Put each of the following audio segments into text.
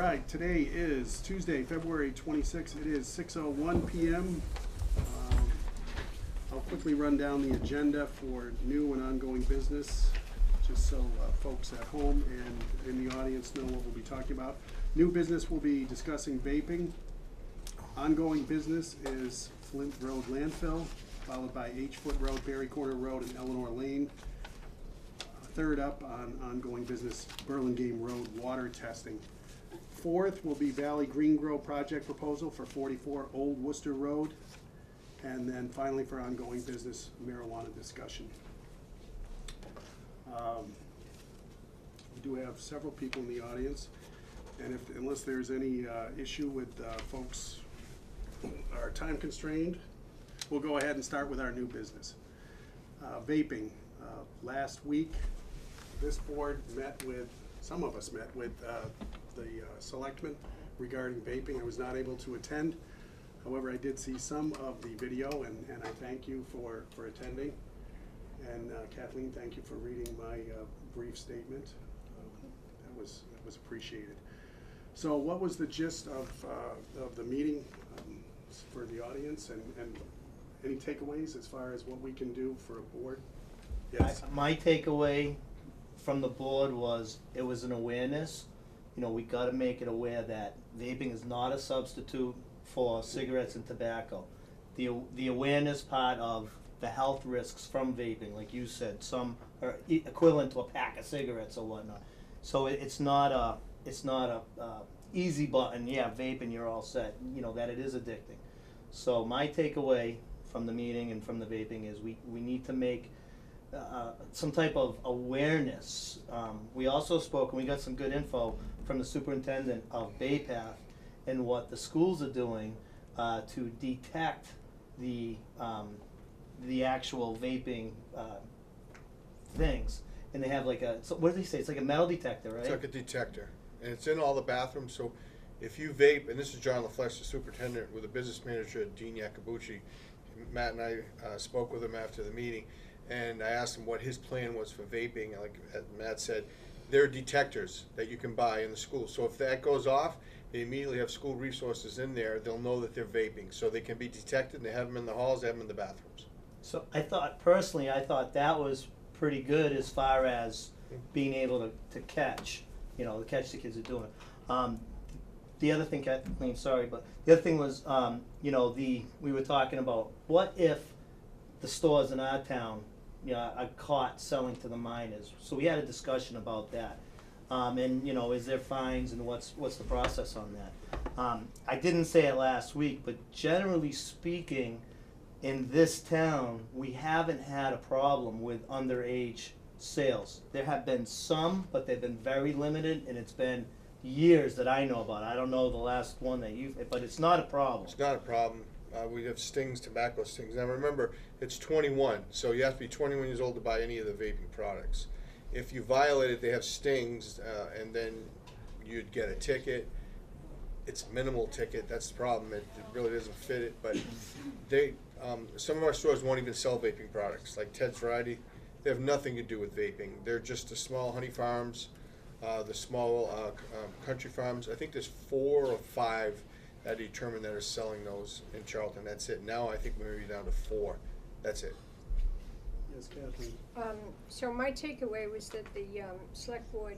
right, today is Tuesday, February 26th. It is 6:01 p.m. I'll quickly run down the agenda for new and ongoing business, just so folks at home and in the audience know what we'll be talking about. New business, we'll be discussing vaping. Ongoing business is Flint Road landfill, followed by H-Foot Road, Berry Corner Road, and Eleanor Lane. Third up on ongoing business, Burlingame Road water testing. Fourth will be Valley Green Grow project proposal for 44 Old Worcester Road. And then finally, for ongoing business, marijuana discussion. We do have several people in the audience, and unless there's any issue with folks are time constrained, we'll go ahead and start with our new business. Vaping. Last week, this board some of us met with the selectmen regarding vaping. I was not able to attend. However, I did see some of the video, and I thank you for attending. And Kathleen, thank you for reading my brief statement. That was appreciated. So what was the gist of the meeting for the audience, and any takeaways as far as what we can do for a board? Yes. My takeaway from the board was it was an awareness. You know, we got to make it aware that vaping is not a substitute for cigarettes and tobacco. The awareness part of the health risks from vaping, like you said, some are equivalent to a pack of cigarettes or whatnot. So it's not a easy button. Yeah, vaping, you're all set. You know that it is addicting. So my takeaway from the meeting and from the vaping is we need to make some type of awareness. We also spoke, and we got some good info from the superintendent of Baypath and what the schools are doing to detect the actual vaping things. And they have like what do they say? It's like a metal detector, right? It's like a detector, and it's in all the bathrooms. So if you vape, and this is John LaFlesh, the superintendent, with the business manager, Dean Yakabuchi. Matt and I spoke with him after the meeting, and I asked him what his plan was for vaping. Like Matt said, there are detectors that you can buy in the school. So if that goes off, they immediately have school resources in there. They'll know that they're vaping, so they can be detected. And they have them in the halls, they have them in the bathrooms. So I thought that was pretty good as far as being able to catch, to catch the kids are doing it. The other thing, Kathleen, sorry, but the other thing was, we were talking about what if the stores in our town, are caught selling to the minors. So we had a discussion about that. And is there fines and what's the process on that? I didn't say it last week, but generally speaking, in this town, we haven't had a problem with underage sales. There have been some, but they've been very limited, and it's been years that I know about. I don't know the last one but it's not a problem. It's not a problem. We have stings, tobacco stings. Now remember, it's 21, so you have to be 21 years old to buy any of the vaping products. If you violate it, they have stings, and then you'd get a ticket. It's a minimal ticket. That's the problem. It really doesn't fit it. But some of our stores won't even sell vaping products, like Ted's Variety. They have nothing to do with vaping. They're just the small honey farms, the small country farms. I think there's 4 or 5 that determined that are selling those in Charlton. That's it. Now I think we may be down to 4. That's it. Yes, Kathleen. So my takeaway was that the select board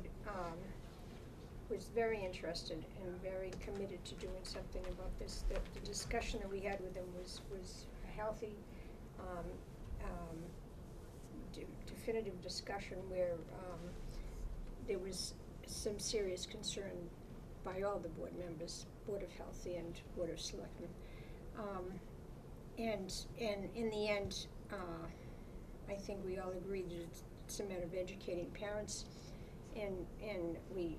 was very interested and very committed to doing something about this. The discussion that we had with them was a healthy, definitive discussion where there was some serious concern by all the board members, Board of Health and Board of Selectmen. And in the end, I think we all agreed that it's a matter of educating parents and we,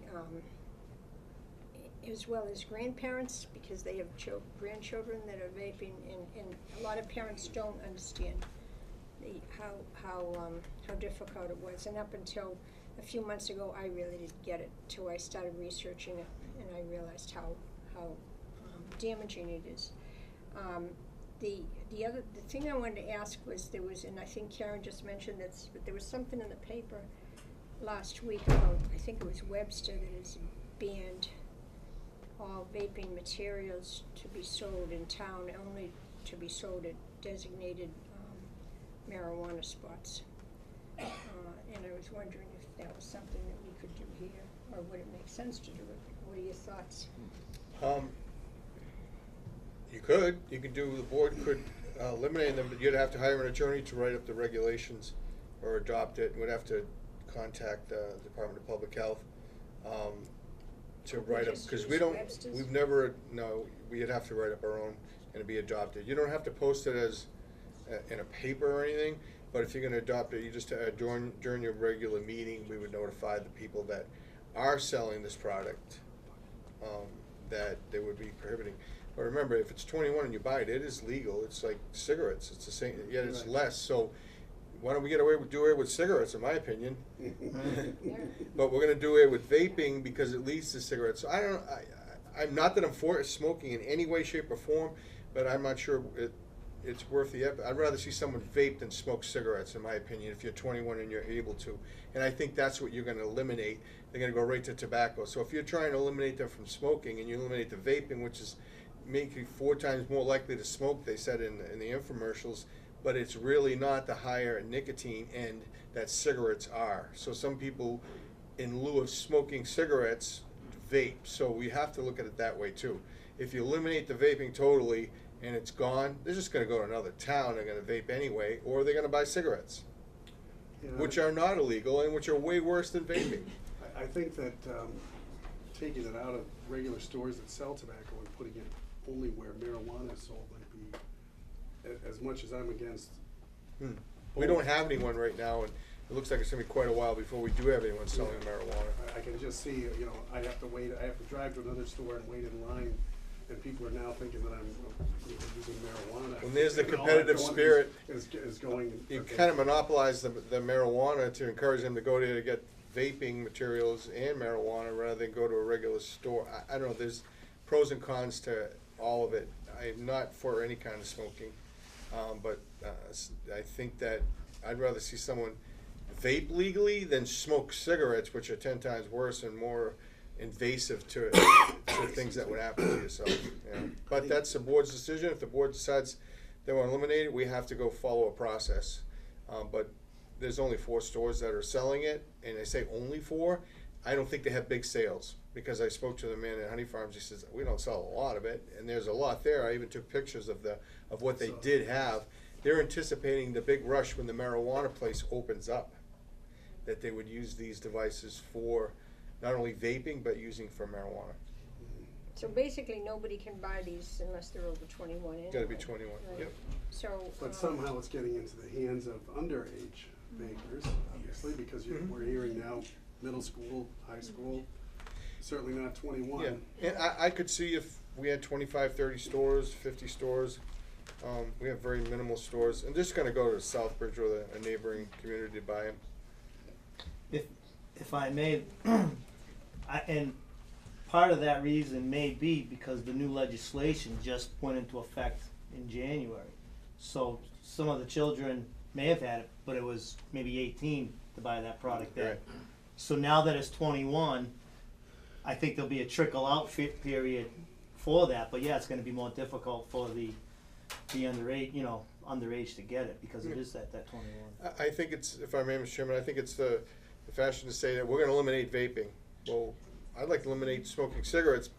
as well as grandparents, because they have grandchildren that are vaping, and a lot of parents don't understand how difficult it was. And up until a few months ago, I really didn't get it till I started researching it, and I realized how damaging it is. The thing I wanted to ask was there was, and I think Karen just mentioned this, but there was something in the paper last week about, I think it was Webster, that is banned all vaping materials to be sold in town, only to be sold at designated marijuana spots. And I was wondering if that was something that we could do here, or would it make sense to do it? What are your thoughts? You could do, the board could eliminate them, but you'd have to hire an attorney to write up the regulations or adopt it, and would have to contact the Department of Public Health to Could we write up, just because use we don't, Webster's? we've never, no, we'd have to write up our own and it'd be adopted. You don't have to post it as in a paper or anything, but if you're gonna adopt it, you just, during your regular meeting, we would notify the people that are selling this product, that they would be prohibiting. But remember, if it's 21 and you buy it, it is legal. It's like cigarettes. It's the same, yet it's Right. less. So why don't we do away with cigarettes, in my opinion? But we're gonna do away with vaping because it leads to cigarettes. So I'm not that I'm for smoking in any way, shape, or form, but I'm not sure it's worth the effort. I'd rather see someone vape than smoke cigarettes, in my opinion, if you're 21 and you're able to. And I think that's what you're gonna eliminate. They're gonna go right to tobacco. So if you're trying to eliminate them from smoking and you eliminate the vaping, which is make you 4 times more likely to smoke, they said in the infomercials, but it's really not the higher nicotine end that cigarettes are. So some people, in lieu of smoking cigarettes, vape. So we have to look at it that way too. If you eliminate the vaping totally and it's gone, they're just gonna go to another town, they're gonna vape anyway, or they're gonna buy cigarettes, You know, which are not illegal and which are way worse than vaping. I think that taking it out of regular stores that sell tobacco and putting it only where marijuana is sold might be, as much as I'm against. We don't have anyone right now, and it looks like it's gonna be quite a while before we do have anyone selling Yeah. marijuana. I can just see, you know, I have to drive to another store and wait in line, and people are now thinking that I'm using marijuana. And there's the And all competitive that going spirit. Is going. You kind of monopolize the marijuana to encourage them to go there to get vaping materials and marijuana rather than go to a regular store. I don't know, there's pros and cons to all of it. I'm not for any kind of smoking, but I think that I'd rather see someone vape legally than smoke cigarettes, which are 10 times worse and more invasive to things that would happen to yourself. Yeah. But that's the board's decision. If the board decides they want to eliminate it, we have to go follow a process. But there's only 4 stores that are selling it, and I say only 4. I don't think they have big sales, because I spoke to the man at Honey Farms. He says we don't sell a lot of it, and there's a lot there. I even took pictures of what they did have. They're anticipating the big rush when the marijuana place opens up, that they would use these devices for not only vaping but using for marijuana. So basically, nobody can buy these unless they're over 21 anyway. Got to be 21. Right. Yep. So. But somehow it's getting into the hands of underage vapers, obviously, because Mhm. we're hearing now middle school, high school, certainly not 21. Yeah, and I could see if we had 25, 30 stores, 50 stores. We have very minimal stores. I'm just going to go to Southbridge or a neighboring community to buy them. If I may, and part of that reason may be because the new legislation just went into effect in January. So some of the children may have had it, but it was maybe 18 to buy that product then. Right. So now that it's 21, I think there'll be a trickle out period for that. But yeah, it's going to be more difficult for the underage to get it because it is that 21. I think it's, if I may, Mr. Chairman, I think it's the fashion to say that we're going to eliminate vaping. Well, I'd like to eliminate smoking cigarettes,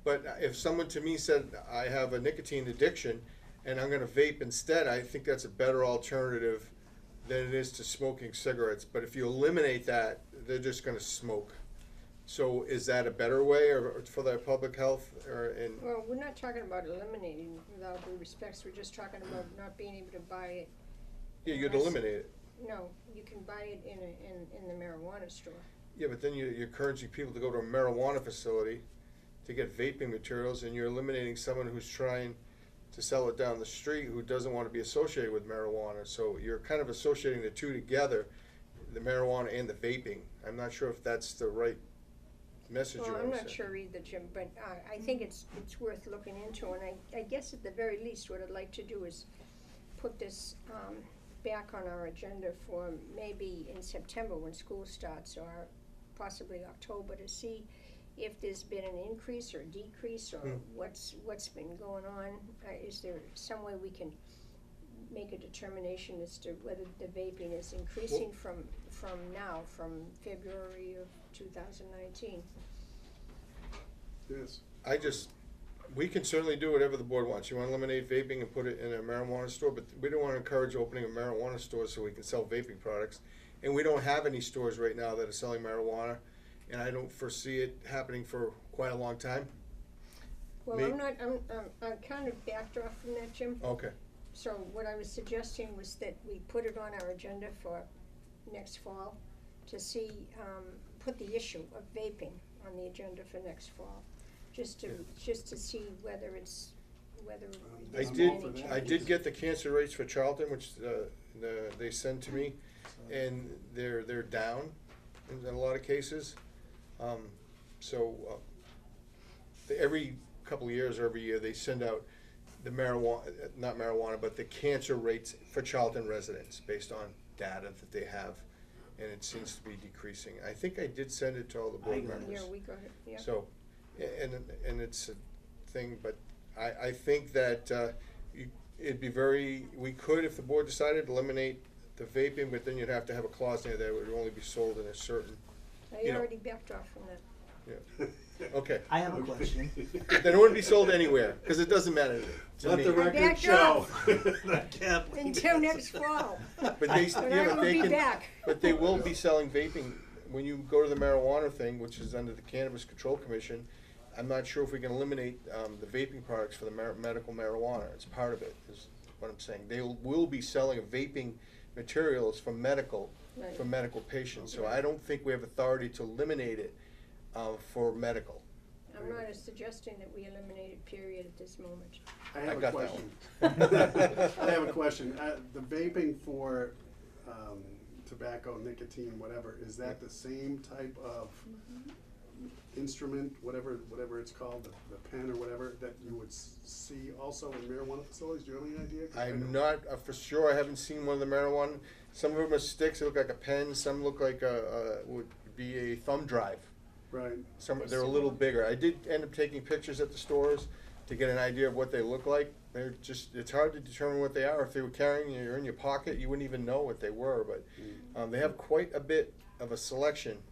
but if someone to me said, I have a nicotine addiction and I'm going to vape instead, I think that's a better alternative than it is to smoking cigarettes. But if you eliminate that, they're just going to smoke. So is that a better way or for their public health? Well, we're not talking about eliminating, with all due respects, we're just talking about not being able to buy it. Yeah, you'd unless- eliminate it. No, you can buy it in the marijuana store. Yeah, but then you're encouraging people to go to a marijuana facility to get vaping materials, and you're eliminating someone who's trying to sell it down the street who doesn't want to be associated with marijuana. So you're kind of associating the two together, the marijuana and the vaping. I'm not sure if that's the right message you Well, want I'm to not send. sure either, Jim, but I think it's worth looking into, and I guess at the very least, what I'd like to do is put this back on our agenda for maybe in September when school starts, or possibly October, to see if there's been an increase or decrease, or what's been going on? Is there some way we can make a determination as to whether the vaping is increasing from February of 2019? Yes. We can certainly do whatever the board wants. You wanna eliminate vaping and put it in a marijuana store, but we don't wanna encourage opening a marijuana store so we can sell vaping products. And we don't have any stores right now that are selling marijuana, and I don't foresee it happening for quite a long time. Well, Me- I'm kind of backed off from that, Jim. Okay, So what I was suggesting was that we put it on our agenda for next fall to see, put the issue of vaping on the agenda for next fall. Just to see whether there's been any changes. I did get the cancer rates for Charlton, which, they sent to me, and they're down in a lot of cases. Every couple of years or every year, they send out the not marijuana, but the cancer rates for Charlton residents based on data that they have, and it seems to be decreasing. I think I did send it to all the board got it. members. Yeah, we got it, yeah. So, and it's a thing, but I think that it'd be we could, if the board decided, eliminate the vaping, but then you'd have to have a clause in there that it would only be sold in a certain, I you know. already backed off from that. yeah. Okay. I have a question. Then it wouldn't be sold anywhere, because it doesn't matter to Let me. the I record backed show. off. That Kathleen Until did. next fall. But But I will be can, back. but they will be selling vaping, when you go to the marijuana thing, which is under the Cannabis Control Commission. I'm not sure if we can eliminate, the vaping products for the medical marijuana, it's part of it, is what I'm saying. They will be selling vaping materials for medical Right. patients, so I don't think we have authority to eliminate it, for medical. I'm not suggesting that we eliminate it, period, at this moment. I have a got that question. I have a question. The vaping for tobacco, nicotine, whatever, is that the same type of instrument, whatever it's called, the pen or whatever, that you would see also in marijuana facilities? Do you have any idea? 'Cause I I'm don't- not, for sure, I haven't seen one of the marijuana. Some of them are sticks, they look like a pen, some look like would be a thumb drive. Right. They're a little bigger. I did end up taking pictures at the stores to get an idea of what they look like. It's hard to determine what they are. If they were carrying you in your pocket, you wouldn't even know what they were, but they have quite a bit of a selection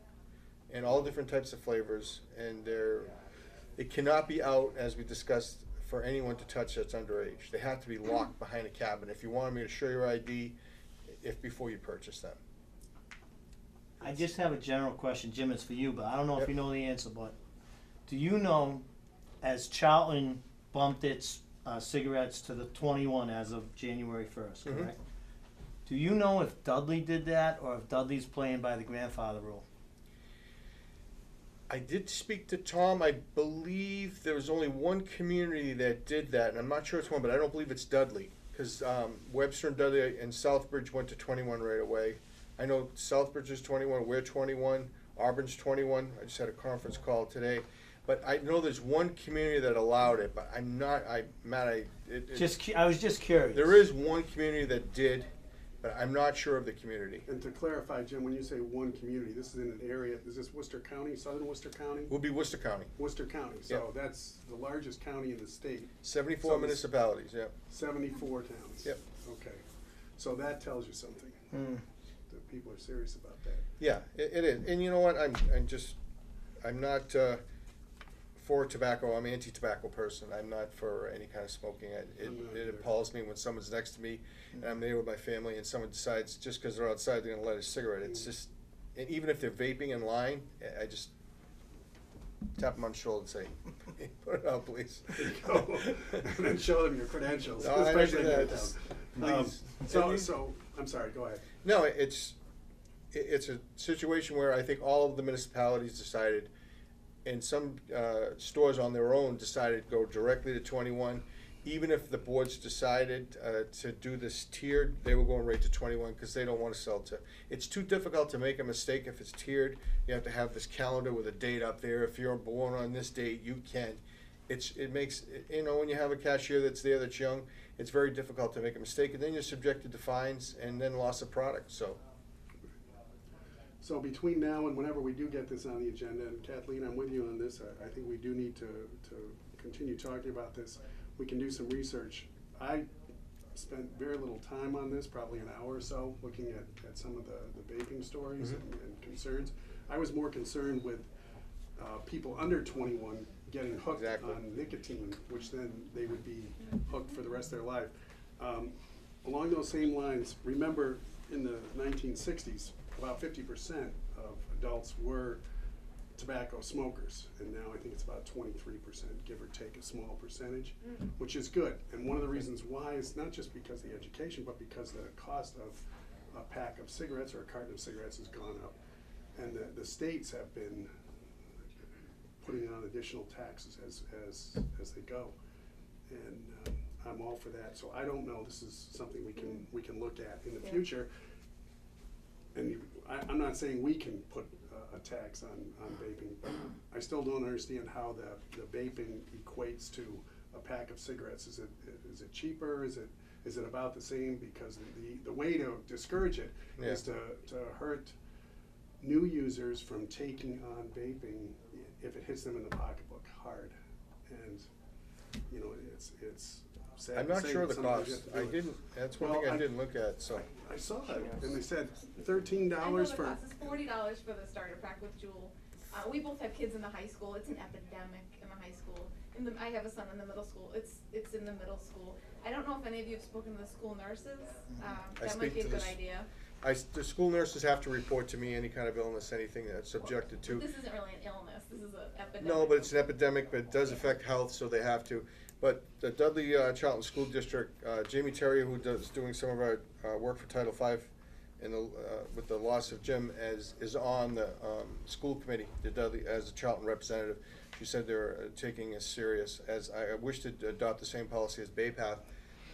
and all different types of flavors, and it cannot be out, as we discussed, for anyone to touch that's underage. They have to be locked behind a cabinet if you wanted me to show your ID before you purchase them. I just have a general question, Jim, it's for you, but I don't know Yep. if you know the answer, but do you know, as Charlton bumped its cigarettes to the 21 as of January 1st, Mhm. correct? Do you know if Dudley did that, or if Dudley's playing by the grandfather rule? I did speak to Tom. I believe there was only one community that did that, and I'm not sure it's one, but I don't believe it's Dudley, because Webster and Dudley and Southbridge went to 21 right away. I know Southbridge is 21, we're 21, Auburn's 21. I just had a conference call today. But I know there's one community that allowed it, but I'm not, Matt, I was just curious. there is one community that did, but I'm not sure of the community. And to clarify, Jim, when you say one community, this is in an area, is this Worcester County, southern Worcester County? Would be Worcester County, Worcester County, so that's the largest county in the state, 74 So this- municipalities, yeah. 74 towns. Yep. Okay, so that tells you something, that people are serious about that. Yeah, it is, and you know what, I'm not, for tobacco, I'm an anti-tobacco person, I'm not for any kind of smoking. I'm not It either. appalls me when someone's next to me, and I'm there with my family, and someone decides, just because they're outside, they're gonna light a cigarette, it's just, and even if they're vaping in line, I just tap them on the shoulder and say, put it out, please. There you go. And then show them your credentials, No, I especially understand in that. town. Please. So, I'm sorry, go ahead. No, it's a situation where I think all of the municipalities decided, and some stores on their own decided to go directly to 21. Even if the boards decided to do this tiered, they were going right to 21 because they don't want to sell to. It's too difficult to make a mistake if it's tiered. You have to have this calendar with a date up there. If you're born on this date, you can. It makes, when you have a cashier that's there that's young, it's very difficult to make a mistake, and then you're subjected to fines and then loss of product. So. So between now and whenever we do get this on the agenda, and Kathleen, I'm with you on this, I think we do need to continue talking about this. We can do some research. I spent very little time on this, probably an hour or so, looking at some of the vaping stories and concerns. I was more concerned with people under 21 getting hooked Exactly. on nicotine, which then they would be hooked for the rest of their life. Along those same lines, remember in the 1960s, about 50% of adults were tobacco smokers, and now I think it's about 23%, give or take a small percentage, which is good. And one of the reasons why is not just because of the education, but because the cost of a pack of cigarettes or a carton of cigarettes has gone up. And the states have been putting on additional taxes as they go. And I'm all for that. So I don't know, this is something we can look at in the future. And I'm not saying we can put a tax on vaping, but I still don't understand how the vaping equates to a pack of cigarettes. Is it cheaper? Is it about the same? Because the way to discourage it is to hurt new users from taking on vaping if it hits them in the pocketbook hard. And you know, it's sad I'm to not say sure that the sometimes you cost. have to do I it. didn't, that's one Well, thing I didn't look at, so. I saw it, and they said $13 I know the for. cost is $40 for the starter pack with Juul. We both have kids in the high school. It's an epidemic in the high school. I have a son in the middle school. It's in the middle school. I don't know if any of you have spoken to the school nurses. That might speak be a to good this- idea. The school nurses have to report to me any kind of illness, anything that's subjected to. This isn't really an illness. This is an epidemic. No, but it's an epidemic, but it does affect health, so they have to. But the Dudley Charlton School District, Jamie Terry, who is doing some of our work for Title V with the loss of Jim, is on the school committee, the Dudley, as a Charlton representative. She said they're taking it serious, as I wish to adopt the same policy as Bay Path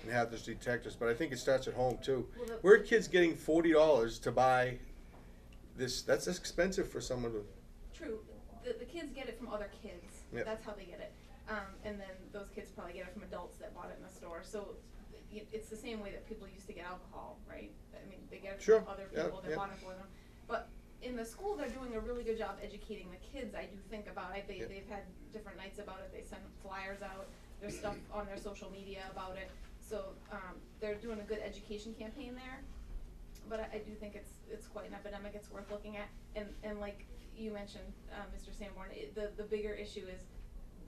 and have those detectors, but I think it starts at home too. Well, Where are kids getting $40 to buy this? That's expensive for someone to. True. The kids get it from other kids. Yep. That's how they get it. And then those kids probably get it from adults that bought it in the store. So it's the same way that people used to get alcohol, right? I mean, they get it Sure. from other Yeah, people that yeah. bought it for them. But in the school, they're doing a really good job educating the kids. I do think about it. Yep. They've had different nights about it. They send flyers out. There's stuff on their social media about it. So they're doing a good education campaign there. But I do think it's quite an epidemic. It's worth looking at. And like you mentioned, Mr. Sanborn, the bigger issue is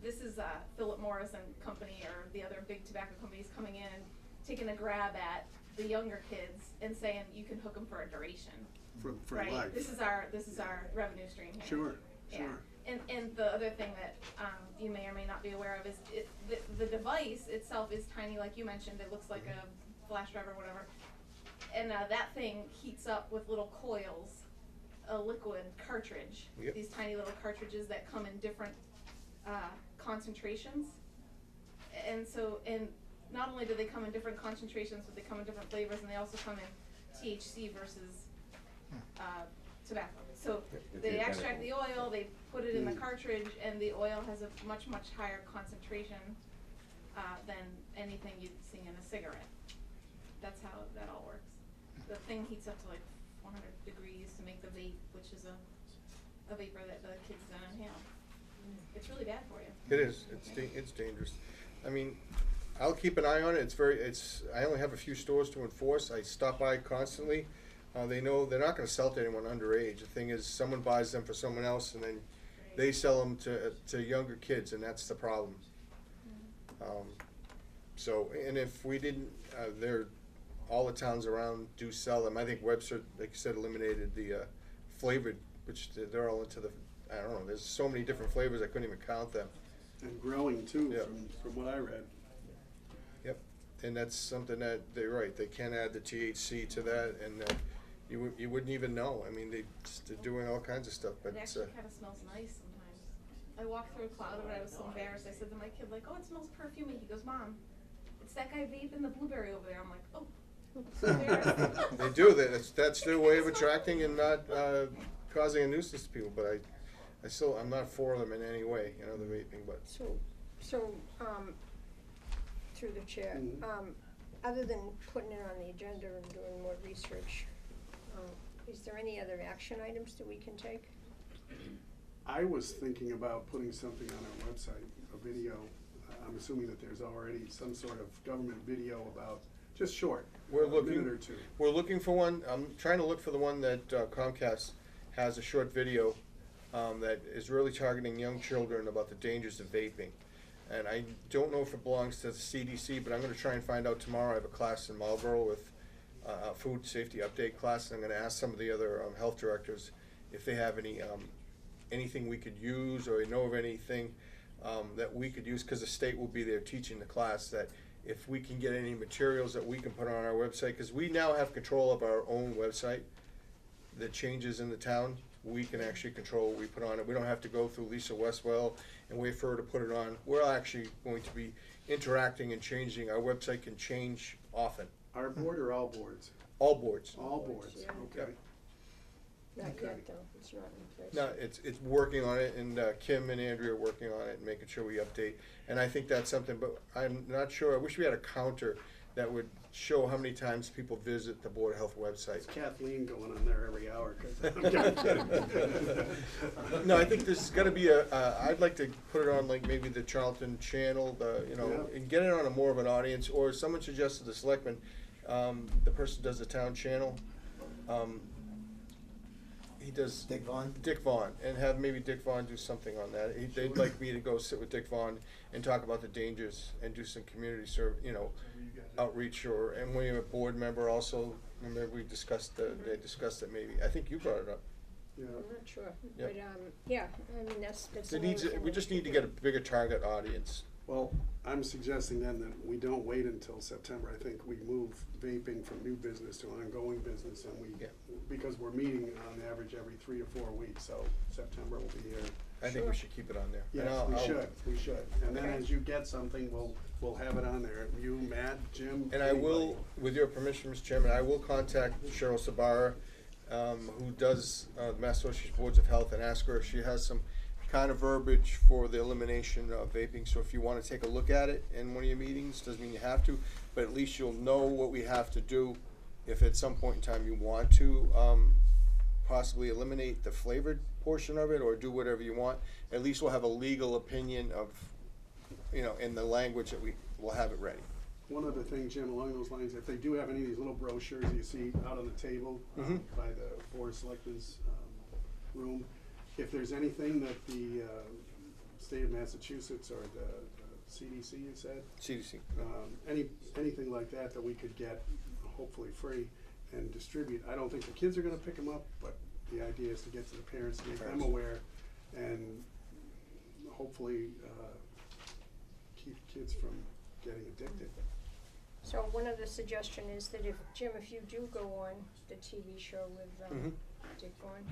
this is Philip Morris and company, or the other big tobacco companies, coming in and taking a grab at the younger kids and saying you can hook them for a duration. For right? life. This is our revenue stream here. Sure, Yeah. sure. And the other thing that you may or may not be aware of is the device itself is tiny, like you mentioned. It looks like a flash drive or whatever. And that thing heats up with little coils, a liquid cartridge. Yep. These tiny little cartridges that come in different concentrations. And not only do they come in different concentrations, but they come in different flavors, and they also come in THC versus tobacco. So they extract the oil, they put it in the cartridge, and the oil has a much, much higher concentration than anything you'd see in a cigarette. That's how that all works. The thing heats up to like 400 degrees to make the vape, which is a vapor that the kids then inhale. It's really bad for you. It is. It's dangerous. I mean, I'll keep an eye on it. I only have a few stores to enforce. I stop by constantly. They know they're not going to sell to anyone underage. The thing is, someone buys them for someone else, and then they sell them to younger kids, and that's the problem. And if we didn't, all the towns around do sell them. I think Webster, like you said, eliminated the flavored, which they're all into the. I don't know. There's so many different flavors I couldn't even count them. And growing too, Yeah. from what I read. Yep, and that's something that they're right. They can add the THC to that, and you wouldn't even know. I mean, they're doing all kinds of stuff, but It actually kind of smells nice sometimes. I walked through a cloud of it. I was so embarrassed. I said to my kid, like, "Oh, it smells perfumey." He goes, "Mom, it's that guy vaping the blueberry over there." I'm like, "Oh." So embarrassed. they do. That's their way of attracting and not causing a nuisance to people. But I'm not for them in any way. You know, the vaping, but So, through the chair, other than putting it on the agenda and doing more research, is Is there any other action items that we can take? I was thinking about putting something on our website, a video. I'm assuming that there's already some sort of government video about, just short, We're a looking- minute or two. We're looking for one. I'm trying to look for the one that Comcast has, a short video that is really targeting young children about the dangers of vaping. And I don't know if it belongs to the CDC, but I'm gonna try and find out tomorrow. I have a class in Marlboro with a food safety update class, and I'm gonna ask some of the other health directors if they have any anything we could use, or know of anything that we could use, because the state will be there teaching the class, that if we can get any materials that we can put on our website, because we now have control of our own website, the changes in the town, we can actually control what we put on it. We don't have to go through Lisa Westwell and wait for her to put it on. We're actually going to be interacting and changing. Our website can change often. Our board or all boards? All boards. All boards, Yeah. okay. Not Okay. yet, though, it's not in place. No, it's working on it, and Kim and Andrea are working on it and making sure we update. And I think that's something, but I'm not sure, I wish we had a counter that would show how many times people visit the Board of Health website. It's Kathleen going on there every hour, 'cause I'm kidding. No, I think there's gotta be I'd like to put it on like maybe the Charlton channel, Yeah. and get it on a more of an audience, or someone suggested the selectmen, the person does the town channel, he does. Dick Vaughn? Dick Vaughn, and have maybe Dick Vaughn do something on that. They'd like me to go sit with Dick Vaughn and talk about the dangers and do some community outreach, and when you're a board member also, remember we discussed, they discussed it maybe, I think you brought it up. Yeah. I'm not sure, Yep. but, yeah, I mean, that's It another needs, thing we just need to get a bigger target audience. Well, I'm suggesting then that we don't wait until September. I think we move vaping from new business to ongoing business, and Yeah. because we're meeting on average every 3 to 4 weeks, so September will be here. I think we should keep it on there. And Yes, we should. And then Okay. as you get something, we'll have it on there. You, Matt, Jim. And I will, anybody. with your permission, Mr. Chairman, I will contact Cheryl Sabara, who does the Mass Association Boards of Health, and ask her if she has some kind of verbiage for the elimination of vaping. So if you wanna take a look at it in one of your meetings, doesn't mean you have to, but at least you'll know what we have to do if at some point in time you want to possibly eliminate the flavored portion of it, or do whatever you want. At least we'll have a legal opinion of, in the language that we will have it ready. One other thing, Jim, along those lines, if they do have any of these little brochures you see out on the table Mhm. by the Board of Selectmen's room, if there's anything that the state of Massachusetts or the CDC, you said, CDC. anything like that that we could get, hopefully free, and distribute. I don't think the kids are gonna pick them up, but the idea is to get to the parents, to make them Parents. aware, and hopefully keep kids from getting addicted. So one of the suggestion is that if, Jim, if you do go on the TV show with, Mhm. Dick Vaughn,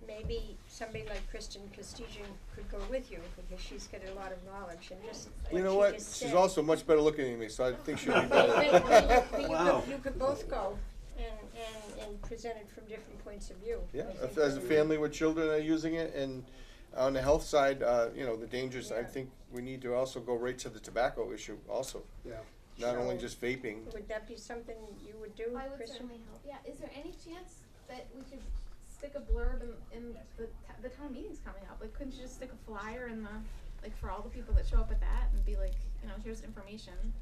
maybe somebody like Kristen Castigian could go with you, because she's got a lot of knowledge, and just, You know she what? just She's said- also much better looking than me, so I think she'll be But better. you Wow. could, you could both go and present it from different points of view. Yeah, I if think as a that- family with children are using it, and on the health side, the dangers, I Yeah. think we need to also go right to the tobacco issue also. Yeah. Not only So- just vaping. Would that be something you would do, I would Kristen? certainly help. Yeah, is there any chance that we could stick a blurb in the town meetings coming up? Like, couldn't you just stick a flyer in for all the people that show up at that and be like, here's information?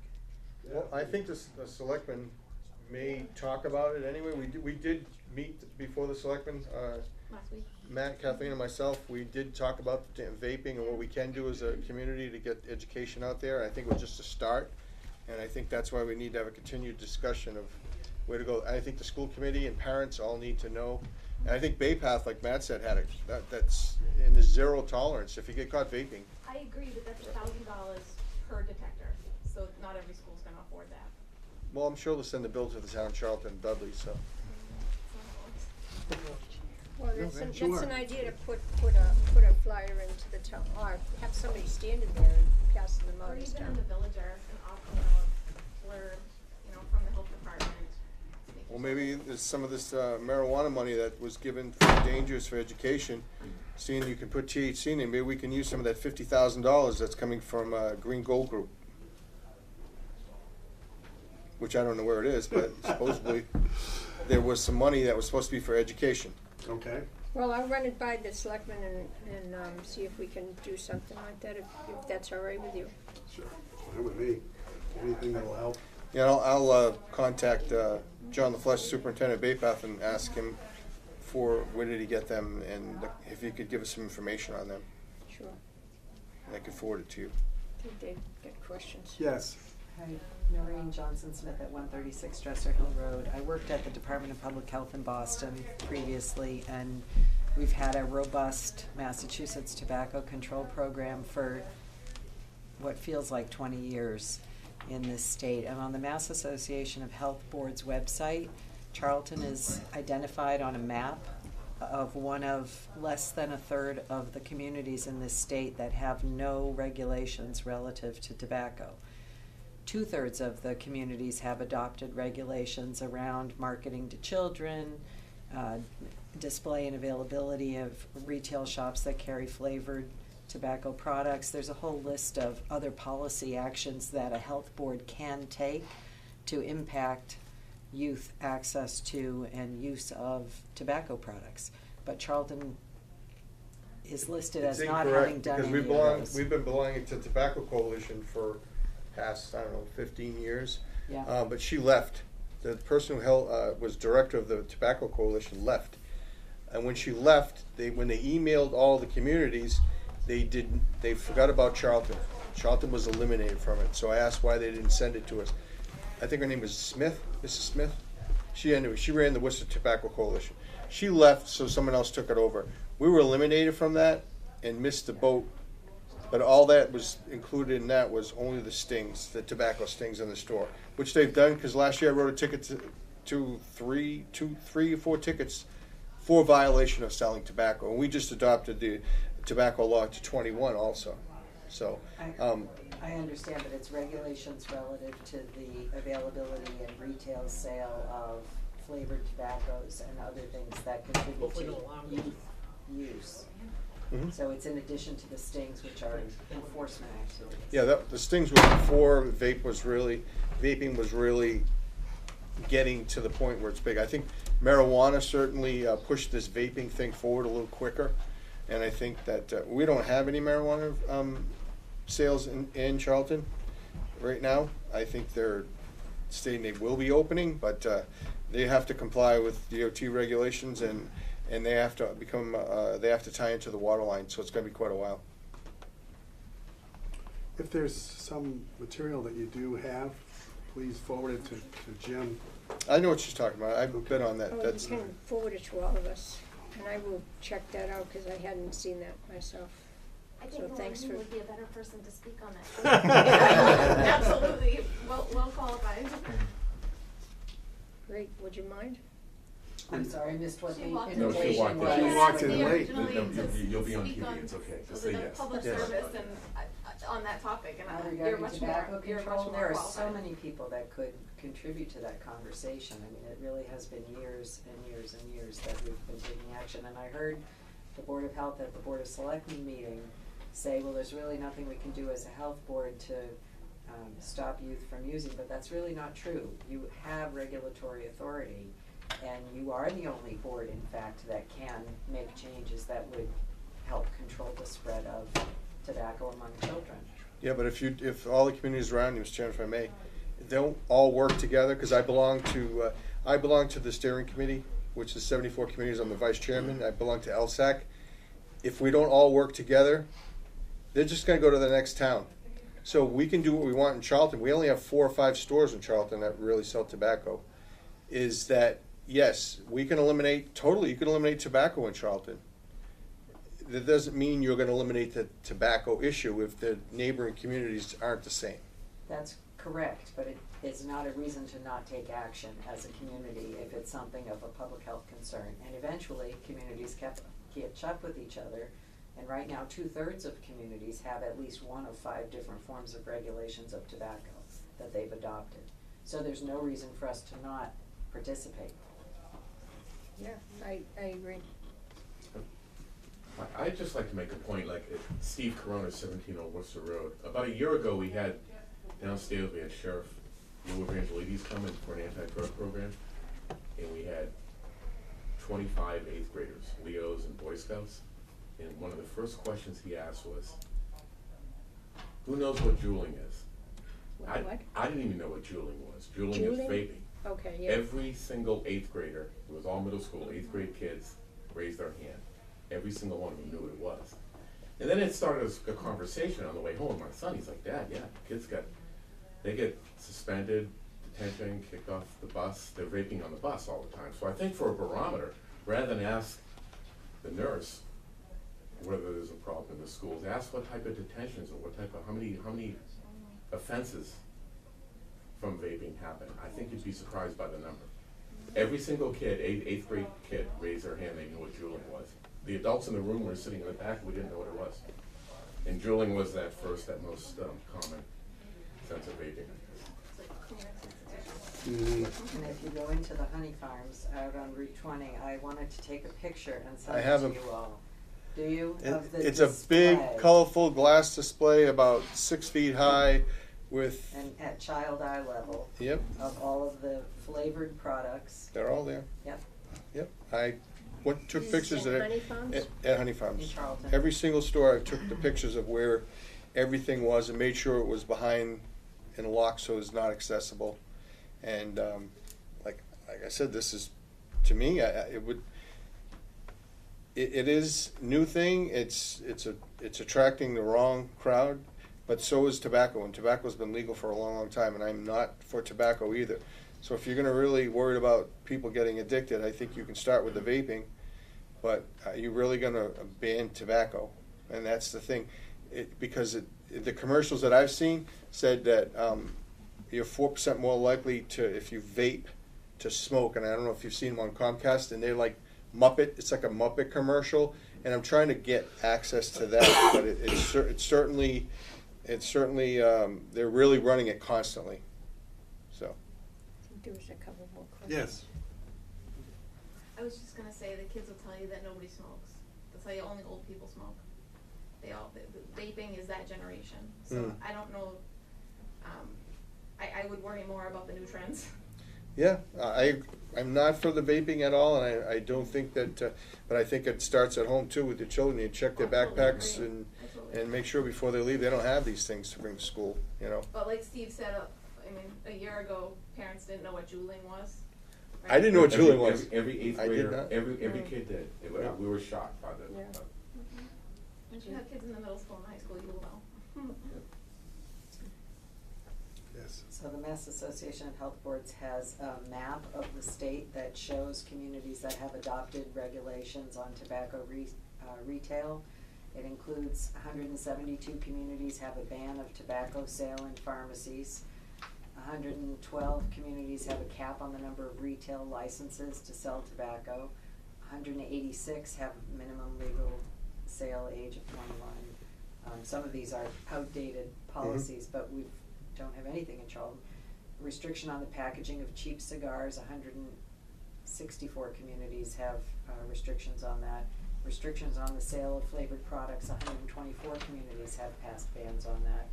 Well, I think the selectmen may talk about it anyway. We did meet before the selectmen, Last week. Matt, Kathleen, and myself, we did talk about vaping and what we can do as a community to get education out there. I think it was just a start, and I think that's why we need to have a continued discussion of where to go. I think the school committee and parents all need to know. And I think Bay Path, like Matt said, that's in the zero tolerance. If you get caught vaping, I agree, but that's $1,000 per detector, so not every school's gonna afford that. well, I'm sure they'll send the bill to the town of Charlton and Dudley, so. Well, No, that's sure. an idea to put a flyer into the town, or have somebody standing there and passing them out Or and even stuff. in the Villager, a blurb, from the health department. Well, maybe there's some of this marijuana money that was given for dangers for education, seeing you can put THC in it, maybe we can use some of that $50,000 that's coming from Green Gold Group. Which I don't know where it is, but supposedly, there was some money that was supposed to be for education. Okay, Well, I'll run it by the selectmen and see if we can do something like that, if that's all right with you. sure, fine with me. Anything that'll help. Yeah, I'll contact John LaFleche, Superintendent of Bay Path, and ask him for where did he get them, and if he could give us some information on them. Sure. I can forward it to you. I think they've got questions. Yes, Hi, Noreen Johnson-Smith at 136 Dresser Hill Road. I worked at the Department of Public Health in Boston previously, and we've had a robust Massachusetts tobacco control program for what feels like 20 years in this state. And on the Mass Association of Health Boards website, Charlton is identified on a map of one of less than a third of the communities in this state that have no regulations relative to tobacco. 2/3 of the communities have adopted regulations around marketing to children, display and availability of retail shops that carry flavored tobacco products. There's a whole list of other policy actions that a health board can take to impact youth access to and use of tobacco products. But Charlton is listed as It's not incorrect, having done because any of those. we've been belonging to Tobacco Coalition for past, I don't know, 15 years. Yeah. But she left. The person who was director of the Tobacco Coalition left. And when she left, when they emailed all the communities, they forgot about Charlton. Charlton was eliminated from it. So I asked why they didn't send it to us. I think her name was Smith, Mrs. Smith. She ran the Worcester Tobacco Coalition. She left, so someone else took it over. We were eliminated from that and missed the boat. But all that was included in that was only the stings, the tobacco stings in the store, which they've done, because last year I wrote a ticket to three or four tickets for violation of selling tobacco. And we just adopted the tobacco law to 21 also. So, I understand, but it's regulations relative to the availability and retail sale of flavored tobaccos and other things that contribute to youth use. Mhm. So it's in addition to the stings, which are enforcement activities. yeah, the stings were before vaping was really getting to the point where it's big. I think marijuana certainly pushed this vaping thing forward a little quicker. And I think that we don't have any marijuana sales in Charlton right now. I think they're stating they will be opening, but they have to comply with DOT regulations, and they have to they have to tie into the water line, so it's going to be quite a while. if there's some material that you do have, please forward it to Jim. I know what she's talking about. I've been on that. Oh, That's you can forward it to all of us, and I will check that out, because I hadn't seen that myself. I So think thanks Noreen for- would be a better person to speak on that. Absolutely, well qualified. Great, would you mind? I'm sorry, I missed what She the walked in. invitation She walked in. was. She walked in late. Originally No, to you'll be on speak TV, on it's okay. Just the say yes. public Yes. service and on that topic, and you're Regarding much tobacco more, you're much control, more there are so qualified. many people that could contribute to that conversation. I mean, it really has been years and years and years that we've been taking action. And I heard the Board of Health at the Board of Selectmen meeting say, well, there's really nothing we can do as a health board to stop youth from using, but that's really not true. You have regulatory authority, and you are the only board, in fact, that can make changes that would help control the spread of tobacco among children. Yeah, but if all the communities around you, Mr. Chairman, if I may, don't all work together, because I belong to the steering committee, which is 74 communities. I'm the vice chairman. I belong to LSAC. If we don't all work together, they're just going to go to the next town. So we can do what we want in Charlton. We only have 4 or 5 stores in Charlton that really sell tobacco. Is that, yes, we can eliminate tobacco in Charlton. That doesn't mean you're going to eliminate the tobacco issue if the neighboring communities aren't the same. That's correct, but it is not a reason to not take action as a community if it's something of a public health concern. And eventually, communities catch up with each other. And right now, 2/3 of communities have at least one of 5 different forms of regulations of tobacco that they've adopted. So there's no reason for us to not participate. Yeah, I agree. I'd just like to make a point, like Steve Corona, 17 Old Worcester Road. About a year ago, we had downstairs, we had Sheriff Lou Evangelides come in for an anti-drug program. and we had 25 eighth graders, Leos and Boy Scouts, and one of the first questions he asked was, who knows what juuling is? What? I didn't even know what juuling was. Juuling is Juuling? vaping. Okay, yeah. Every single eighth grader, it was all middle school, eighth grade kids, raised their hand. Every single one of them knew what it was. And then it started a conversation on the way home. My son, he's like, Dad, yeah, they get suspended, detention, kicked off the bus. They're vaping on the bus all the time. So I think for a barometer, rather than ask the nurse whether there's a problem in the schools, ask what type of detentions or how many offenses from vaping happen. I think you'd be surprised by the number. Every single kid, eighth grade kid, raised their hand, they knew what juuling was. The adults in the room were sitting in the back, we didn't know what it was. And juuling was that most common sense of vaping. It's like cleaner substitution. And if you go into the Honey Farms out on Route 20, I wanted to take a picture and send I it have to them. you all. Do you? Of the It's a big, display. colorful glass display about 6 feet high with, And at child eye level yep, of all of the flavored products. they're all there. Yep, Yep, I took Is pictures it of Honey it Farms? at Honey in Farms. Charlton. Every single store, I took the pictures of where everything was and made sure it was behind in a lock so it's not accessible. And like I said, this is, to me, it is new thing. It's attracting the wrong crowd, but so is tobacco. And tobacco's been legal for a long, long time, and I'm not for tobacco either. So if you're going to really worry about people getting addicted, I think you can start with the vaping, but you're really going to ban tobacco, and that's the thing, because the commercials that I've seen said that you're 4% more likely to, if you vape, to smoke. And I don't know if you've seen them on Comcast, and they're like Muppet. It's like a Muppet commercial, and I'm trying to get access to that, but it's certainly they're really running it constantly. So. There was a couple more questions. Yes. I was just gonna say, the kids will tell you that nobody smokes. They'll tell you only old people smoke. The vaping is that generation. So I don't know, I would worry more about the new trends. Yeah, I'm not for the vaping at all, and I don't think that, but I think it starts at home too with the children. You check their I totally backpacks agree. and I totally agree. make sure before they leave they don't have these things to bring to school. You know, But like Steve said, a year ago, parents didn't know what juuling was. right? I didn't know what juuling was. Every eighth I did grader, not. every kid did. Yeah. We were shocked by the. Yeah. Once you have kids in the middle school and high school, you will know. Yes. So the Mass Association of Health Boards has a map of the state that shows communities that have adopted regulations on tobacco retail. It includes 172 communities have a ban of tobacco sale in pharmacies. 112 communities have a cap on the number of retail licenses to sell tobacco. 186 have minimum legal sale age of 21. Some of these are outdated policies, but we don't have anything in Charlton. Restriction on the packaging of cheap cigars, 164 communities have restrictions on that. Restrictions on the sale of flavored products, 124 communities have passed bans on that.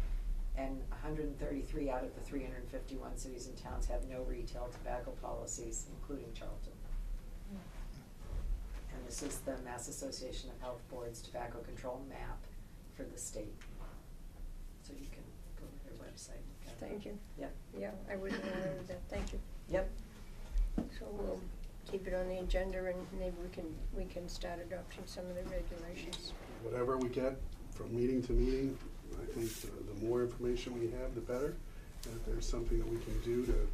And 133 out of the 351 cities and towns have no retail tobacco policies, including Charlton. And this is the Mass Association of Health Boards Tobacco Control map for the state. So you can go to their website and look at it. Thank you. Yep. Yeah, I wasn't aware of that, thank you. Yep. So we'll keep it on the agenda and maybe we can start adopting some of the regulations. Whatever we get from meeting to meeting, I think the more information we have, the better. And if there's something that we can do to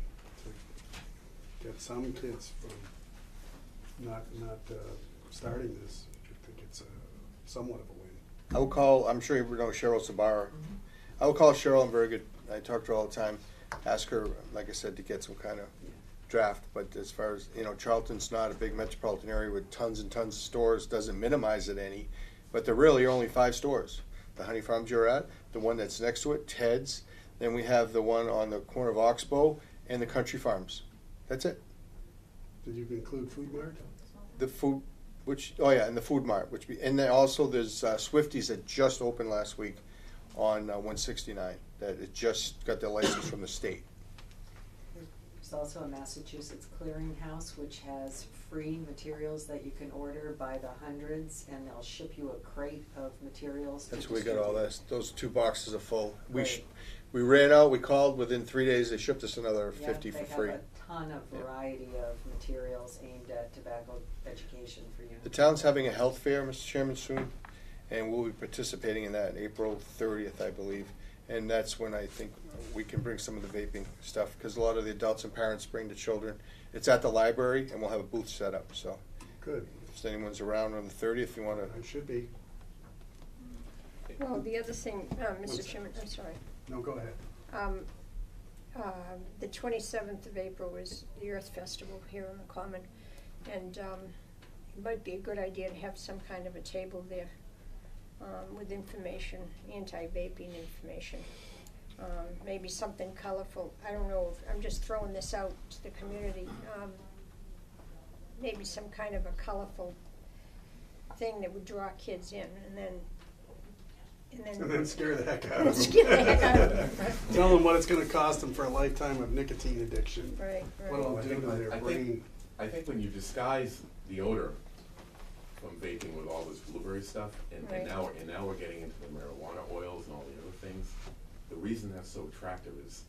get some kids from not starting this, I think it's somewhat of a win. I will call. I'm sure you know Cheryl Sabara. I will call Cheryl. I'm very good. I talk to her all the time. Ask her, like I said, to get some kind of draft. But as far as Charlton's not a big metropolitan area with tons and tons of stores. Doesn't minimize it any, but there really are only 5 stores. The Honey Farms you're at, the one that's next to it, Ted's. Then we have the one on the corner of Oxbow and the Country Farms. That's it. Did you include Food Mart? The food, and the Food Mart, and then also there's Swifties that just opened last week on 169. That it just got their license from the state. There's also a Massachusetts clearinghouse which has free materials that you can order by the hundreds, and they'll ship you a crate of materials to That's where we got all distribute. that, those 2 boxes are full. Right. We ran out, we called, within 3 days, they shipped us another Yeah, 50 for free. They have a ton of variety of materials aimed at tobacco education for you. The town's having a health fair, Mr. Chairman, soon, and we'll be participating in that April 30th, I believe. And that's when I think we can bring some of the vaping stuff, because a lot of the adults and parents bring the children. It's at the library, and we'll have a booth set up, so Good, if anyone's around on the 30th, you want I to. should be. Well, the other thing, One Mr. second. Chairman, I'm sorry. No, go ahead. The 27th of April was the Earth Festival here on the Common, and it might be a good idea to have some kind of a table there with information, anti-vaping information. Maybe something colorful. I don't know, I'm just throwing this out to the community. Maybe some kind of a colorful thing that would draw kids in, and then And then scare the heck out of them. Scare the heck out of them. Tell them what it's gonna cost them for a lifetime of nicotine addiction. Right, What it'll right. do to their I think- brain. I think when you disguise the odor from vaping with all this blueberry stuff, and Right. now we're getting into the marijuana oils and all the other things, the reason that's so attractive is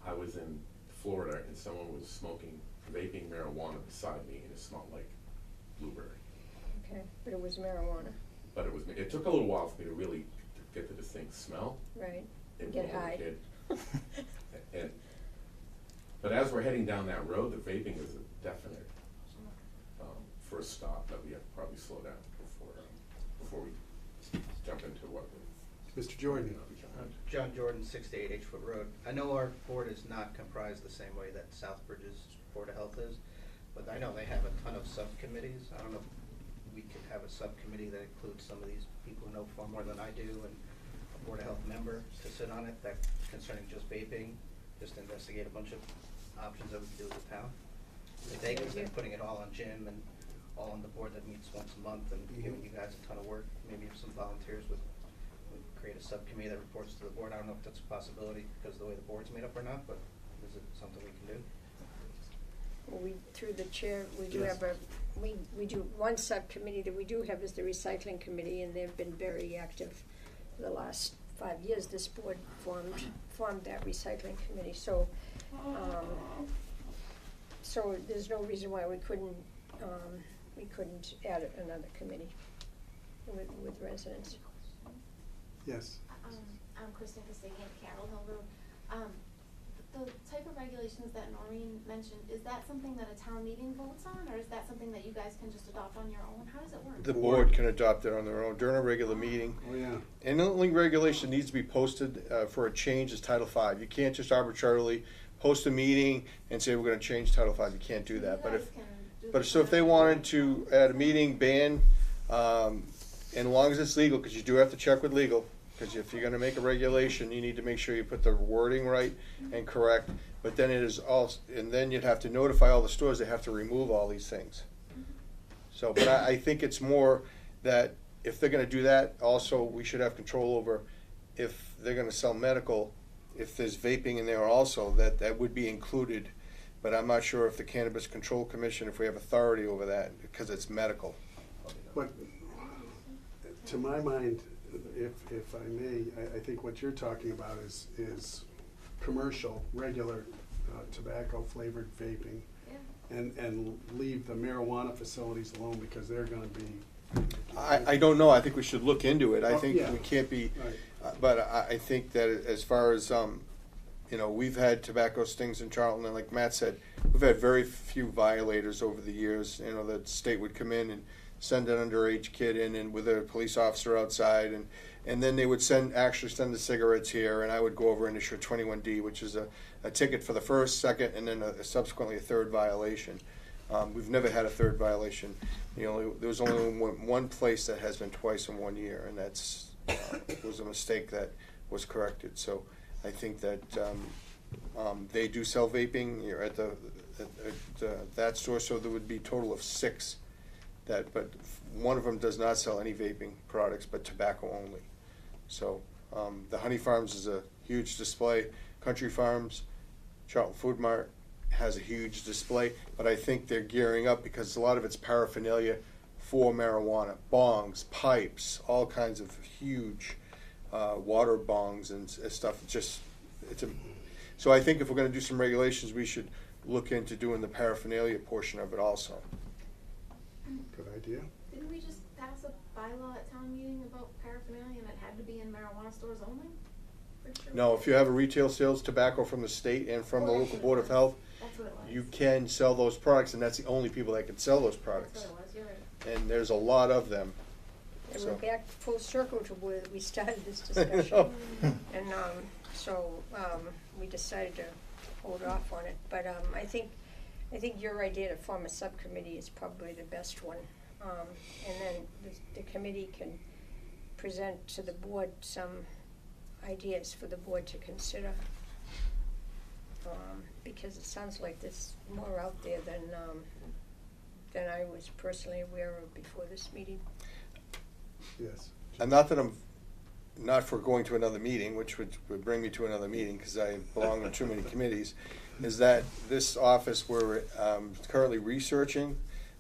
I was in Florida and someone was smoking, vaping marijuana beside me, and it smelled like blueberry. Okay, but it was marijuana, But it took a little while for me to really get the distinct smell. right? Even Get though I was a high. kid. And, but as we're heading down that road, the vaping is a definite, first stop that we have to probably slow down before we jump into what we. Mr. Jordan. John Jordan, 68 H-Foot Road. I know our board is not comprised the same way that Southbridge's Board of Health is, but I know they have a ton of subcommittees. I don't know if we could have a subcommittee that includes some of these people who know far more than I do, and a Board of Health member to sit on it that concerning just vaping, just to investigate a bunch of options that we could do as a town. They could be putting it all on Jim and all on the board that meets once a month and giving you guys a ton of work. Maybe if some volunteers would create a subcommittee that reports to the board. I don't know if that's a possibility because of the way the board's made up or not, but is it something we can do? Well, we, through the chair, we do Yes. have we do, one subcommittee that we do have is the recycling committee, and they've been very active for the last 5 years. This board formed that recycling committee, so there's no reason why we couldn't add another committee with residents. Yes. I'm Kristen Kasakian, Carroll Hill Road. The type of regulations that Noreen mentioned, is that something that a town meeting votes on, or is that something that you guys can just adopt on your own? How does it work? The board can adopt it on their own during a regular meeting. Oh, yeah. And the only regulation needs to be posted for a change is Title V. You can't just arbitrarily post a meeting and say we're gonna change Title V. You can't do that. You But guys if, can do but so if they wanted to, at a meeting, ban, and as long as it's legal, because you do have to check with legal, because if you're gonna make a regulation, you need to make sure you put the wording right and correct. But then it is also, and then you'd have to notify all the stores, they have to remove all these things. So, but I think it's more that if they're gonna do that, also, we should have control over if they're gonna sell medical, if there's vaping in there also, that would be included. But I'm not sure if the Cannabis Control Commission, if we have authority over that, because it's medical. But to my mind, if I may, I think what you're talking about is commercial, regular tobacco flavored vaping. Yeah. And leave the marijuana facilities alone because they're gonna be. I don't know, I think we should look into it. I Oh, think yeah. we can't be, Right. but I think that as far as, we've had tobacco stings in Charlton, and like Matt said, we've had very few violators over the years. The state would come in and send an underage kid in and with a police officer outside, and then they would actually send the cigarettes here, and I would go over and issue a 21D, which is a ticket for the first, second, and then subsequently a third violation. We've never had a third violation. There was only one place that has been twice in 1 year, and that's was a mistake that was corrected. So I think that they do sell vaping here at that store. So there would be a total of 6 but one of them does not sell any vaping products, but tobacco only. So the Honey Farms is a huge display. Country Farms Charlton Food Mart has a huge display, but I think they're gearing up because a lot of it's paraphernalia for marijuana, bongs, pipes, all kinds of huge water bongs and stuff. So I think if we're going to do some regulations, we should look into doing the paraphernalia portion of it also. Good idea. Didn't we just pass a bylaw at town meeting about paraphernalia and it had to be in marijuana stores only? Pretty sure we No, did. if you have a retail sales tobacco from the state and from the local board of health, That's what it was. you can sell those products, and that's the only people that can sell those That's products. what it was, you're right. And there's a lot of them. And So- we're back full circle to where we started this discussion. And, we decided to hold off on it, but, I think your idea to form a subcommittee is probably the best one. And then the committee can present to the board some ideas for the board to consider. Because it sounds like there's more out there than I was personally aware of before this meeting. Yes. And not that I'm not for going to another meeting, which would bring me to another meeting, because I belong on too many committees, is that this office, we're currently researching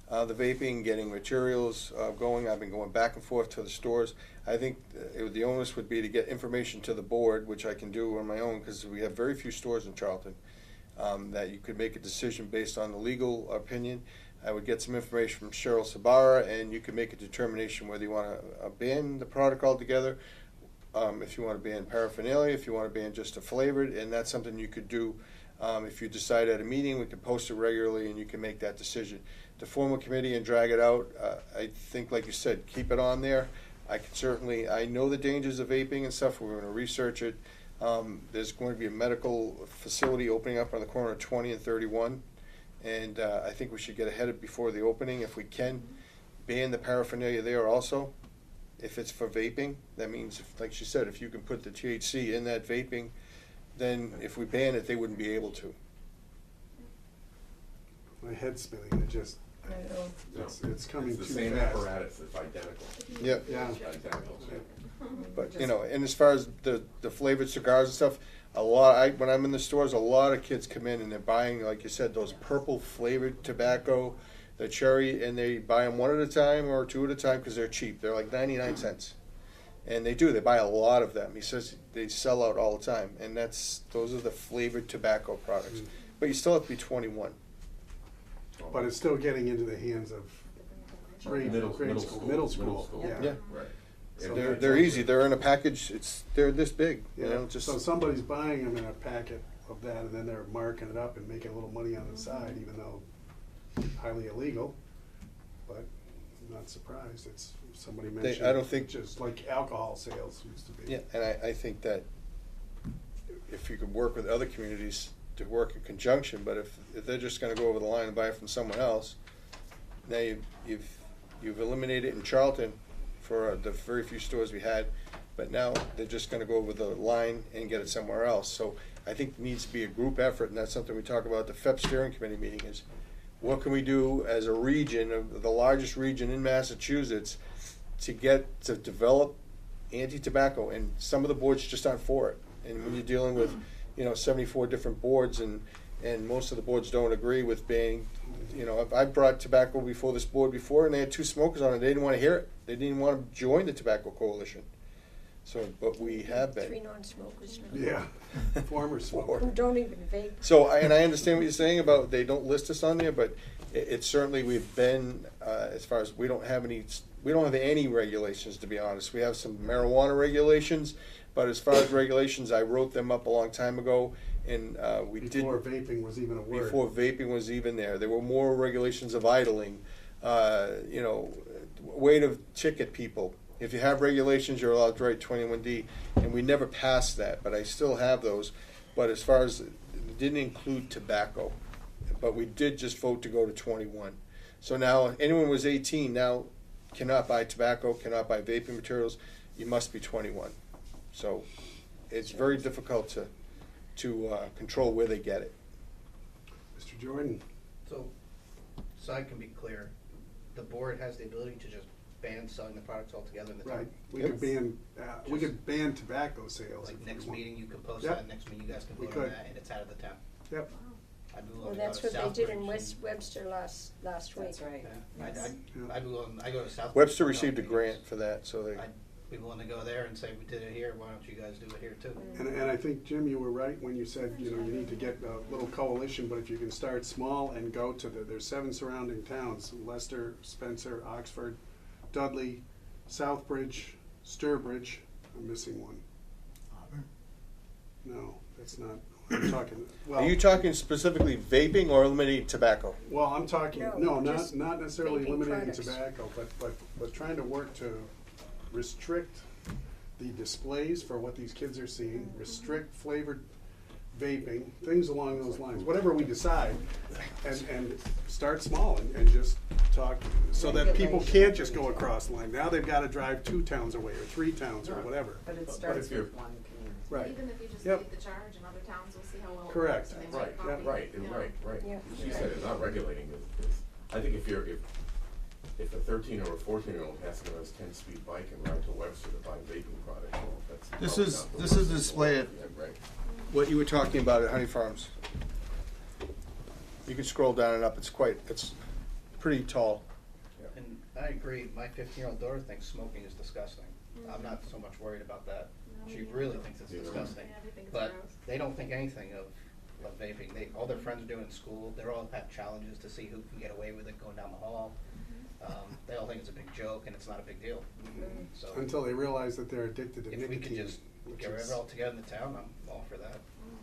the vaping, getting materials going. I've been going back and forth to the stores. I think the onus would be to get information to the board, which I can do on my own, because we have very few stores in Charlton, that you could make a decision based on the legal opinion. I would get some information from Cheryl Sabara, and you could make a determination whether you want to ban the product altogether, if you want to ban paraphernalia, if you want to ban just a flavored, and that's something you could do. If you decide at a meeting, we can post it regularly, and you can make that decision. To form a committee and drag it out, I think, like you said, keep it on there. I know the dangers of vaping and stuff. We're going to research it. There's going to be a medical facility opening up on the corner of 20 and 31. And I think we should get ahead of it before the opening. If we can ban the paraphernalia there also, if it's for vaping, that means, like she said, if you can put the THC in that vaping, then if we ban it, they wouldn't be able to. My head's spinning, it's coming too It's fast. the same apparatus, it's identical. Yep. Yeah. It's identical. But, and as far as the flavored cigars and stuff, when I'm in the stores, a lot of kids come in and they're buying, like you said, those purple flavored tobacco, the cherry, and they buy them one at a time or two at a time because they're cheap. They're like 99 cents. And they buy a lot of them. He says they sell out all the time, and those are the flavored tobacco products. But you still have to be 21. But it's still getting into the hands of Middle school. Yeah. Yeah. Right. So They're easy. They're in a package. They're this big. Yeah, Just so somebody's buying them in a packet of that, and then they're marking it up and making a little money on the side, even though highly illegal. But I'm not surprised. It's somebody mentioned. I don't think- just like alcohol sales used to be. Yeah, and I think that if you could work with other communities to work in conjunction, but if they're just gonna go over the line and buy it from someone else, now you've eliminated it in Charlton for the very few stores we had, but now they're just gonna go over the line and get it somewhere else. So I think it needs to be a group effort, and that's something we talk about at the FEP steering committee meeting, is what can we do as a region, of the largest region in Massachusetts, to develop anti-tobacco, and some of the boards just aren't for it. And when you're dealing with, 74 different boards, and most of the boards don't agree with banning, I've brought tobacco before this board before, and they had two smokers on it, they didn't wanna hear it, they didn't wanna join the tobacco coalition. So, but we have been. 3 non-smokers now. Yeah, former smoker. Who don't even vape. So, I understand what you're saying about they don't list us on there, but it's certainly, we've been, as far as, we don't have any regulations, to be honest. We have some marijuana regulations, but as far as regulations, I wrote them up a long time ago, and we did. Before vaping was even a word. Before vaping was even there. There were more regulations of idling, way to ticket people. If you have regulations, you're allowed to write 21D, and we never passed that, but I still have those. But as far as, it didn't include tobacco, but we did just vote to go to 21. So now, anyone who was 18 now cannot buy tobacco, cannot buy vaping materials, you must be 21. So it's very difficult to control where they get it. Mr. Jordan, So I can be clear, the board has the ability to just ban selling the products altogether in the town? right, we Yep. could ban tobacco sales. Like if we next want. meeting, you can post Yep. that, next meeting, you guys can We vote on could. that, and it's out of the town. Yep. I'd be willing Well, to go that's to what they did Southbridge in and- West Webster last week. That's right. Yeah, Yes. I'd be willing, I go to Southbridge. Webster for received a meetings. grant for that, so they, I'd be willing to go there and say, we did it here, why don't you guys do it here too? And I think, Jim, you were right when you said, you know, you need to get a little coalition, but if you can start small and go to there's 7 surrounding towns, Leicester, Spencer, Oxford, Dudley, Southbridge, Sturbridge, I'm missing one. No, that's not, I'm talking, well. are you talking specifically vaping or eliminating tobacco? Well, I'm talking, No, no, just not necessarily vaping eliminating products. tobacco, but trying to work to restrict the displays for what these kids are seeing, restrict flavored vaping, things along those lines, whatever we decide, and start small and just talk, so that people can't just go across the line. Now they've gotta drive 2 towns away, or 3 towns, or whatever. But it But starts if you're- with one community. Right. Even if you just Yep. lead the charge in other towns, we'll see how well it Correct. works. and they Right, might copy, right, you know. right. Yeah. She said it's not regulating it. I think if a 13 or a 14-year-old has to get on his 10-speed bike and ride to Webster to buy vaping products, well, that's This probably is- not the this is worst a display thing of- in the world. Yeah, right. What you were talking about at Honey Farms. You can scroll down and up, it's pretty tall. And I agree, my 15-year-old daughter thinks smoking is disgusting. I'm not so much worried about that. No, She me really neither. thinks it's Neither. disgusting. Yeah, everything is But gross. they don't think anything of vaping. All their friends are doing in school. They're all have challenges to see who can get away with it going down the hall. They all think it's a big joke and it's not a big deal. So Until they realize that they're addicted to if we could nicotine, just which get rid of is it all together in the town, I'm all for that.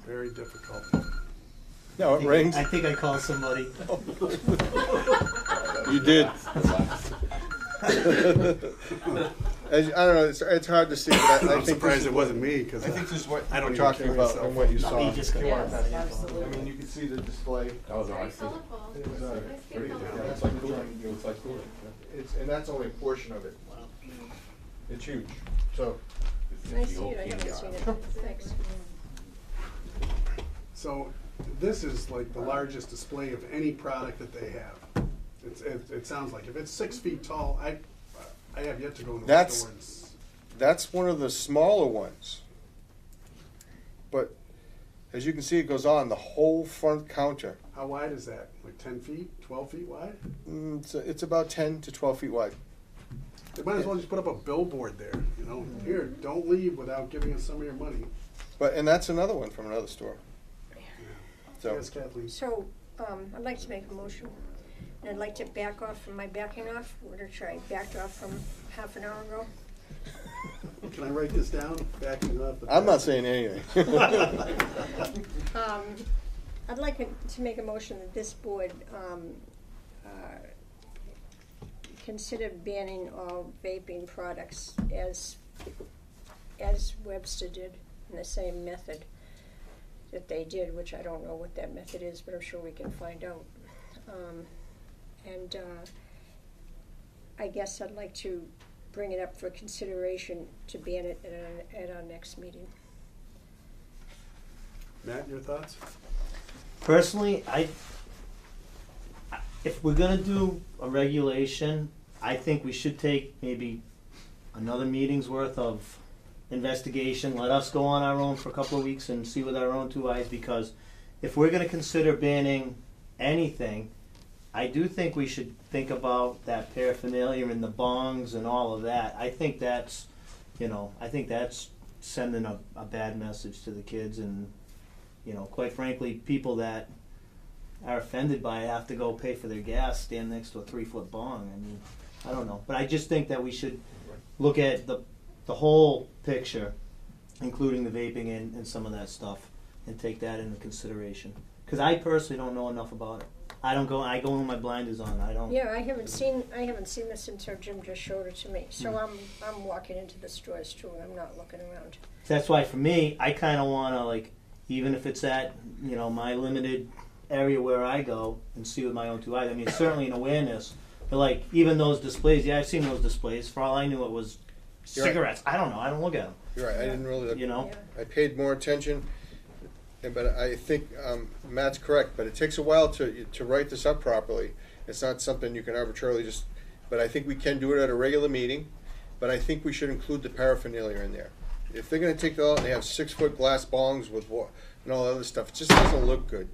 very difficult. No, it rings. I think I called somebody. You did. Relax. I don't know, it's hard to see, but I I'm think this surprised is it wasn't me, because I think this is what I don't we're even talking carry a about cell and what you phone. saw. He just got Yes, one. absolutely. you can see the display. Oh, no, I Very see. colorful. It was, Nice Pretty, big yeah, color. it's like cooling, it's like cooling. And that's only a portion of it. It's huge, so. I see it, I haven't seen it, thanks. So, this is like the largest display of any product that they have. It sounds like, if it's 6 feet tall, I have yet to go into a That's- store and That's one of the smaller ones. But as you can see, it goes on the whole front counter. how wide is that? Like 10 feet, 12 feet wide? It's about 10 to 12 feet wide. They might as well just put up a billboard there, you know, here, don't leave without giving us some of your money. And that's another one from another store. So, Yes, Kathleen? So, I'd like to make a motion, and I'd like to back off from my backing off, which I backed off from half an hour ago. Can I write this down? Backing up. I'm not saying anything. I'd like to make a motion that this board, consider banning all vaping products as Webster did, in the same method that they did, which I don't know what that method is, but I'm sure we can find out. I guess I'd like to bring it up for consideration to ban it at our next meeting. Matt, your thoughts? Personally, if we're gonna do a regulation, I think we should take maybe another meeting's worth of investigation. Let us go on our own for a couple of weeks and see with our own 2 eyes, because if we're gonna consider banning anything, I do think we should think about that paraphernalia and the bongs and all of that. I think that's, sending a bad message to the kids, and, quite frankly, people that are offended by it have to go pay for their gas, stand next to a 3-foot bong. I mean, I don't know. But I just think that we should look at the whole picture, including the vaping and some of that stuff, and take that into consideration. Because I personally don't know enough about it. I go with my blinders on. I don't. Yeah, I haven't seen this until Jim just showed it to me. So I'm walking into the stores too, and I'm not looking around. That's why for me, I kind of want to, even if it's at, my limited area where I go and see with my own 2 eyes. I mean, certainly an awareness. But even those displays, yeah, I've seen those displays. For all I knew, it was You're right. cigarettes. I don't know. I don't look at them. you're right, I didn't really look. Yeah. I paid more attention, but I think Matt's correct, but it takes a while to write this up properly. It's not something you can arbitrarily just, but I think we can do it at a regular meeting, but I think we should include the paraphernalia in there. If they're gonna take it out and they have 6-foot glass bongs with and all that other stuff. It just doesn't look good.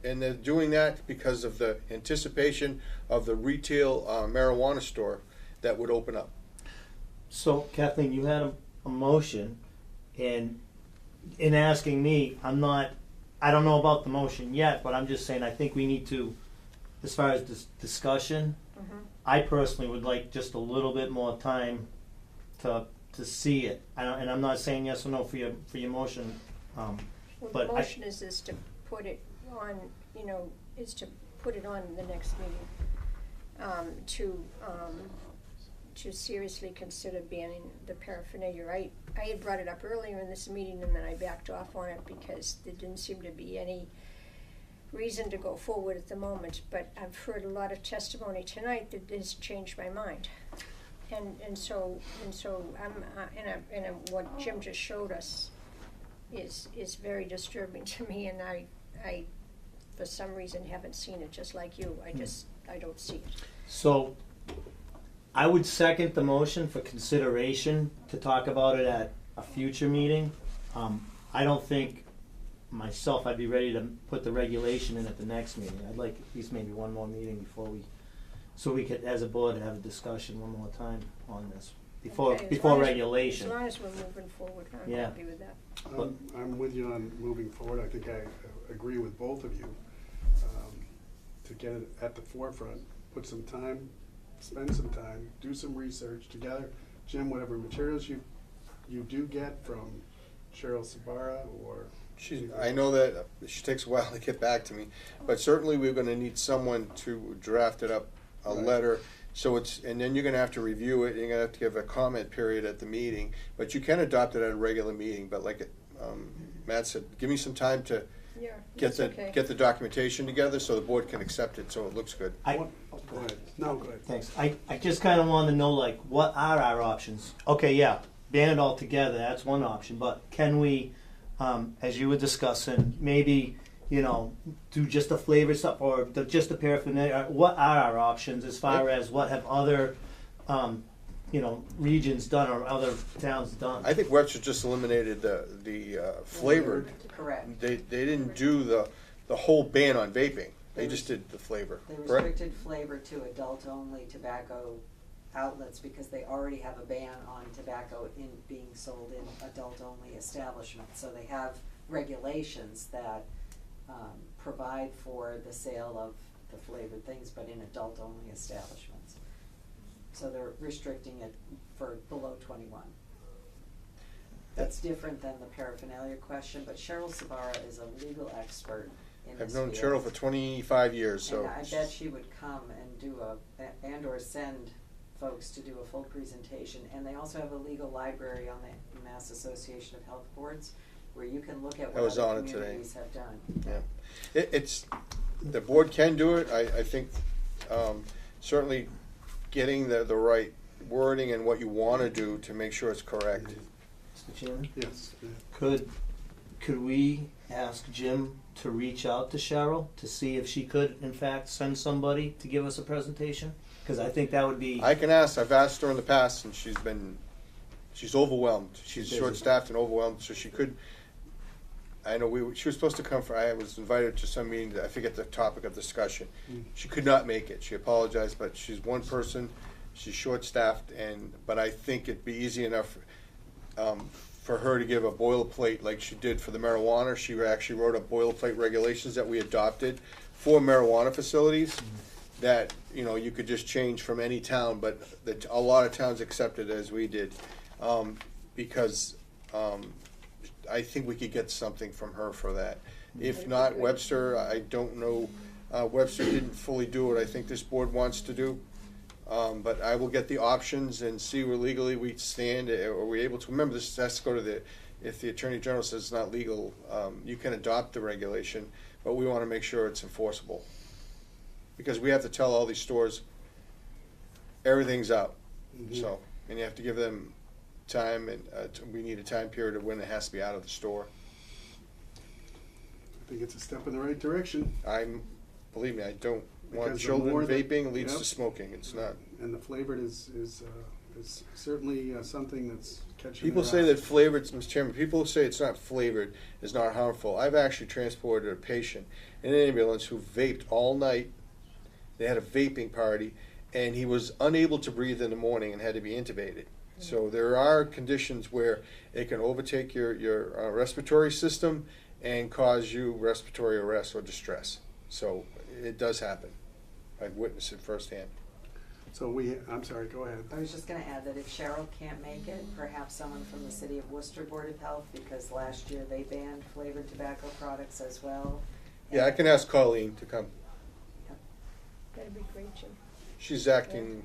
And they're doing that because of the anticipation of the retail marijuana store that would open up. So Kathleen, you had a motion, and in asking me, I don't know about the motion yet, but I'm just saying I think we need to, as far as this discussion, I personally would like just a little bit more time to see it. And I'm not saying yes or no for your motion. Well, But the motion is to put it on, is to put it on the next meeting, to seriously consider banning the paraphernalia. I had brought it up earlier in this meeting, and then I backed off on it because there didn't seem to be any reason to go forward at the moment, but I've heard a lot of testimony tonight that has changed my mind. And so what Jim just showed us is very disturbing to me, and I for some reason haven't seen it, just like you. I don't see it. So I would second the motion for consideration to talk about it at a future meeting. I don't think myself I'd be ready to put the regulation in at the next meeting. I'd like at least maybe one more meeting so we could, as a board, have a discussion one more time on this before Okay, as long as- regulation. As long as we're moving forward, I'm Yeah. happy with that. I'm with you on moving forward. I think I agree with both of you. To get it at the forefront, put some time, spend some time, do some research together. Jim, whatever materials you do get from Cheryl Sabara or. I know that she takes a while to get back to me, but certainly we're gonna need someone to draft it up, a Right. letter. So and then you're gonna have to review it, and you're gonna have to give a comment period at the meeting, but you can adopt it at a regular meeting, but like Matt said, give me some time to Yeah, get that's okay. the documentation together so the board can accept it, so it looks good. Go ahead. No, go ahead. Thanks. I just kind of want to know, like, what are our options? Okay, yeah, ban it all together, that's one option, but can we, as you were discussing, maybe, do just the flavor stuff or just the paraphernalia? What are our options as far as what have other, regions done or other towns done? I think Webster just eliminated the flavored. Correct. They didn't do the whole ban on vaping. They just did the flavor, They correct? restricted flavor to adult-only tobacco outlets because they already have a ban on tobacco being sold in adult-only establishments. So they have regulations that provide for the sale of the flavored things, but in adult-only establishments. So they're restricting it for below 21. That's different than the paraphernalia question, but Cheryl Sabara is a legal expert in this I've known field. Cheryl for 25 years, so. And I bet she would come and do or send folks to do a full presentation. And they also have a legal library on the Mass Association of Health Boards where you can look at I what was other on it today. communities have done. Yeah. It's, the board can do it. I think certainly getting the right wording and what you want to do to make sure it's correct. Mr. Chairman? Yes. Could we ask Jim to reach out to Cheryl to see if she could, in fact, send somebody to give us a presentation? Because I think that would be. I can ask. I've asked her in the past, and she's overwhelmed. She's Busy. short-staffed and overwhelmed, so she could. I know she was supposed to come I was invited to some meeting, I forget the topic of discussion. She could not make it. She apologized, but she's one person, she's short-staffed, but I think it'd be easy enough for her to give a boilerplate like she did for the marijuana. She actually wrote up boilerplate regulations that we adopted for marijuana facilities that, you could just change from any town, but a lot of towns accepted as we did, because I think we could get something from her for that. If not, Webster, I don't know, Webster didn't fully do what I think this board wants to do. But I will get the options and see where legally we stand. Are we able to, remember this has to go to if the Attorney General says it's not legal, you can adopt the regulation, but we want to make sure it's enforceable. Because we have to tell all these stores, everything's out. So, and you have to give them time, and we need a time period of when it has to be out of the store. I think it's a step in the right direction. Believe me, I don't want Because the children more that- vaping leads Yep. to smoking. It's not. And the flavored is It's certainly something that's catching. People their say eye. that flavored, Mr. Chairman, people say it's not flavored, is not harmful. I've actually transported a patient in an ambulance who vaped all night. They had a vaping party, and he was unable to breathe in the morning and had to be intubated. So there are conditions where it can overtake your respiratory system and cause you respiratory arrest or distress. So it does happen. I've witnessed it firsthand. So I'm sorry, go ahead. I was just gonna add that if Cheryl can't make it, perhaps someone from the City of Worcester Board of Health, because last year they banned flavored tobacco products as well. Yeah, I can ask Colleen to come. That'd be great, Jim. She's acting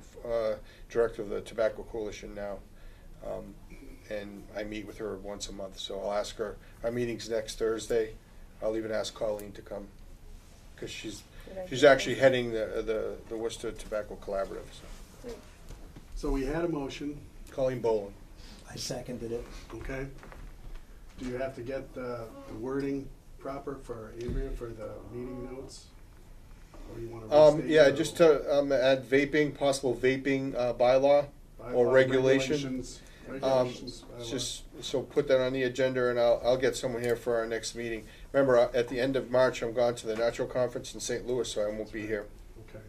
director of the Tobacco Coalition now, and I meet with her once a month. So I'll ask her. Our meeting's next Thursday. I'll even ask Colleen to come because she's actually heading the Worcester Tobacco Collaborative. So. So we had a motion, Colleen Boland. I seconded it. okay? Do you have to get the wording proper for Andrea for the meeting notes? Or you want to restate Yeah, it, or just to add vaping, possible vaping bylaw or bylaw regulation. Regulations, bylaw. Just so put that on the agenda, and I'll get someone here for our next meeting. Remember, at the end of March, I'm going to the Natural Conference in St. Louis, so I won't be here. Okay.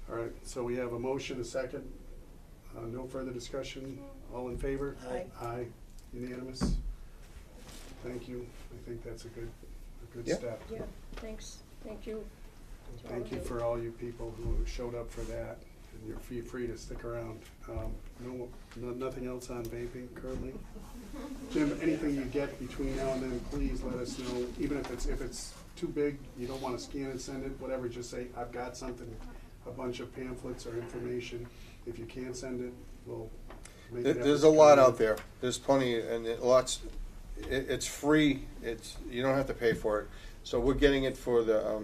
All right, so we have a motion, a second. No further discussion. All in favor? Aye. Aye. Unanimous. Thank you. I think that's a good Yeah. step. Yeah, thanks, thank you. to all Thank of you for all you people who showed up for that, and you're free to stick around. Nothing else on vaping currently? Jim, anything you get between now and then, please let us know, even if it's too big, you don't wanna scan and send it, whatever, just say, I've got something, a bunch of pamphlets or information. If you can't send it, we'll make it. There's a lot out there. There's plenty, and it's free. You don't have to pay for it. So we're getting it for the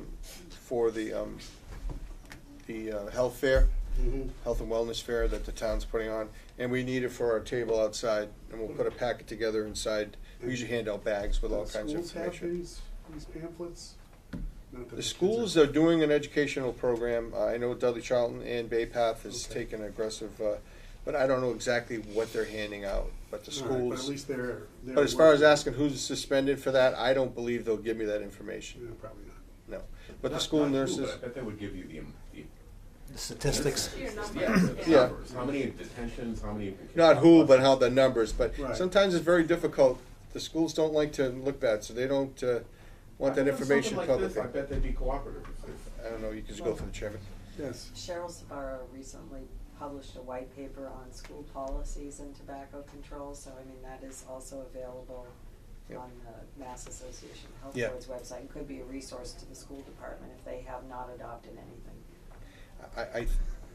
health fair, Mhm. health and wellness fair that the town's putting on, and we need it for our table outside, and we'll put a packet together inside. We usually hand out bags with all Do kinds of schools have information. these pamphlets? Not that The kids schools are doing an educational program. I know Dudley Charlton and Bay Path has Okay. taken aggressive, but I don't know exactly what they're handing out. But the All right, schools. but at least they're But as far as working. asking who's suspended for that, I don't believe they'll give me that information. Yeah, probably not. No. But the Not- school not who, nurses, but I bet they would give you the The statistics. Your number. yeah, the Yeah. numbers. How many detentions, how many. not who, but how the numbers. But Right. sometimes it's very difficult. The schools don't like to look bad, so they don't want that information Something like this, publicly. I bet they'd be cooperative. I don't know, you could just go for the chairman. Yes. Cheryl Sabaro recently published a white paper on school policies and tobacco control, so I mean, that is also available Yep. on the Mass Association of Health Yeah. Board's website, and could be a resource to the school department if they have not adopted anything.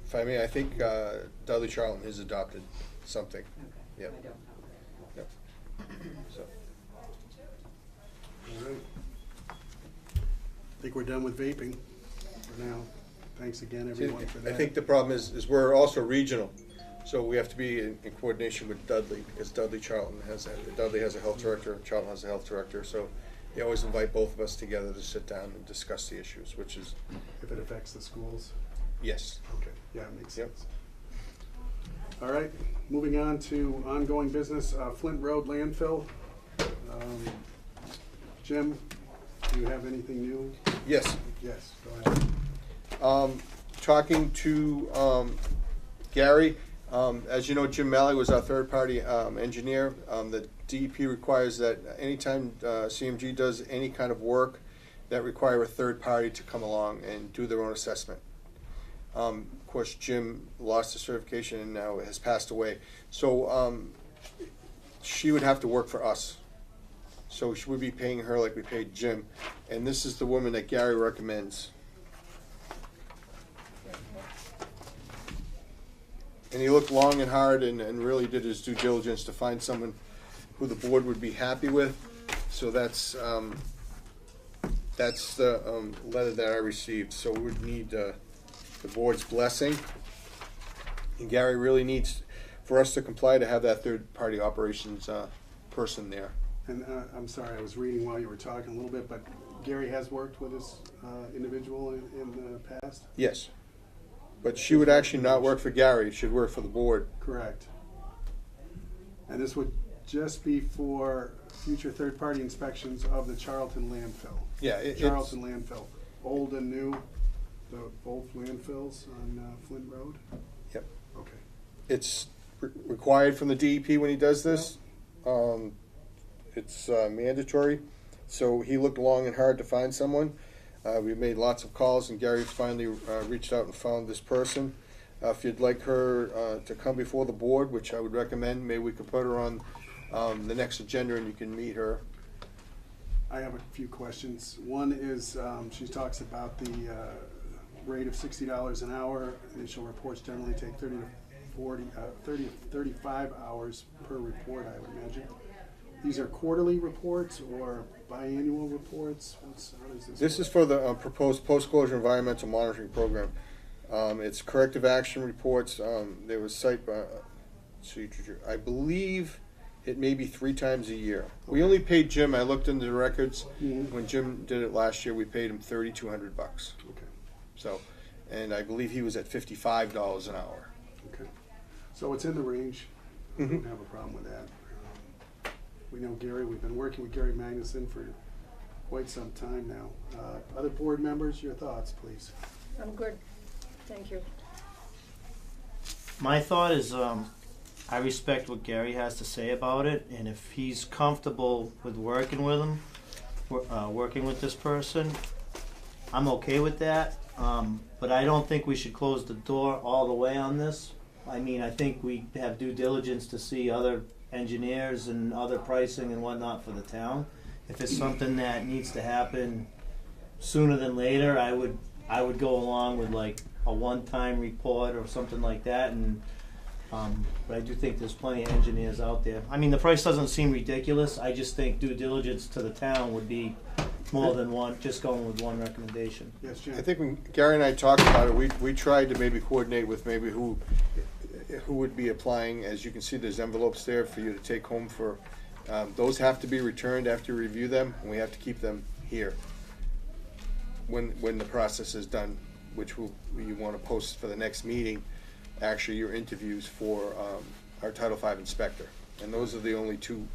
If I may, I think Dudley Charlton has adopted something. Okay, Yep. I don't know. Yep. So, All right. I think we're done with vaping for now. Thanks again, everyone, for I that. think the problem is we're also regional, so we have to be in coordination with Dudley, because Dudley has a health director, Charlton has a health director, so they always invite both of us together to sit down and discuss the issues, which is, If it affects the schools. yes. Okay, yeah, it makes Yep. sense. All right, moving on to ongoing business, Flint Road landfill. Jim, do you have anything new? Yes. Yes, go ahead. Talking to Gary, as you know, Jim Malley was our third-party engineer. The DEP requires that anytime CMG does any kind of work, that require a third party to come along and do their own assessment. Of course, Jim lost his certification and now has passed away. So she would have to work for us. So we would be paying her like we paid Jim. And this is the woman that Gary recommends. And he looked long and hard and really did his due diligence to find someone who the board would be happy with. So that's the letter that I received. So we would need the board's blessing. And Gary really needs, for us to comply, to have that third-party operations person there. And I'm sorry, I was reading while you were talking a little bit, but Gary has worked with this individual in the past? Yes. But she would actually not work for Gary, she'd work for the board. Correct. And this would just be for future third-party inspections of the Charlton landfill. Yeah, it's, Charlton landfill, old and new, both landfills on Flint Road? Yep. Okay. it's required from the DEP when he does this. It's mandatory. So he looked long and hard to find someone. We made lots of calls, and Gary finally reached out and found this person. If you'd like her to come before the board, which I would recommend, maybe we could put her on the next agenda and you can meet her. I have a few questions. One is, she talks about the rate of $60 an hour. Initial reports generally take 30 to 35 hours per report, I would imagine. These are quarterly reports or biannual reports? How does this This work? is for the proposed post-closure environmental monitoring program. It's corrective action reports. There was site, I believe it may be 3 times a year. We only paid Jim, I looked into the records, when Jim did it last year, we paid him $3,200. Okay, So, and I believe he was at $55 an hour. okay. So it's in the range. I Mhm. don't have a problem with that. We know Gary, we've been working with Gary Magnuson for quite some time now. Other board members, your thoughts, please. I'm good, thank you. My thought is, I respect what Gary has to say about it, and if he's comfortable with working with him, working with this person, I'm okay with that. But I don't think we should close the door all the way on this. I mean, I think we have due diligence to see other engineers and other pricing and whatnot for the town. If it's something that needs to happen sooner than later, I would go along with like a one-time report or something like that. And but I do think there's plenty of engineers out there. I mean, the price doesn't seem ridiculous. I just think due diligence to the town would be more than one, just going with one recommendation. Yes, Jim? I think when Gary and I talked about it, we tried to maybe coordinate with maybe who would be applying. As you can see, there's envelopes there for you to take home for, those have to be returned after you review them, and we have to keep them here when the process is done, which you want to post for the next meeting, actually your interviews for our Title V inspector. And those are the only 2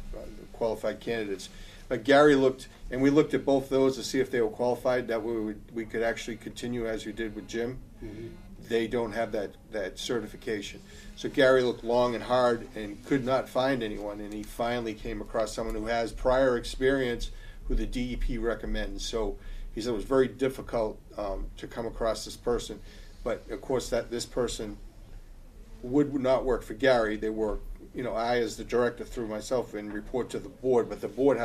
qualified candidates. But Gary looked, and we looked at both those to see if they were qualified, that we could actually continue as we did with Jim. Mhm. They don't have that certification. So Gary looked long and hard and could not find anyone, and he finally came across someone who has prior experience who the DEP recommends. So he said it was very difficult to come across this person, but of course this person would not work for Gary. They work, I as the director through myself and report to the board, but the board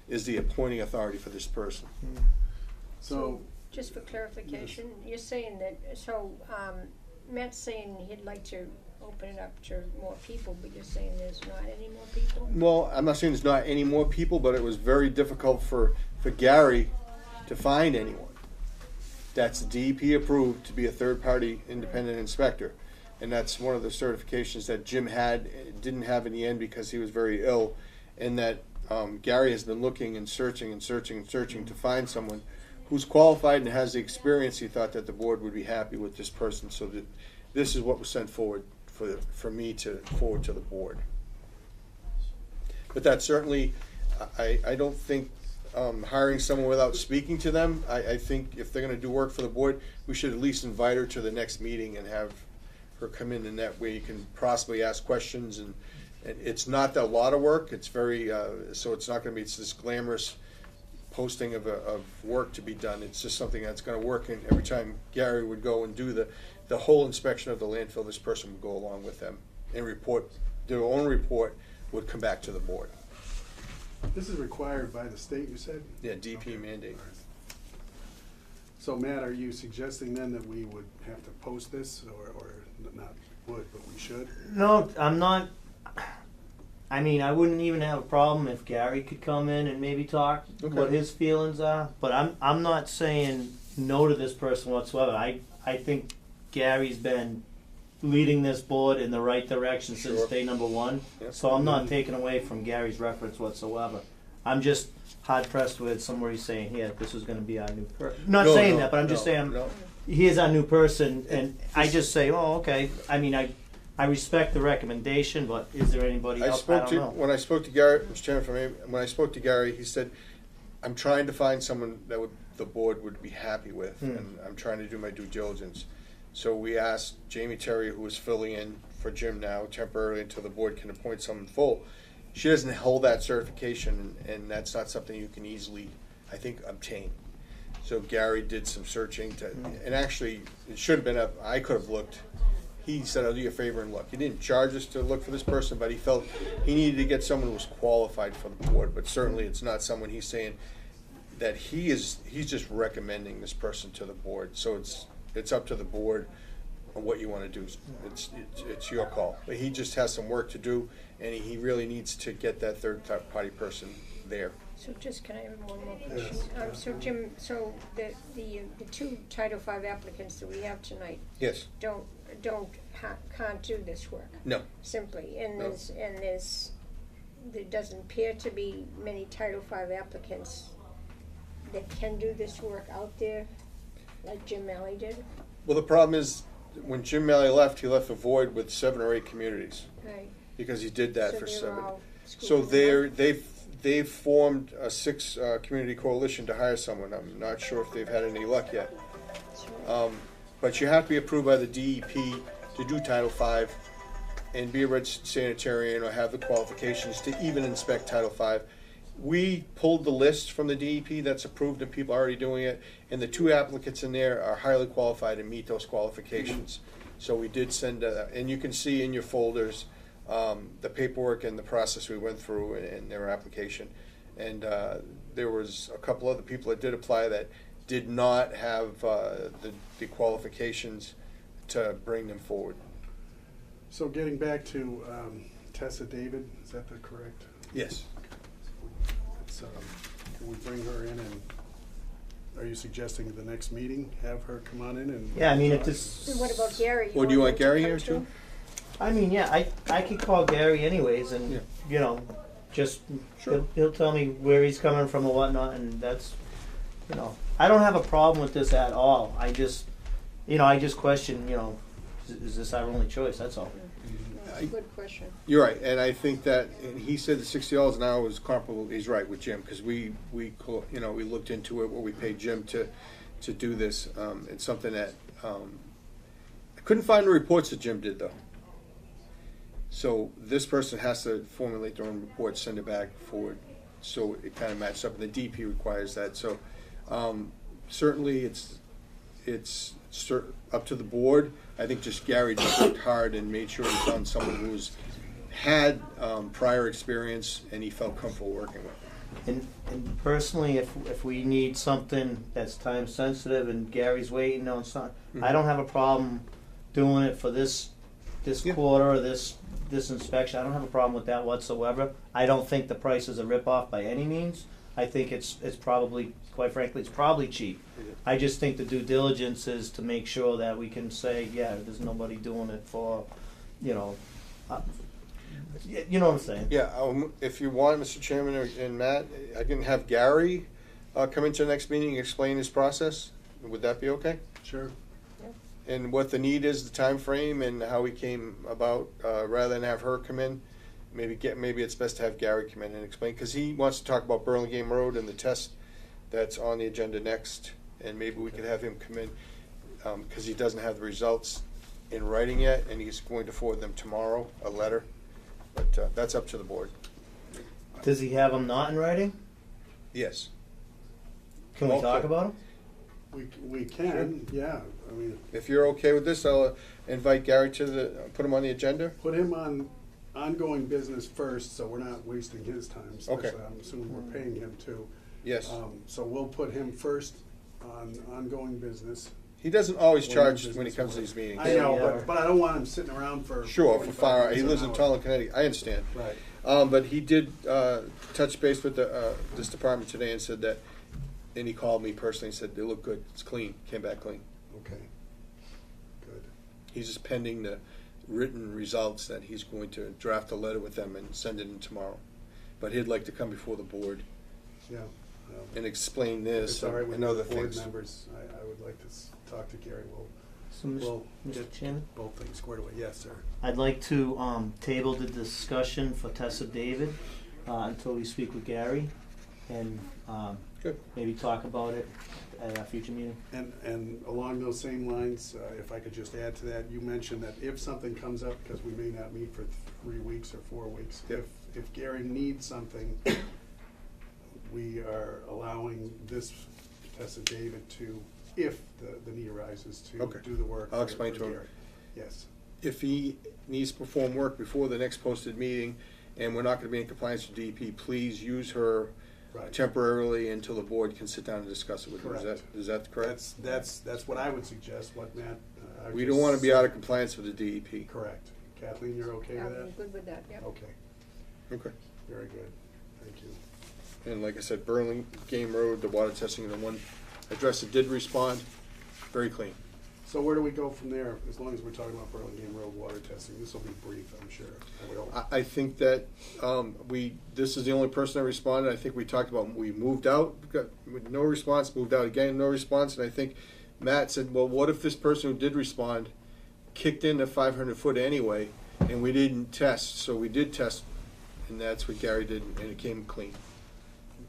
is the appointing authority for this person. So, Just for clarification, you're saying that, so, Matt's saying he'd like to open it up to more people, but you're saying there's not any more people? Well, I'm not saying there's not any more people, but it was very difficult for Gary to find anyone that's DEP approved to be a third-party independent inspector. And that's one of the certifications that Jim didn't have in the end because he was very ill, and that Gary has been looking and searching and searching and searching to find someone who's qualified and has the experience. He thought that the board would be happy with this person, so that this is what was sent forward for me to forward to the board. But that certainly, I don't think hiring someone without speaking to them, I think if they're going to do work for the board, we should at least invite her to the next meeting and have her come in, and that way you can possibly ask questions. And it's not a lot of work. It's very so it's not going to be this glamorous posting of work to be done. It's just something that's going to work. And every time Gary would go and do the whole inspection of the landfill, this person would go along with them and report. Their own report would come back to the board. this is required by the state, you said? Yeah, DP mandate. So Matt, are you suggesting then that we would have to post this, or not would, but we should? No, I'm not. I mean, I wouldn't even have a problem if Gary could come in and maybe talk what Okay. his feelings are. But I'm not saying no to this person whatsoever. I think Gary's been leading this board in the right direction since Sure. day number 1. Yep. So I'm not taking away from Gary's reference whatsoever. I'm just hard pressed with somewhere he's saying, "Yeah, this is going to be our new person." Not No, saying no, that, but I'm just no, saying no. here's our new person, and I just say, oh, okay. I mean, I respect the recommendation, but is there anybody else? I don't know. When I spoke to Gary, Mr. Chairman, for me, when I spoke to Gary, he said, I'm trying to find someone that the board would be happy with, and I'm trying to do my due diligence. So we asked Jamie Terry, who is filling in for Jim now temporarily until the board can appoint someone full. She doesn't hold that certification, and that's not something you can easily, I think, obtain. So Gary did some searching and actually, it should have been up, I could have looked. He said, I'll do you a favor and look. He didn't charge us to look for this person, but he felt he needed to get someone who was qualified for the board, but certainly it's not someone he's saying that he's just recommending this person to the board. So it's up to the board on what you want to do. It's your call. But he just has some work to do, and he really needs to get that third party person there. So just, can I have one more question? So Jim, so the two Title V applicants that we have tonight Yes. can't do this work, No. simply, and No. there doesn't appear to be many Title V applicants that can do this work out there, like Jim Malley did, Well, the problem is, when Jim Malley left, he left a void with 7 or 8 communities, right? because he did that So for they're 7. all So school they've formed a 6 community coalition to hire someone. I'm not sure if they've had any luck yet. But you have to be approved by the DEP to do Title V and be a registered sanitarian or have the qualifications to even inspect Title V. We pulled the list from the DEP that's approved and people are already doing it, and the 2 applicants in there are highly qualified and meet those qualifications. So we did send, and you can see in your folders the paperwork and the process we went through in their application. And there was a couple other people that did apply that did not have the qualifications to bring them forward. So getting back to Tessa David, is that the correct? Yes. It's, can we bring her in, and are you suggesting at the next meeting, have her come on in and? Yeah, I mean, if And this, what about Gary? Or do you want him to Gary come here too? too? I mean, yeah, I could call Gary anyways, and, Yeah. you know, just, Sure. he'll tell me where he's coming from or whatnot, and that's, you know, I don't have a problem with this at all. I just question, you know, is this our only choice, that's all. That's a good question. You're right, and I think that, and he said the $60 an hour was comparable, he's right with Jim, because we looked into it, what we paid Jim to do this. It's something that, I couldn't find the reports that Jim did though. So this person has to formulate their own report, send it back forward, so it kind of matches up, and the DP requires that, so, certainly it's up to the board. I think just Gary just worked hard and made sure he found someone who's had prior experience and he felt comfortable working with. And personally, if we need something that's time sensitive and Gary's waiting on something, I don't have a problem doing it for this Yeah. quarter or this inspection. I don't have a problem with that whatsoever. I don't think the price is a ripoff by any means. I think it's probably, quite frankly, it's probably cheap. I just think the due diligence is to make sure that we can say, yeah, there's nobody doing it for, you know, you know what I'm saying? Yeah, if you want, Mr. Chairman and Matt, I can have Gary come into the next meeting and explain his process. Would that be okay? Sure. And what the need is, the time frame, and how we came about, rather than have her come in. Maybe it's best to have Gary come in and explain, because he wants to talk about Burlingame Road and the test that's on the agenda next, and maybe we could have him come in, because he doesn't have the results in writing yet, and he's going to forward them tomorrow, a letter, but that's up to the board. Does he have them not in writing? Yes. Can we Okay. talk about them? We can, yeah, I mean, If you're okay with this, I'll invite Gary to put him on the agenda. put him on ongoing business first, so we're not wasting his time, especially, I'm assuming we're paying him too. Yes. So we'll put him first on ongoing business. He doesn't always Or charge new when he business comes to work. these meetings. I know, Yeah. but I don't want him sitting around for. Sure, for 45 fire, he minutes lives an in hour. Tallinn, Connecticut, I understand. Right. But he did touch base with this department today and said that, and he called me personally and said, they look good, it's clean, came back clean. Okay. Good. He's just pending the written results that he's going to draft a letter with them and send it in tomorrow. But he'd like to come before the board. Yeah. and explain If this it's all right with and other the board things. members, I would like to talk to Gary. So, We'll Mr. get Chairman, both things squared away. Yes, sir. I'd like to table the discussion for Tessa David until we speak with Gary and Good. maybe talk about it at a future meeting. And along those same lines, if I could just add to that, you mentioned that if something comes up, because we may not meet for 3 weeks or 4 weeks, Yep. if Gary needs something, we are allowing this Tessa David to, if the need arises, to Okay. do the work. I'll for- explain for to him. Gary. Yes. If he needs to perform work before the next posted meeting, and we're not gonna be in compliance with DEP, please use her Right. temporarily until the board can sit down and discuss it with her. Correct. Is that correct? That's what I would suggest, what Matt. I We just don't wanna be said. out of compliance with the DEP. Correct. Kathleen, you're okay with I'm that? good with that, yep. Okay, Okay. very good. Thank you. And like I said, Burlingame Road, the water testing, the one address that did respond, very clean. So where do we go from there, as long as we're talking about Burlingame Road water testing? This will be brief, I'm sure. I would hope. I think that, this is the only person that responded. I think we talked about, we moved out, got with no response, moved out again, no response, and I think Matt said, well, what if this person who did respond kicked in the 500-foot anyway, and we didn't test? So we did test, and that's what Gary did, and it came clean,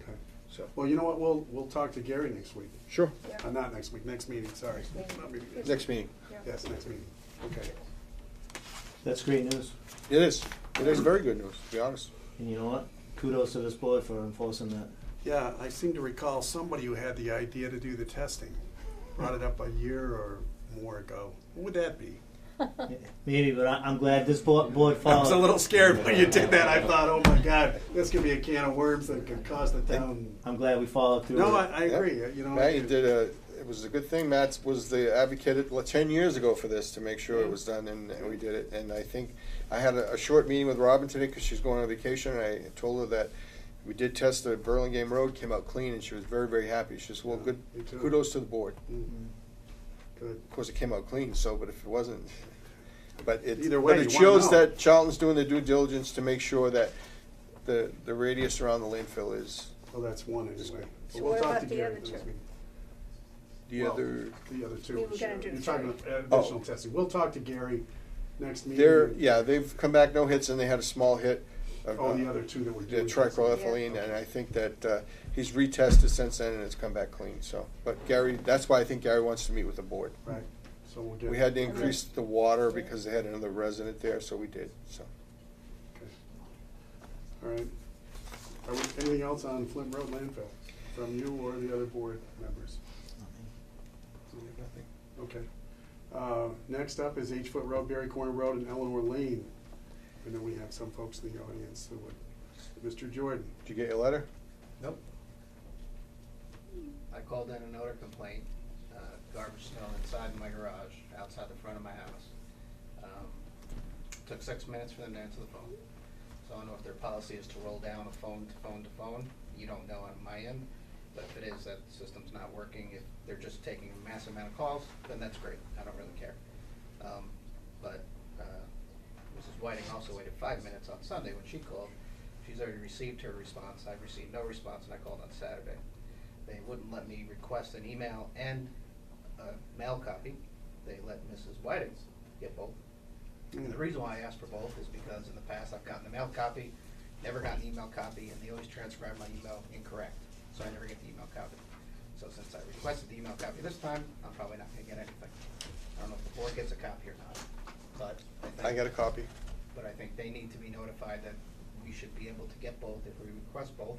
Okay. so. Well, you know what, we'll talk to Gary next week. Sure, Yeah. Not next week, next meeting, sorry. Not meeting. next meeting. Yeah. Yes, next meeting. Okay. That's great news. It is very good news, to be honest. And you know what? Kudos to this board for enforcing that. Yeah, I seem to recall somebody who had the idea to do the testing. Brought it up a year or more ago. What would that be? Maybe, but I'm glad this board I was a followed. little scared when you did that. I thought, oh my God, this could be a can of worms that could cost the town. I'm glad we followed through. No, with it. I agree, you know. Matt, you did it was a good thing. Matt was the advocate 10 years ago for this to make sure it was done, and we did it. And I think I had a short meeting with Robin today because she's going on vacation, and I told her that we did test the Burlingame Road, came out clean, and she was very, very happy. She says, well, Yeah, good, me too. kudos to the board. Mhm. Good. Of course, it came out clean, so, but if it wasn't, but it, Either way, but it you wanna shows know. that Charlton's doing their due diligence to make sure that the radius around the landfill is Well, that's one anyway. But So we'll what talk about to the Gary other next two? week. the Well, other. The other two. We were sure. gonna do You're three. talking additional testing. We'll talk to Gary next meeting. They've come back no hits, and they had a small hit. Of, Oh, the other two that we're the doing. trichloroethylene, Yeah. and I think that he's retested since then, and it's come back clean. So, but Gary, that's why I think Gary wants to meet with the board. Right, so we'll get. We had to increase the water because they had another resident there, so we did. So, Okay. All right. Anything else on Flint Road landfill from you or the other board members? Okay. Next up is H-Foot Road, Berry Corner Road, and Eleanor Lane. I know we have some folks in the audience who would. Mr. Jordan. did you get your letter? Nope. I called in a note of complaint, garbage smell inside my garage, outside the front of my house. Took 6 minutes for them to answer the phone. So I don't know if their policy is to roll down a phone to phone to phone. You don't know on my end, but if it is that the system's not working, if they're just taking a massive amount of calls, then that's great. I don't really care. But Mrs. Whiting also waited 5 minutes on Sunday when she called. She's already received her response. I've received no response, and I called on Saturday. They wouldn't let me request an email and a mail copy. They let Mrs. Whiting get both. And the reason why I asked for both is because in the past I've gotten a mail copy, never gotten an email copy, and they always transcribe my email incorrect, so I never get the email copy. So since I requested the email copy this time, I'm probably not gonna get anything. I don't know if the board gets a copy or not, but I got a copy. But I think they need to be notified that we should be able to get both if we request both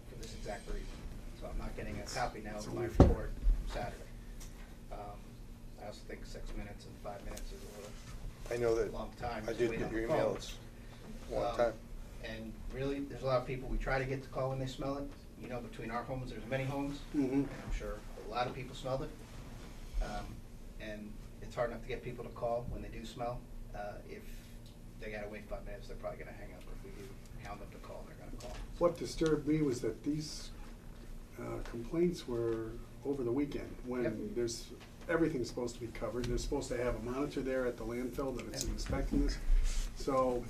for this exact reason. So I'm not getting a copy now of my report Saturday. I also think 6 minutes and 5 minutes is I know a that long time. I to did wait get on your the phone. email. It's a long time. And really, there's a lot of people, we try to get to call when they smell it. You know, between our homes, there's many homes. Mm-hmm. And I'm sure a lot of people smelled it. And it's hard enough to get people to call when they do smell. If they gotta wait 5 minutes, they're probably gonna hang up. If we do hound them to call, they're gonna call. What disturbed me was that these complaints were over the weekend, when Yep. everything's supposed to be covered. They're supposed to have a monitor there at the landfill that it's Yep. inspecting this. So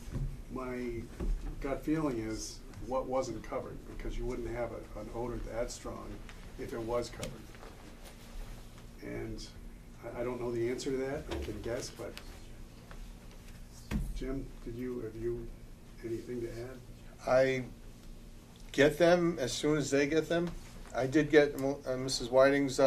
my gut feeling is, what wasn't covered, because you wouldn't have an odor that strong if it was covered. And I don't know the answer to that, I can guess, but Jim, have you anything to add? I get them as soon as they get them. I did get Mrs. Whiting's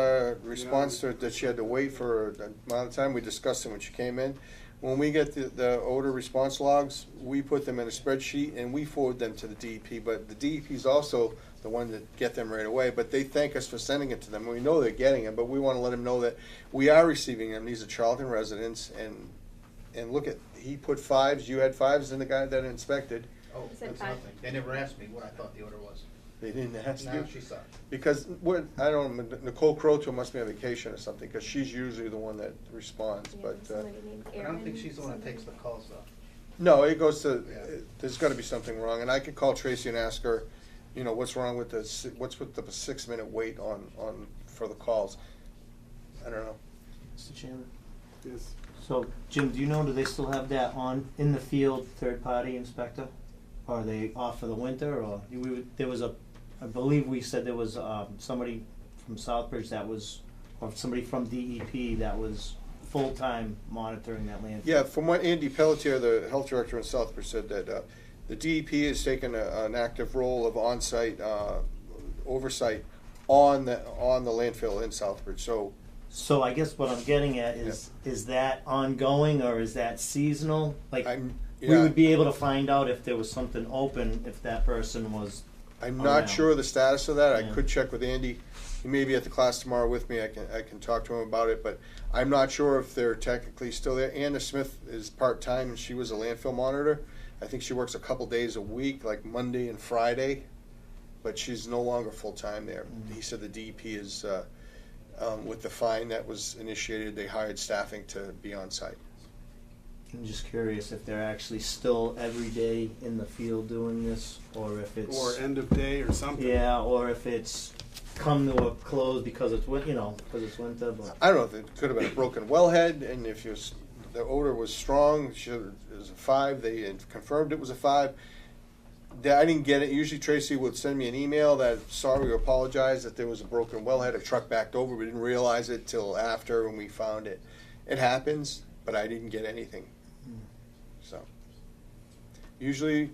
response to that she had to wait for an amount of time. We discussed it when she came in. When we get the odor response logs, we put them in a spreadsheet and we forward them to the DEP. But the DEP is also the one that get them right away. But they thank us for sending it to them. We know they're getting them, but we want to let them know that we are receiving them. These are Charlton residents, and look at, he put 5s. You had 5s in the guy that inspected. Oh, Is it that's 5? nothing. They never asked me what I thought the order was. They didn't ask Now you. she saw it. Because what, I don't know, Nicole Croto must be on vacation or something, because she's usually the one that responds, Yeah, but, somebody named But I don't think Erin, she's the one that takes the somebody. calls though. no, it goes to, Yeah. there's gotta be something wrong, and I could call Tracy and ask her, you know, what's wrong with what's with the 6-minute wait for the calls? I don't know. Mr. Chairman. Yes. So, Jim, do you know, do they still have that on, in the field, third-party inspector? Or are they off for the winter, or, there was I believe we said there was, somebody from Southbridge that was, or somebody from DEP that was full-time monitoring that landfill? Yeah, from what Andy Pelletier, the health director in Southbridge, said that the DEP has taken an active role of on-site oversight on the landfill in Southbridge, so So I guess what I'm getting at is that ongoing, or is that seasonal? Like, we yeah. would be able to find out if there was something open, if that person was I'm around. not sure of the status of that. I Yeah. could check with Andy. He may be at the class tomorrow with me. I can talk to him about it, but I'm not sure if they're technically still there. Anna Smith is part-time, and she was a landfill monitor. I think she works a couple days a week, like Monday and Friday, but she's no longer full-time there. Mhm. He said the DEP is, with the fine that was initiated, they hired staffing to be on site. I'm just curious if they're actually still every day in the field doing this, or if it's Or end of day or something. yeah, or if it's come to a close because it's because it's winter. But I don't know if it could have been a broken wellhead, and if the odor was strong, it was a 5. They had confirmed it was a 5. I didn't get it. Usually Tracy would send me an email that, sorry, we apologize that there was a broken wellhead. A truck backed over. We didn't realize it till after when we found it. It happens, but I didn't get anything. So usually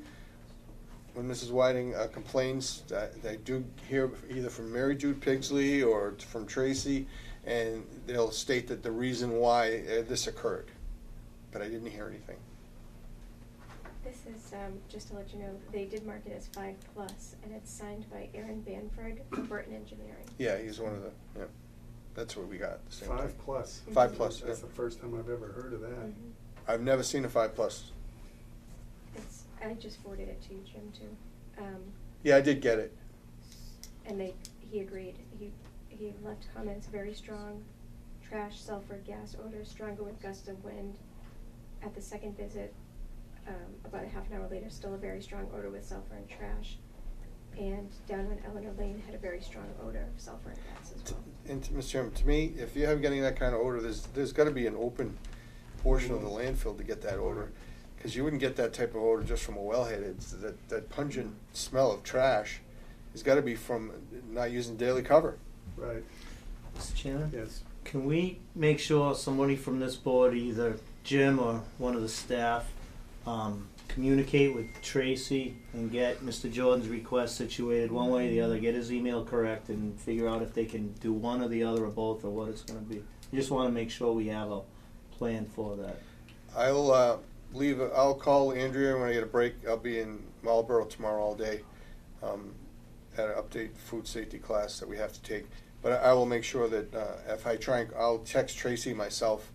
when Mrs. Whiting complains, I do hear either from Mary Jude Pigsley or from Tracy, and they'll state that the reason why this occurred, but I didn't hear anything. This is, just to let you know, they did mark it as 5+, and it's signed by Aaron Banford from Burton Engineering. Yeah, he's one of the, yeah, that's what we got. The same 5+. thing. 5+. That's Yeah. the first time I've ever heard of that. Mhm. I've never seen a 5+. It's, I just forwarded it to you, Jim, too. Yeah, I did get it. And he agreed. He left comments very strong, trash, sulfur, gas odor, stronger with gusts of wind. At the second visit, about a half an hour later, still a very strong odor with sulfur and trash. And down on Eleanor Lane had a very strong odor of sulfur and gas as well. And Mr. Chairman, to me, if you're getting that kind of odor, there's got to be an open portion of the landfill to get that odor, because you wouldn't get that type of odor just from a wellhead. It's that pungent smell of trash has got to be from not using daily cover. Right, Mr. Chairman, yes. can we make sure somebody from this board, either Jim or one of the staff, communicate with Tracy and get Mr. Jordan's request situated one way or the other, get his email correct, and figure out if they can do one or the other or both, or what it's going to be. We just want to make sure we have a plan for that. I'll call Andrea when I get a break. I'll be in Marlboro tomorrow all day at an update food safety class that we have to take. But I will make sure that if I try, I'll text Tracy myself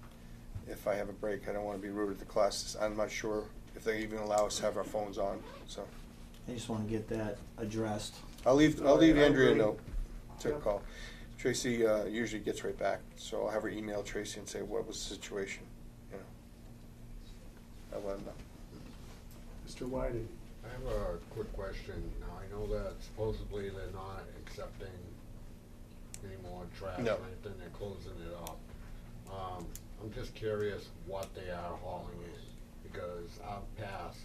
if I have a break. I don't want to be rude at the classes. I'm not sure if they even allow us to have our phones on. So I just want to get that addressed. I'll leave I Andrea a agree. note to Yep. call. Tracy usually gets right back, so I'll have her email Tracy and say what was the situation. You know, I'll let them know. Mr. Whiting. I have a quick question. Now, I know that supposedly they're not accepting any more trash No. or anything, they're closing it up. I'm just curious what they are hauling in, because I've passed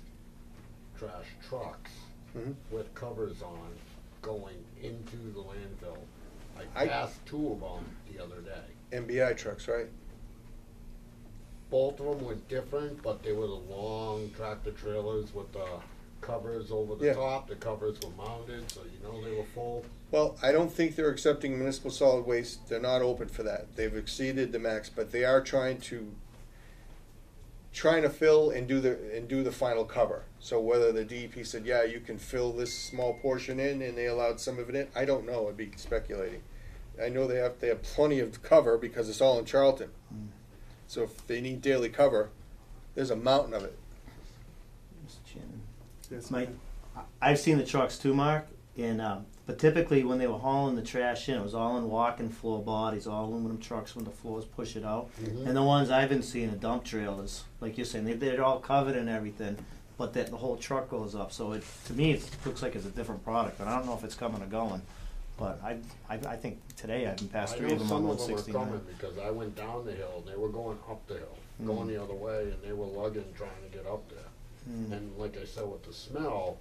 trash trucks Mhm. with covers on going into the landfill. I I- passed two of them the other day. MBI trucks, right? Both of them were different, but they were the long tractor trailers with the covers over the Yeah. top. The covers were mounted, so you know they were full. Well, I don't think they're accepting municipal solid waste. They're not open for that. They've exceeded the max, but they are trying to fill and do the final cover. So whether the DEP said, yeah, you can fill this small portion in, and they allowed some of it in, I don't know. I'd be speculating. I know they have plenty of cover because it's all in Charlton. So if they need daily cover, there's a mountain of it. Mr. Chairman. Yes, Mike, ma'am. I've seen the trucks too, Mark, and, but typically when they were hauling the trash in, it was all in walking floor bodies, all aluminum trucks when the floors push it out. Mhm. And the ones I've been seeing are dump trailers, like you're saying, they're all covered and everything, but that the whole truck goes up, so it, to me, it looks like it's a different product, and I don't know if it's coming or going. But I think today I've been past I three know of them on some of them were 169. coming because I went down the hill and they were going up the hill, going the other way, and they were lugging trying to get up there. Mm. And like I said, with the smell,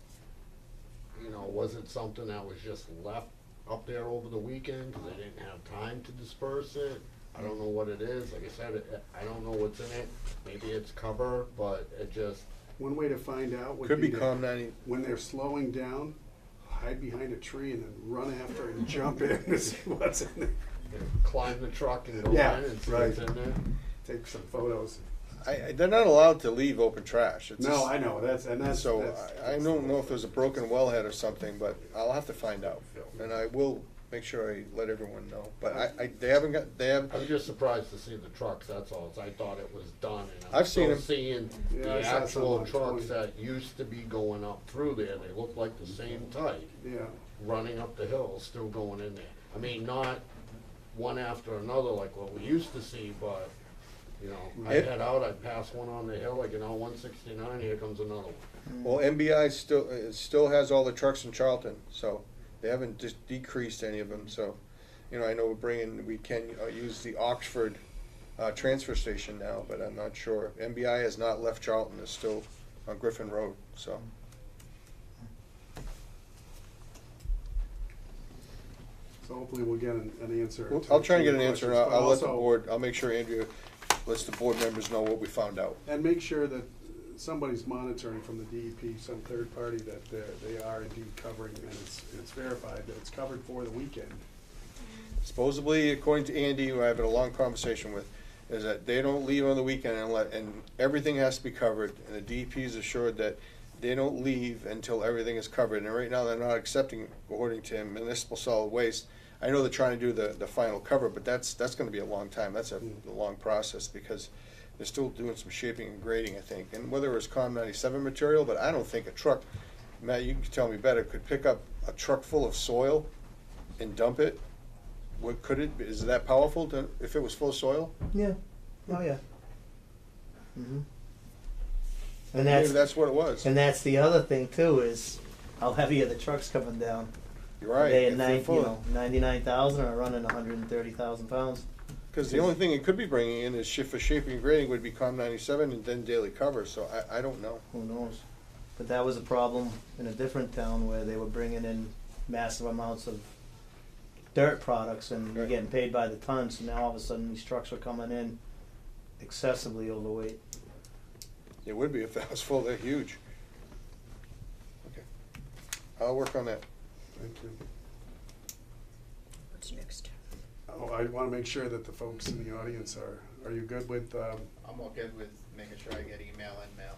you know, was it something that was just left up there over the weekend because they didn't have time to disperse it? I don't know what it is. Like I said, I don't know what's in it. Maybe it's cover, but it just, One way to find out would Could be to- COM 90. when they're slowing down, hide behind a tree and then run after it and jump in to see what's in there. you know, climb the truck and go Yeah, in and see right. what's in there. Take some photos. They're not allowed to leave open trash. It's No, just- I know, that's. So that's- I don't know if there's a broken wellhead or something, but I'll have to find out. And I will make sure I let everyone know. But they haven't. I'm just surprised to see the trucks, that's all. I thought it was done. And I've seen 'em. Seeing Yeah, the I saw some actual on trucks 20. that used to be going up through there, they look like the same type, Yeah, running up the hill, still going in there. I mean, not one after another like what we used to see, but, you know, I It- head out, I pass one on the hill, I get on 169, here comes another one. Well, MBI still has all the trucks in Charlton, so they haven't just decreased any of them. So, you know, I know we can use the Oxford transfer station now, but I'm not sure. MBI has not left Charlton; it's still on Griffin Road. So. so hopefully we'll get an answer. Well, to- I'll try and to get an your answer, and questions, I'll but let the also- board, I'll make sure Andrea lets the board members know what we found out. And make sure that somebody's monitoring from the DEP, some third party, that they are indeed covering, and it's verified that it's covered for the weekend. Supposedly, according to Andy, who I've had a long conversation with, is that they don't leave on the weekend and everything has to be covered, and the DEP is assured that they don't leave until everything is covered, and right now they're not accepting, according to municipal solid waste. I know they're trying to do the final cover, but that's gonna be a long time, that's a long process, because they're still doing some shaping and grading, I think, and whether it was COM 97 material, but I don't think a truck, Matt, you can tell me better, could pick up a truck full of soil and dump it. What could it, is it that powerful to, if it was full of soil? Yeah. Oh yeah. Mhm. And Maybe that's what it was. and that's the other thing too is how heavy are the trucks coming down? You're right. They if at they're full of- 99,000 or running 130,000 pounds. Cause the only thing it could be bringing in is for shaping and grading would be COM 97 and then daily cover, so I don't know. Who knows? But that was a problem in a different town where they were bringing in massive amounts of dirt products and Right. getting paid by the ton. So now all of a sudden these trucks were coming in excessively overweight. It would be if that was full, they're huge. Okay. I'll work on that. Thank you. What's next? Oh, I wanna make sure that the folks in the audience are you good with, I'm all good with making sure I get email and mail.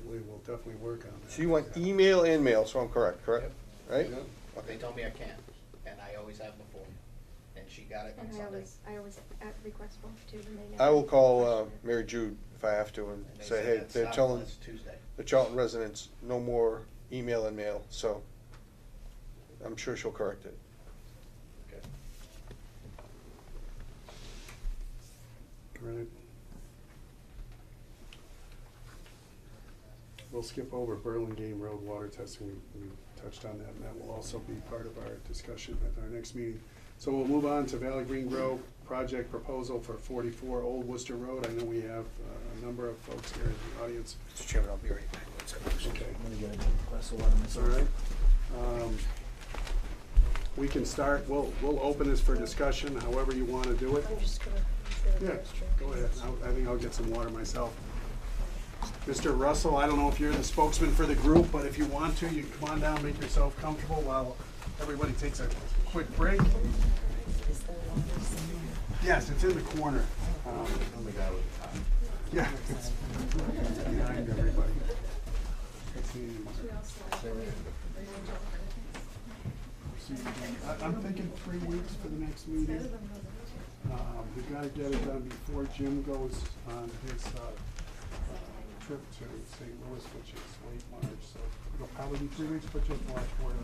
we will definitely work on that. So you want email and mail, so I'm correct, Yep. right? Yeah. They told me I can, and I always have before, and she got it on And Sunday. I always request both too, and they I never will call question it. Mary Jude if I have to and And they say, said hey, that they're stopped telling last Tuesday. the Charlton residents no more email and mail, so I'm sure she'll correct it. Okay. Right. We'll skip over Burlingame Road water testing, we touched on that, and that will also be part of our discussion at our next meeting. So we'll move on to Valley Green Grove project proposal for 44 Old Worcester Road. I know we have a number of folks here in the audience. Mr. Chairman, I'll be right back. Okay. I'm gonna get a glass of water myself. All right. We can start, we'll open this for discussion, however you want to do it. I'm just gonna. Yeah, go ahead. I think I'll get some water myself. Mr. Russell, I don't know if you're the spokesman for the group, but if you want to, you can come on down, make yourself comfortable while everybody takes a quick break. Yes, it's in the corner. I'm the guy with the top. Yeah, it's behind everybody. Let's see. I'm thinking 3 weeks for the next meeting. We've got to get it done before Jim goes on his trip to St. Louis, which is late March. So it'll probably be 3 weeks, but just watch for it.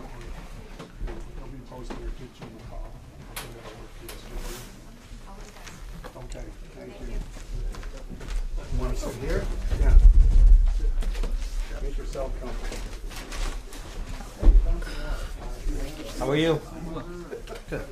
It'll be posted or get Jim a call. Hopefully that'll work for you. Okay, thank you. You want to sit here? Yeah. Make yourself comfortable. How are you? Good.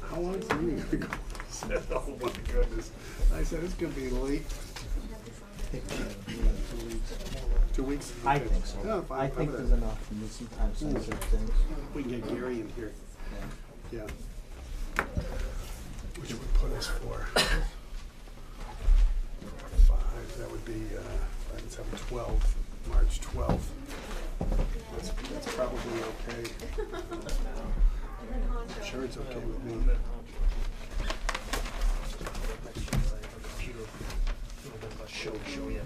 How long is the meeting gonna go? I said, oh my goodness. I said, it's gonna be late. 2 weeks? I Okay. think so. Yeah, fine, I fine think with there's that. enough for me sometimes sensitive things. We can get Gary in here, Yeah. yeah. Which would put us for 5, that would be, 12, March 12th. That's probably okay. I'm sure it's okay with me. Show you.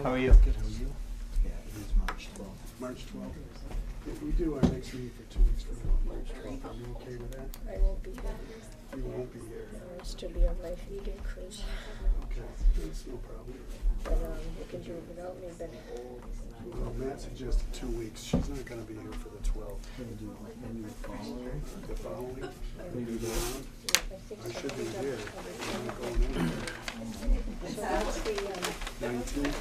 How are you? Good, how are you? Yeah, it is March 12th. March 12th. If we do our next meeting for 2 weeks from now, March 12th, are you okay with that? I won't be here. You won't be here. I'll still be on my feeding cruise, Okay, that's no problem. but, you can do it without me, but Well, Matt suggested 2 weeks. She's not gonna be here for the 12th. Maybe the following. The following? Maybe the I think I should be something's up here. with I'm not everything. going anywhere. So that's the, 19th?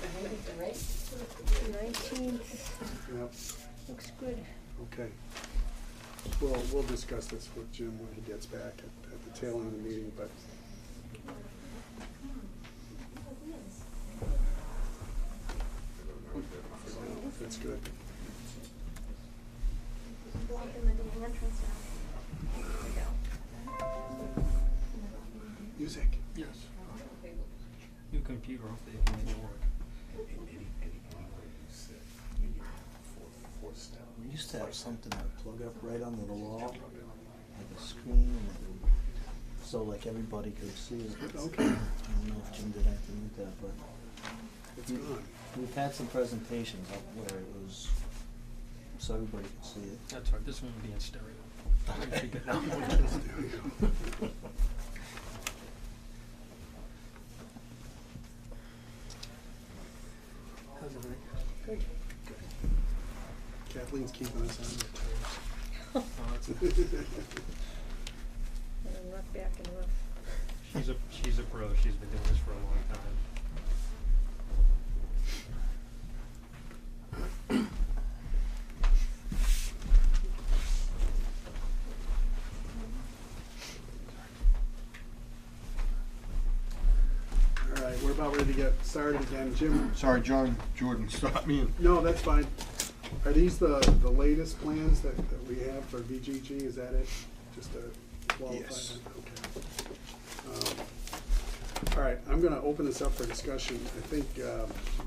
19th, Yep, looks good. okay. We'll discuss this with Jim when he gets back at the tail end of the meeting, but that's good. Music. Yes. New computer, hopefully it can make it work. We used to have something that plug up right under the wall, like a screen, and it would, so like everybody could see it. Okay. I don't know if Jim did anything with that, but It's gone. we've had some presentations up where it was, so everybody could see it. That's right, this one will be in stereo. If you get that one. How's everything? Good. Kathleen's keeping us on Oh, that's And rough back and rough. she's a pro, she's been doing this for a long time. All right, we're about ready to get started again. Jim? Sorry, Jordan, stop me. No, that's fine. Are these the latest plans that we have for VGG? Is that it? Just a qualified? Yes. Okay. All right, I'm gonna open this up for discussion. I think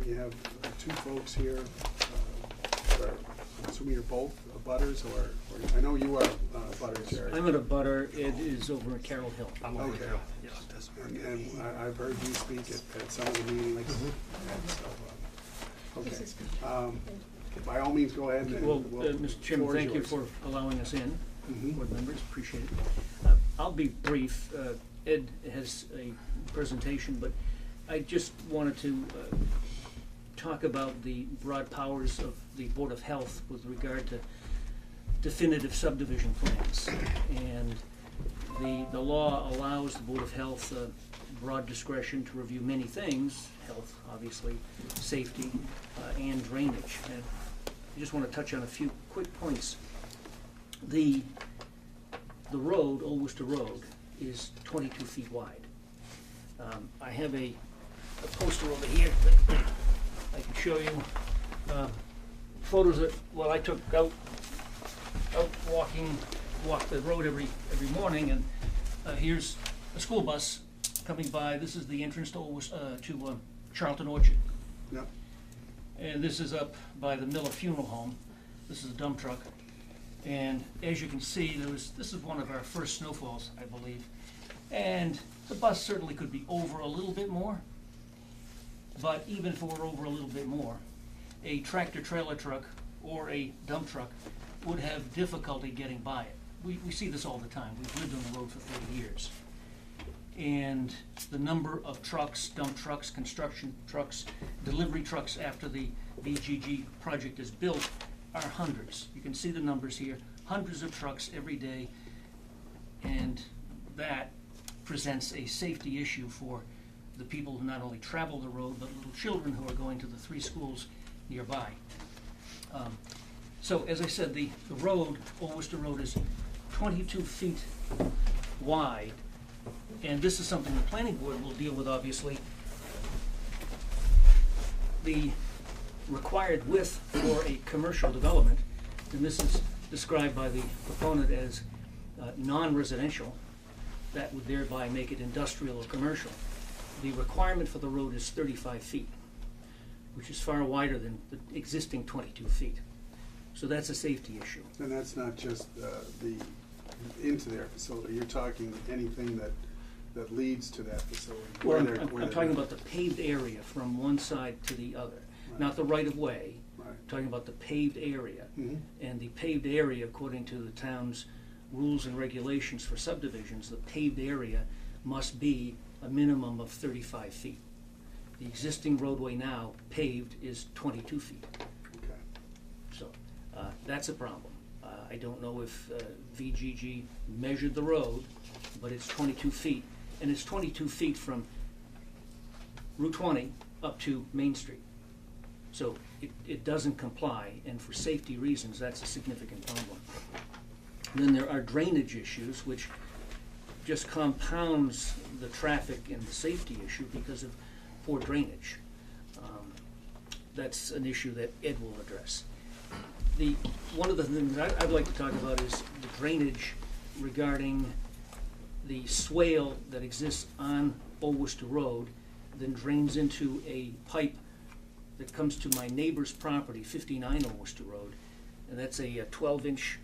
we have 2 folks here that are assuming you're both butters, or I know you are butters, Jerry. I'm at a butter, Ed is over at Carroll Hill. I'm over Okay. here, yes. And I've heard you speak at some of the meetings. And so, okay. By all means, go ahead and Well, we'll. Mr. Chairman, floor is thank you yours. for allowing us in, Mhm. board members, appreciate it. I'll be brief. Ed has a presentation, but I just wanted to talk about the broad powers of the Board of Health with regard to definitive subdivision plans. And the law allows the Board of Health broad discretion to review many things, health, obviously, safety, and drainage. And I just want to touch on a few quick points. The road, Old Worcester Road, is 22 feet wide. I have a poster over here that I can show you. Photos that, well, I took out walk the road every morning, and here's a school bus coming by. This is the entrance to Charlton Orchard. Yep. And this is up by the Miller Funeral Home. This is a dump truck. And as you can see, this is one of our first snowfalls, I believe. And the bus certainly could be over a little bit more. But even if it were over a little bit more, a tractor trailer truck or a dump truck would have difficulty getting by it. We see this all the time. We've lived on the road for 30 years. And the number of trucks, dump trucks, construction trucks, delivery trucks after the VGG project is built are hundreds. You can see the numbers here, hundreds of trucks every day, and that presents a safety issue for the people who not only travel the road, but little children who are going to the 3 schools nearby. So as I said, the road, Old Worcester Road, is 22 feet wide, and this is something the planning board will deal with, obviously. The required width for a commercial development, and this is described by the proponent as non-residential, that would thereby make it industrial or commercial. The requirement for the road is 35 feet, which is far wider than the existing 22 feet. So that's a safety issue. And that's not just into their facility, you're talking anything that leads to that facility. Well, where I'm they're talking about the paved area from one side to the other, Right. not the right-of-way. Right. I'm talking about the paved area. Mhm. And the paved area, according to the town's rules and regulations for subdivisions, the paved area must be a minimum of 35 feet. The existing roadway now, paved, is 22 feet. Okay. So that's a problem. I don't know if VGG measured the road, but it's 22 feet. And it's 22 feet from Route 20 up to Main Street. So it doesn't comply, and for safety reasons, that's a significant problem. And then there are drainage issues, which just compounds the traffic and the safety issue because of poor drainage. That's an issue that Ed will address. One of the things I'd like to talk about is the drainage regarding the swale that exists on Old Worcester Road, then drains into a pipe that comes to my neighbor's property, 59 Old Worcester Road, and that's a 12-inch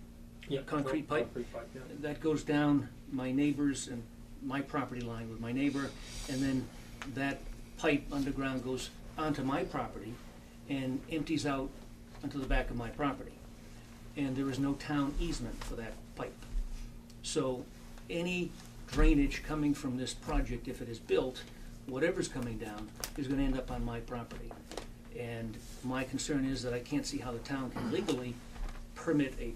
concrete pipe. Yeah. That goes down my neighbor's and my property line with my neighbor, and then that pipe underground goes onto my property and empties out onto the back of my property. And there is no town easement for that pipe. So any drainage coming from this project, if it is built, whatever's coming down is gonna end up on my property. And my concern is that I can't see how the town can legally permit a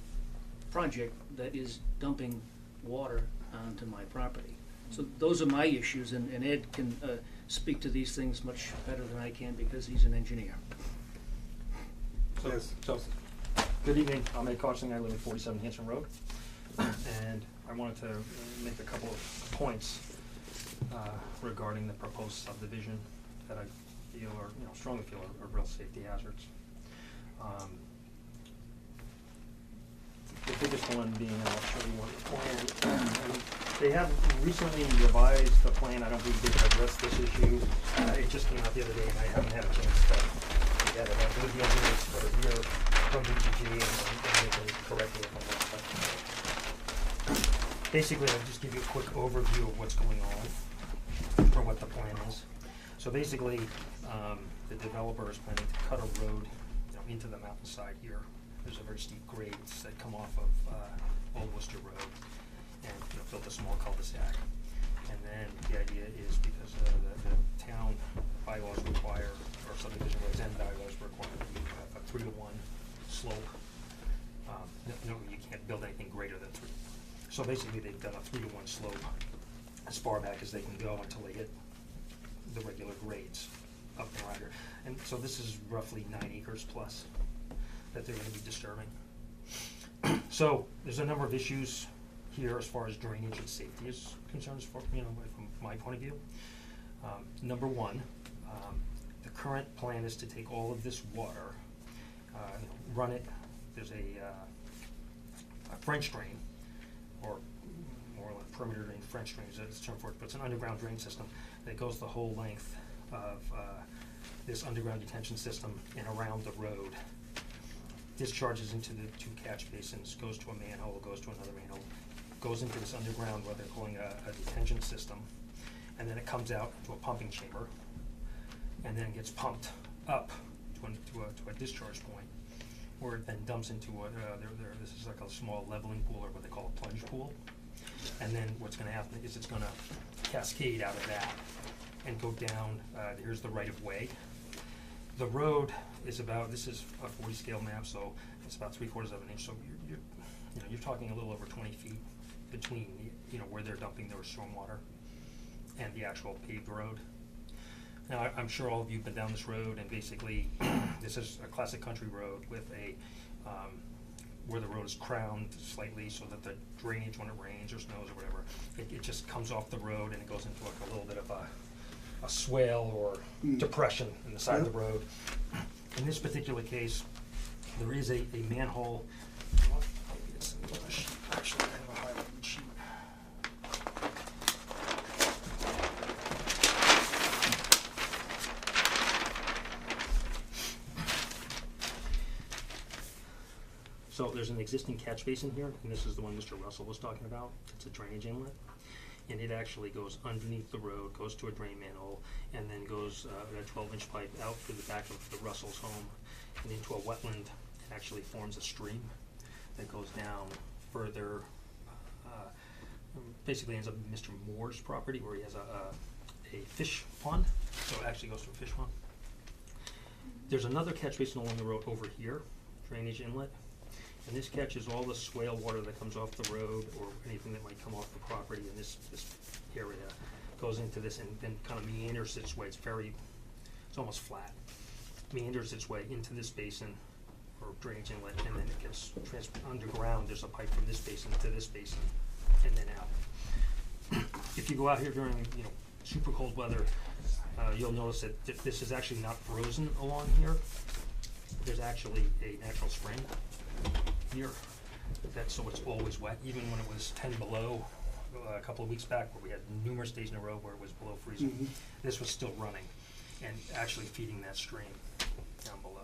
project that is dumping water onto my property. So those are my issues, and Ed can speak to these things much better than I can because he's an engineer. Yes. So, good evening, I'm Ed Carson, I live at 47 Hanson Road, and I wanted to make a couple of points regarding the proposed subdivision that I feel are, strongly feel are real safety hazards. The biggest one being, and I'll show you on the plan, they have recently revised the plan. I don't believe they've addressed this issue. It just came out the other day, and I haven't had a chance to get it. I believe the engineers that are here from BGG and they can correct me if I'm wrong. But basically, I'll just give you a quick overview of what's going on, or what the plan is. So basically, the developer is planning to cut a road, into the mountainside here. There's a very steep grades that come off of Old Worcester Road, and built a small cul-de-sac. And then the idea is because the town bylaws require, or subdivision regs and bylaws require a 3-to-1 slope. No, you can't build anything greater than 3. So basically, they've done a 3-to-1 slope as far back as they can go until they hit the regular grades up and around here. And so this is roughly 9 acres plus that they're gonna be disturbing. So there's a number of issues here as far as drainage and safety is concerned, from my point of view. Number one, the current plan is to take all of this water, run it. There's a French drain, or more like perimeter drain. French drain is the term for it, but it's an underground drain system that goes the whole length of this underground detention system and around the road. Discharges into the 2 catch basins, goes to a manhole, goes to another manhole, goes into this underground, what they're calling a detention system, and then it comes out to a pumping chamber, and then gets pumped up to a discharge point, where it then dumps into this is like a small leveling pool, or what they call a plunge pool. And then what's gonna happen is it's gonna cascade out of that and go down, here's the right of way. The road is about, this is a 40 scale map, so it's about 3/4 of an inch, so you're talking a little over 20 feet between, where they're dumping their stormwater and the actual paved road. Now, I'm sure all of you have been down this road, and basically, this is a classic country road with where the road is crowned slightly so that the drainage, when it rains or snows or whatever, it just comes off the road and it goes into like a little bit of a swale or depression in the side of the road. In this particular case, there is a manhole. Maybe it's in the other sheet. Actually, I have a highlighted sheet. So there's an existing catch basin here, and this is the one Mr. Russell was talking about. It's a drainage inlet, and it actually goes underneath the road, goes to a drain manhole, and then goes a 12-inch pipe out through the back of the Russell's home and into a wetland. It actually forms a stream that goes down further. Basically ends up in Mr. Moore's property, where he has a fish pond. So it actually goes to a fish pond. There's another catch basin along the road over here, drainage inlet. And this catches all the swale water that comes off the road, or anything that might come off the property in this area, goes into this and then kind of meanders its way. It's almost flat. Meanders its way into this basin, or drainage inlet, and then it gets underground. There's a pipe from this basin to this basin, and then out. If you go out here during super cold weather, you'll notice that this is actually not frozen along here. There's actually a natural spring here, so it's always wet, even when it was 10 below a couple of weeks back, where we had numerous days in a row where it was below freezing. This was still running and actually feeding that stream down below.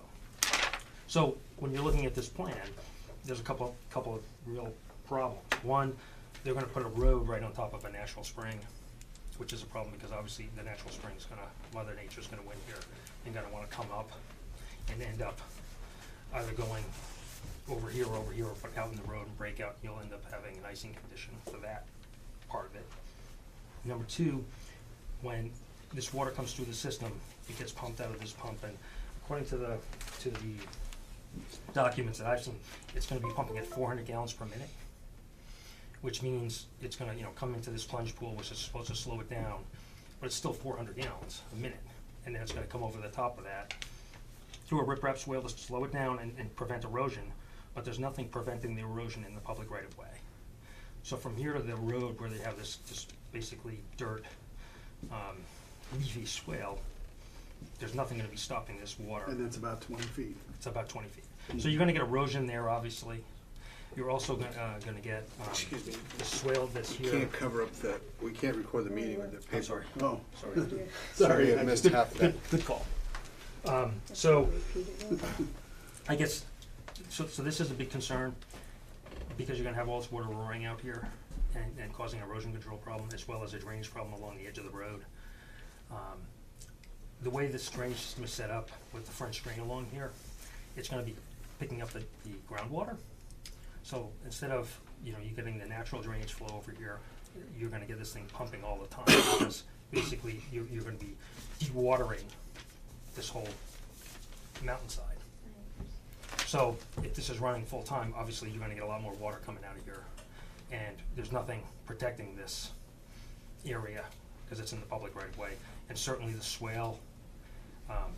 So when you're looking at this plan, there's a couple of real problems. One, they're going to put a road right on top of a natural spring, which is a problem because obviously the natural spring is Mother Nature's going to win here. You're going to want to come up and end up either going over here, or put out in the road and break out. You'll end up having an icing condition for that part of it. Number two, when this water comes through the system, it gets pumped out of this pump, and according to the documents that I've seen, it's going to be pumping at 400 gallons per minute, which means it's going to come into this plunge pool, which is supposed to slow it down, but it's still 400 gallons a minute, and then it's going to come over the top of that through a riprap swale to slow it down and prevent erosion. But there's nothing preventing the erosion in the public right of way. So from here to the road, where they have this basically dirt, leafy swale, there's nothing going to be stopping this water. And it's about 20 feet. It's about 20 feet. So you're going to get erosion there, obviously. You're also going to get Excuse me. the swale that's You here. can't cover up we can't record the meeting with the paper. I'm sorry. Oh, Sorry. Sorry, I missed half that. Good call. So I guess so this is a big concern, because you're gonna have all this water roaring out here and causing erosion control problem, as well as a drainage problem along the edge of the road. The way this drainage system is set up with the French drain along here, it's gonna be picking up the groundwater. So instead of, you getting the natural drainage flow over here, you're gonna get this thing pumping all the time, because basically you're gonna be dewatering this whole mountainside. So if this is running full time, obviously you're gonna get a lot more water coming out of here. And there's nothing protecting this area, because it's in the public right of way. And certainly the swale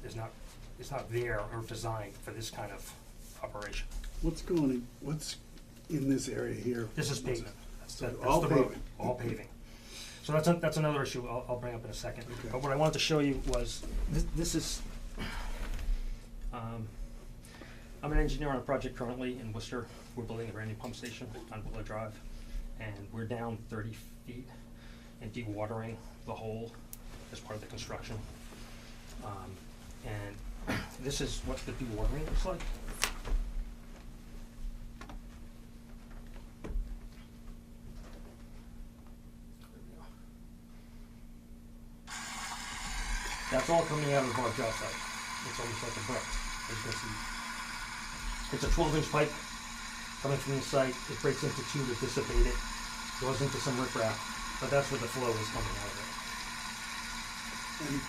is not there or designed for this kind of operation. What's in this area here? This is pavement. So That's all the road, pavement. all paving. So that's another issue I'll bring up in a second. Okay. But what I wanted to show you was, this is, I'm an engineer on a project currently in Worcester. We're building a brand new pump station on Willow Drive, and we're down 30 feet and dewatering the hole as part of the construction. And this is what the dewatering looks like. That's all coming out of our job site. It's almost like a brick, as you can see. It's a 12-inch pipe coming from the site. It breaks into two to dissipate it, goes into some riprap, but that's where the flow is coming out of it. And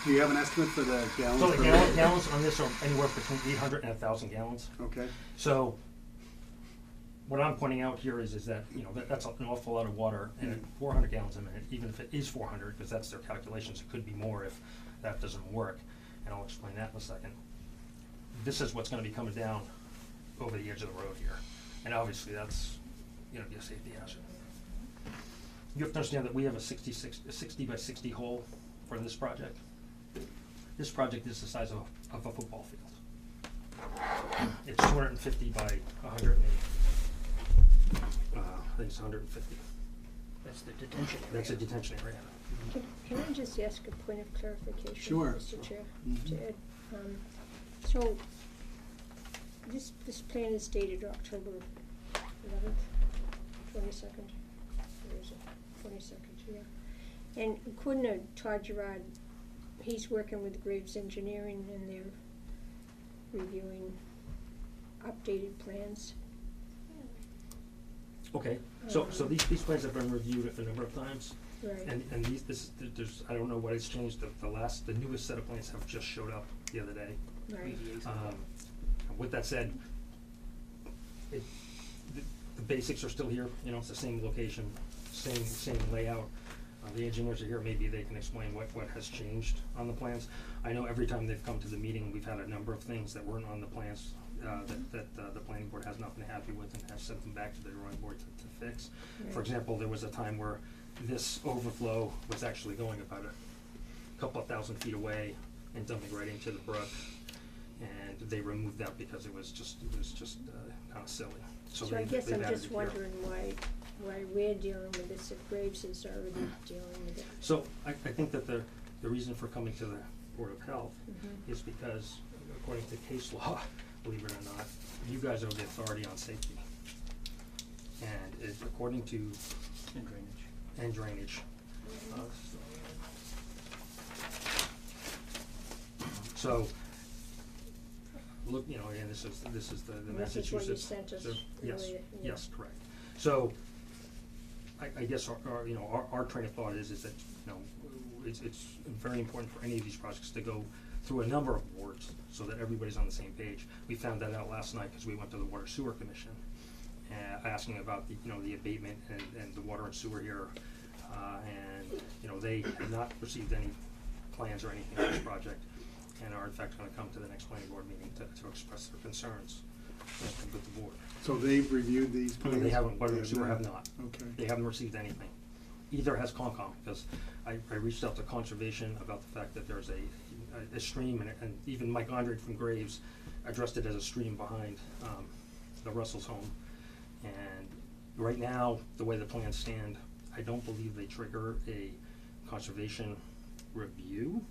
do you have an estimate for the gallons? So the per- gallons on this are anywhere between 800 and 1,000 gallons. Okay. So what I'm pointing out here is that, that's an awful lot of water, and at 400 gallons a minute, even if it is 400, because that's their calculations, it could be more if that doesn't work, and I'll explain that in a second. This is what's gonna be coming down over the edge of the road here, and obviously that's, be a safety hazard. You have to understand that we have a 60 by 60 hole for this project. This project is the size of a football field. It's 250 by 180. I think it's 150. That's the detention area. That's a detention area. Can I just ask a point of clarification? Sure. Mr. Chair, Mhm. to Ed? So, this plan is dated October 11th, 22nd, where is it? 22nd, yeah. And according to Todd Gerard, he's working with Graves Engineering and they're reviewing updated plans. Okay, so these plans have been reviewed a number of times, Right. and there's, I don't know what has changed, the newest set of plans have just showed up the other day. Right. With that said, the basics are still here, it's the same location, same layout. The engineers are here, maybe they can explain what has changed on the plans. I know every time they've come to the meeting, we've had a number of things that weren't on the plans, that the planning board has not been happy with and has sent them back to the drawing board to fix. Right. For example, there was a time where this overflow was actually going about a couple of thousand feet away and dumping right into the brook. And they removed that because it was just kinda silly. So I they've guess I'm added just it here. wondering why we're dealing with this if Graves is already dealing with it. So I think that the reason for coming to the Board of Health Mhm. is because, according to case law, believe it or not, you guys are the authority on safety. And it's according to, And drainage. and drainage. So, look, again, this is the This is Massachusetts. what you sent us Yes, earlier, yeah. yes, correct. So, I guess our train of thought is that, it's very important for any of these projects to go through a number of boards so that everybody's on the same page. We found that out last night because we went to the Water Sewer Commission, asking about the abatement and the water and sewer here. And, they have not received any plans or anything on this project, and are in fact gonna come to the next planning board meeting to express their concerns with the board. So they've reviewed these plans? They haven't, water They and have sewer have not. Okay. They haven't received anything. Either has Concom, because I reached out to Conservation about the fact that there's a stream, and even Mike Andre from Graves addressed it as a stream behind the Russell's home. And right now, the way the plans stand, I don't believe they trigger a conservation review,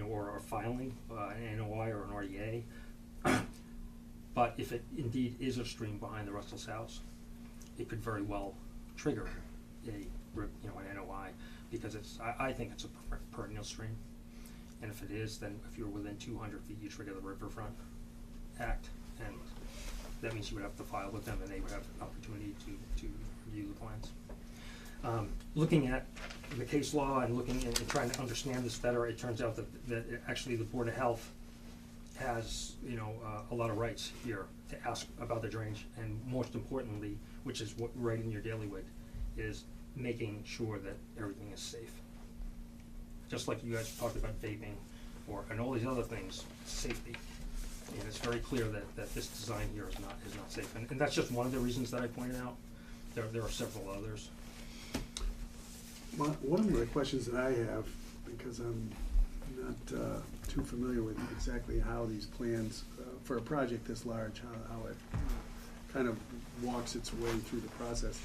or a filing, an NOI or an RDA. But if it indeed is a stream behind the Russell's house, it could very well trigger an NOI, because I think it's a perennial stream. And if it is, then if you're within 200 feet, you trigger the Riverfront Act, and that means you would have to file with them, and they would have an opportunity to review the plans. Looking at the case law and looking and trying to understand this better, it turns out that actually the Board of Health has, a lot of rights here to ask about the drainage, and most importantly, which is what right in your dailies, is making sure that everything is safe. Just like you guys talked about vaping, and all these other things, safety. And it's very clear that this design here is not safe. And that's just one of the reasons that I pointed out. There are several others. One of the questions that I have, because I'm not too familiar with exactly how these plans, for a project this large, how it kind of walks its way through the process.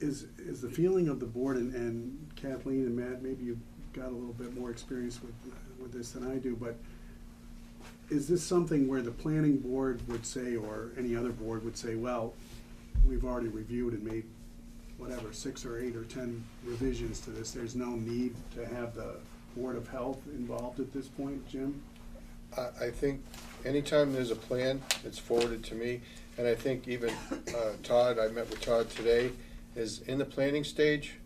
Is the feeling of the board, and Kathleen and Matt, maybe you've got a little bit more experience with this than I do, but is this something where the planning board would say, or any other board would say, well, we've already reviewed and made whatever, 6 or 8 or 10 revisions to this, there's no need to have the Board of Health involved at this point, Jim? I think anytime there's a plan, it's forwarded to me, and I think even Todd, I met with Todd today, is in the planning stage,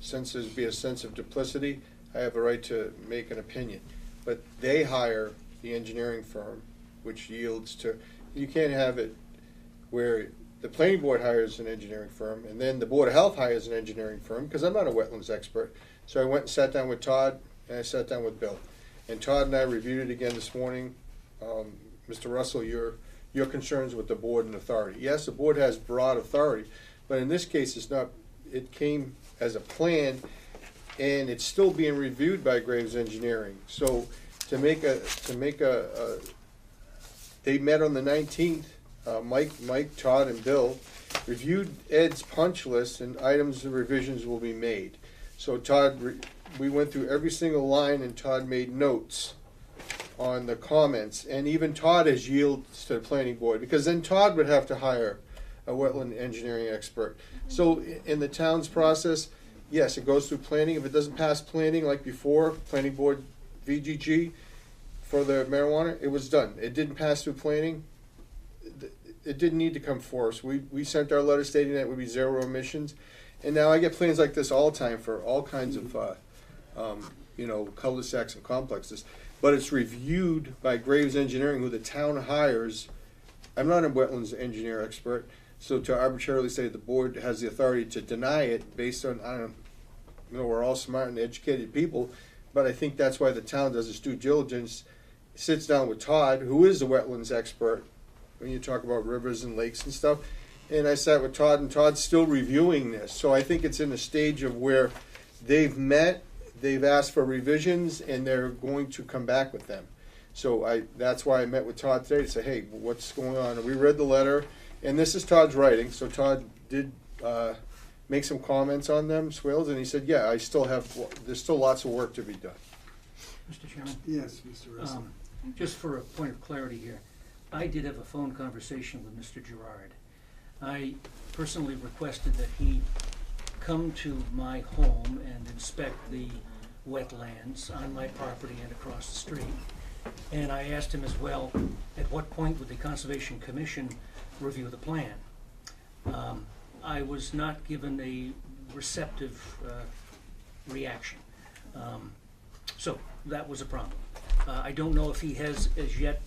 since there's be a sense of duplicity, I have a right to make an opinion. But they hire the engineering firm, which yields to, you can't have it where the planning board hires an engineering firm, and then the Board of Health hires an engineering firm, because I'm not a wetlands expert. So I went and sat down with Todd, and I sat down with Bill. And Todd and I reviewed it again this morning. Mr. Russell, your concerns with the board and authority. Yes, the board has broad authority, but in this case, it's not. It came as a plan, and it's still being reviewed by Graves Engineering. So to make a, they met on the 19th. Mike, Todd, and Bill reviewed Ed's punch list, and items of revisions will be made. So Todd, we went through every single line, and Todd made notes on the comments, and even Todd has yielded to the planning board, because then Todd would have to hire a wetland engineering expert. So in the town's process, yes, it goes through planning. If it doesn't pass planning like before, planning board VGG for the marijuana, it was done. It didn't pass through planning. It didn't need to come for us. We sent our letter stating that it would be 0 emissions, and now I get plans like this all the time for all kinds of cul-de-sacs and complexes. But it's reviewed by Graves Engineering, who the town hires. I'm not a wetlands engineer expert, so to arbitrarily say the board has the authority to deny it based on, I don't know, we're all smart and educated people, but I think that's why the town does its due diligence, sits down with Todd, who is the wetlands expert, when you talk about rivers and lakes and stuff. And I sat with Todd, and Todd's still reviewing this. So I think it's in a stage of where they've met, they've asked for revisions, and they're going to come back with them. So that's why I met with Todd today to say, hey, what's going on? And we read the letter, and this is Todd's writing. So Todd did make some comments on them, Swales, and he said, yeah, there's still lots of work to be done. Mr. Chairman? Yes, Mr. Russell. Just for a point of clarity here, I did have a phone conversation with Mr. Gerard. I personally requested that he come to my home and inspect the wetlands on my property and across the street. And I asked him as well, at what point would the Conservation Commission review the plan? I was not given a receptive reaction. So that was a problem. I don't know if he has as yet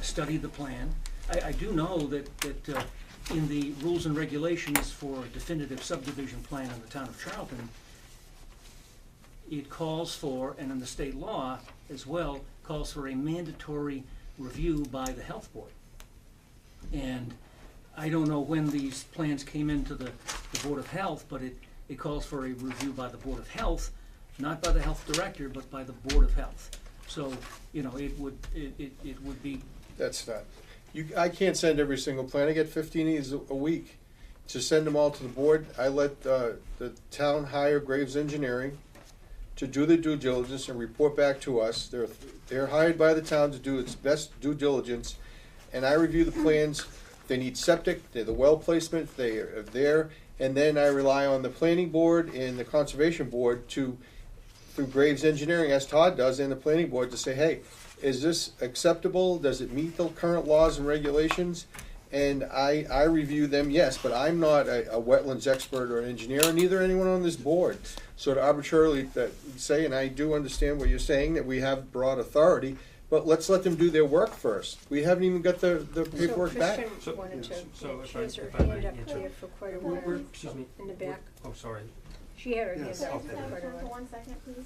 studied the plan. I do know that in the rules and regulations for a definitive subdivision plan in the town of Charlton, it calls for, and in the state law as well, calls for a mandatory review by the health board. And I don't know when these plans came into the Board of Health, but it calls for a review by the Board of Health, not by the health director, but by the Board of Health. So, it would be. That's not. I can't send every single plan. I get 15 of these a week. To send them all to the board, I let the town hire Graves Engineering to do their due diligence and report back to us. They're hired by the town to do its best due diligence, and I review the plans. If they need septic, they're the well placement, they are there, and then I rely on the planning board and the conservation board to, through Graves Engineering, as Todd does, and the planning board, to say, hey, is this acceptable? Does it meet the current laws and regulations? And I review them, yes, but I'm not a wetlands expert or an engineer, and neither anyone on this board. So to arbitrarily say, and I do understand what you're saying, that we have broad authority, but let's let them do their work first. We haven't even got the paperwork back. So Kristen wanted to, so she has her if I may hand up answer. there for quite a We're- while, excuse me. in the back. Oh, sorry. She had her hand Yes. So I up just for have quite a time for while. 1 second, please.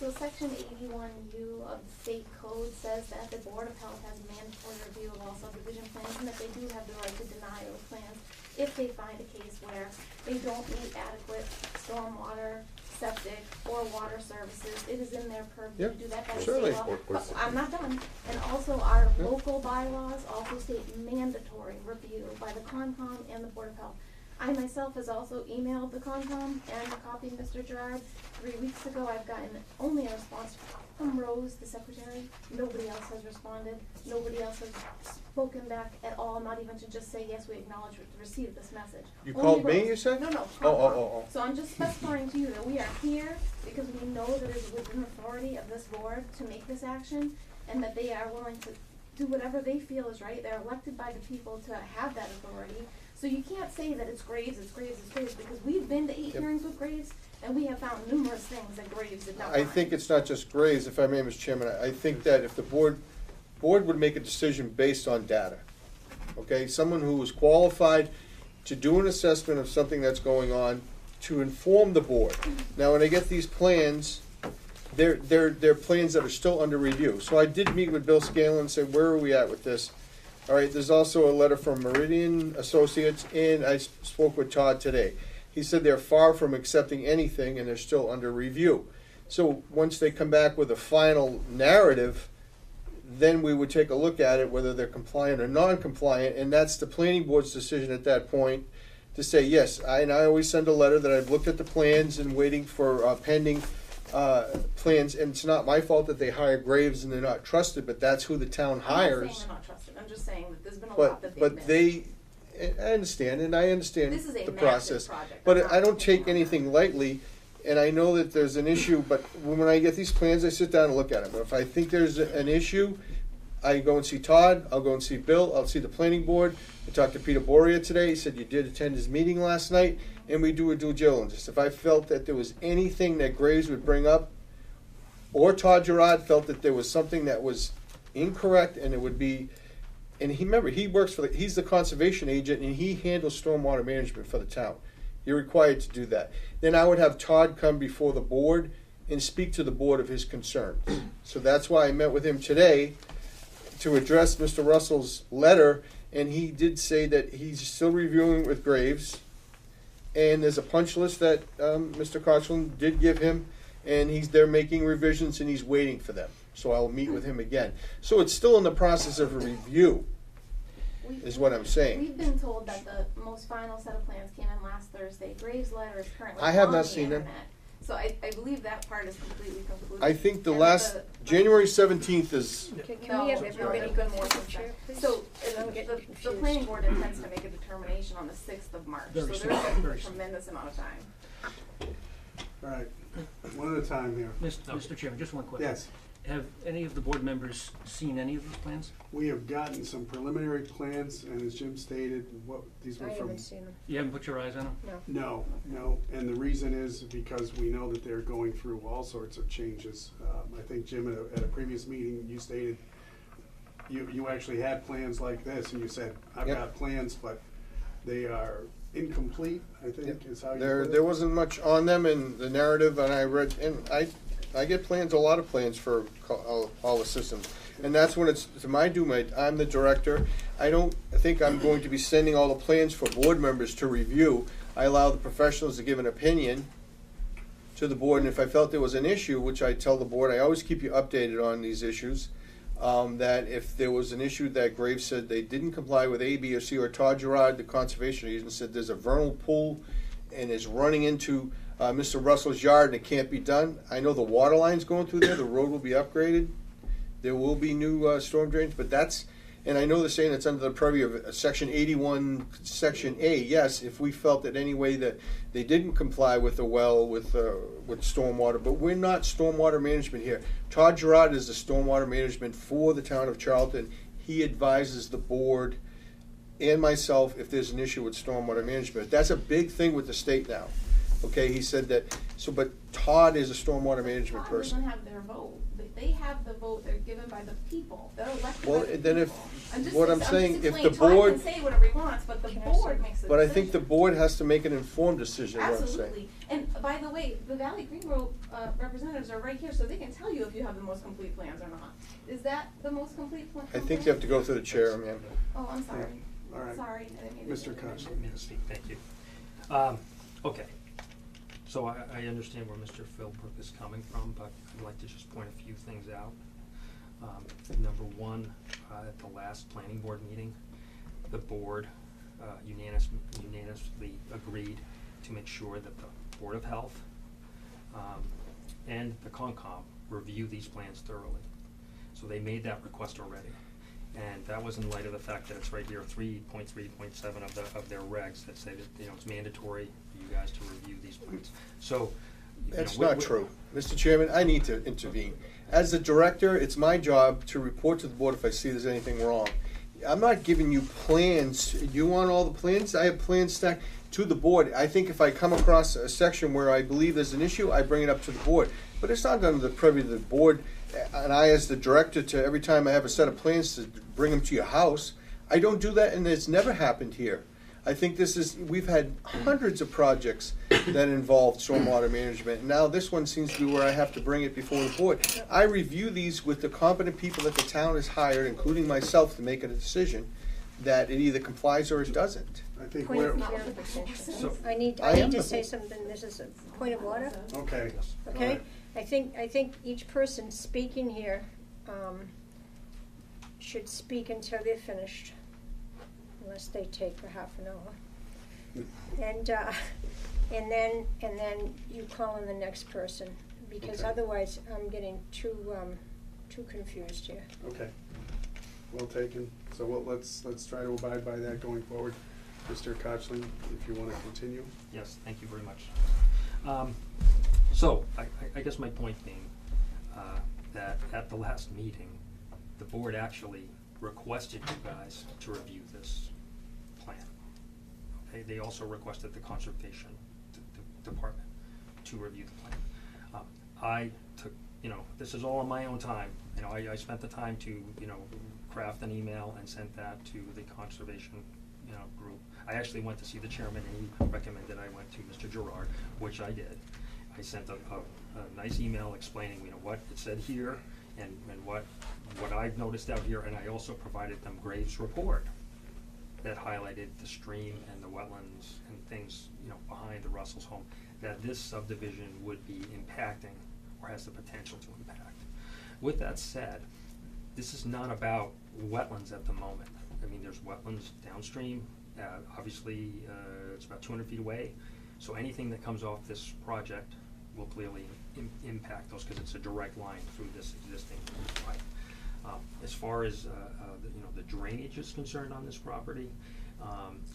So section 81U of the state code says that the Board of Health has mandatory review of all subdivision plans, and that they do have the right to deny those plans if they find a case where they don't meet adequate stormwater, septic, or water services. It is in their purview to Yeah, do that by certainly. state law. But I'm not done. And also our local bylaws also state mandatory review by the Concom and the Board of Health. I myself has also emailed the Concom and copied Mr. Gerard. 3 weeks ago, I've gotten only a response from Rose, the secretary. Nobody else has responded. Nobody else has spoken back at all, not even to just say, yes, we acknowledge we received this message. You Only called me, Rose. you said? No, no, Oh, Concom. oh. So I'm just specifying to you that we are here because we know that it is within the authority of this board to make this action, and that they are willing to do whatever they feel is right. They're elected by the people to have that authority. So you can't say that it's Graves, because we've been to 8 Yep. hearings with Graves, and we have found numerous things that Graves did not I find. think it's not just Graves, if I may, Mr. Chairman, I think that if the board would make a decision based on data, okay? Someone who is qualified to do an assessment of something that's going on, to inform the board. Now, when I get these plans, they're plans that are still under review. So I did meet with Bill Scanlon and say, where are we at with this? All right, there's also a letter from Meridian Associates, and I spoke with Todd today. He said they're far from accepting anything, and they're still under review. So once they come back with a final narrative, then we would take a look at it, whether they're compliant or non-compliant, and that's the planning board's decision at that point to say, yes, and I always send a letter that I've looked at the plans and waiting for pending plans, and it's not my fault that they hire Graves and they're not trusted, but that's who the town hires. I'm not saying they're not trusted, I'm just saying that there's been a lot that they've But missed. they, I understand, and I understand This is a the massive process. project. But I'm I don't not take taking on anything that. lightly, and I know that there's an issue, but when I get these plans, I sit down and look at them. If I think there's an issue, I go and see Todd, I'll go and see Bill, I'll see the planning board. I talked to Peter Boria today, he said you did attend his meeting last night, and we do a due diligence. If I felt that there was anything that Graves would bring up, or Todd Gerard felt that there was something that was incorrect, and it would be, and he works for he's the conservation agent, and he handles stormwater management for the town. You're required to do that. Then I would have Todd come before the board and speak to the board of his concerns. So that's why I met with him today to address Mr. Russell's letter, and he did say that he's still reviewing with Graves, and there's a punch list that Mr. Kochland did give him, and they're making revisions and he's waiting for them. So I'll meet with him again. So it's still in the process of a review, is what I'm saying. We've been told that the most final set of plans came in last Thursday. Graves' letter is currently I have on not the seen them. internet. So I believe that part is completely concluded. I think the And last, the- January 17th is, Can we have everybody no, go more to than the chair, that. please? So, I'm the getting the confused. planning board intends to make a determination on the 6th of March. So Very there's soon, a very soon. tremendous amount of time. All right, one at a time here. Mr. Chairman, just one question. Yes, Have any of the board members seen any of these plans? we have gotten some preliminary plans, and as Jim stated, these were I from. haven't seen them, You haven't put your eyes on them? no. No, and the reason is because we know that they're going through all sorts of changes. I think, Jim, at a previous meeting, you stated you actually had plans like this, and you said, I've Yep. got plans, but they are incomplete, I think is how you put it. there wasn't much on them in the narrative, and I read, and I get plans, a lot of plans for all the systems. And that's when it's to my doom, I'm the director. I don't think I'm going to be sending all the plans for board members to review. I allow the professionals to give an opinion to the board, and if I felt there was an issue, which I tell the board, I always keep you updated on these issues, that if there was an issue that Graves said they didn't comply with A, B, or C, or Todd Gerard, the conservation agent, said there's a vernal pool and is running into Mr. Russell's yard and it can't be done. I know the water line's going through there, the road will be upgraded. There will be new storm drains, but that's, and I know they're saying it's under the purview of Section 81, Section A. Yes, if we felt that any way that they didn't comply with the well, with stormwater, but we're not stormwater management here. Todd Gerard is the stormwater management for the town of Charlton. He advises the board and myself if there's an issue with stormwater management. That's a big thing with the state now. Okay, he said that, but Todd is a stormwater management Todd person. doesn't have their vote. They have the vote. They're given by the people. They're elected Well, by the then if, people. what I'm saying, if the Todd board, can say whatever he wants, but the board makes the but I decision. think the board has to make an informed decision, is what I'm saying. Absolutely. And by the way, the Valley Green Road representatives are right here, so they can tell you if you have the most complete plans or not. Is that the most complete plan? I think you have to go through the chair, ma'am. Oh, I'm sorry. All right. Sorry, I didn't mean to. Mr. Koch. Let me speak, thank you. Okay, so I understand where Mr. Philbrook is coming from, but I'd like to just point a few things out. Number one, at the last planning board meeting, the board unanimously agreed to make sure that the Board of Health and the Concom review these plans thoroughly. So they made that request already. And that was in light of the fact that it's right here, 3.3.7 of their regs that say that, you know, it's mandatory for you guys to review these plans. So, you know, That's not true. Mr. Chairman, I need to intervene. As the director, it's my job to report to the board if I see there's anything wrong. I'm not giving you plans. You want all the plans? I have plans stacked to the board. I think if I come across a section where I believe there's an issue, I bring it up to the board. But it's not under the purview of the board, and I, as the director, to every time I have a set of plans to bring them to your house. I don't do that, and it's never happened here. I think we've had hundreds of projects that involved stormwater management, and now this one seems to be where I have to bring it before the board. I review these with the competent people that the town has hired, including myself, to make a decision that it either complies or it doesn't. I think Point we're, of clarification. So- I need I am to the- say something, this is a point of order, okay. All okay? right. I think each person speaking here, should speak until they're finished, unless they take for half an hour. And then you call in the next person, because Okay. otherwise I'm getting too confused here. Okay. Well taken. So let's try to abide by that going forward. Mr. Kochling, if you want to continue. Yes, thank you very much. So, I guess my point being, that at the last meeting, the board actually requested you guys to review this plan. Okay, they also requested the conservation department to review the plan. I took, you know, this is all on my own time. You know, I spent the time to, you know, craft an email and sent that to the conservation, you know, group. I actually went to see the chairman, and he recommended I went to Mr. Gerard, which I did. I sent a nice email explaining, you know, what it said here and what I've noticed out here, and I also provided them Graves' report that highlighted the stream and the wetlands and things, you know, behind the Russell's home, that this subdivision would be impacting or has the potential to impact. With that said, this is not about wetlands at the moment. I mean, there's wetlands downstream. Obviously, it's about 200 feet away. So anything that comes off this project will clearly impact those, because it's a direct line through this existing pipe. As far as the drainage is concerned on this property,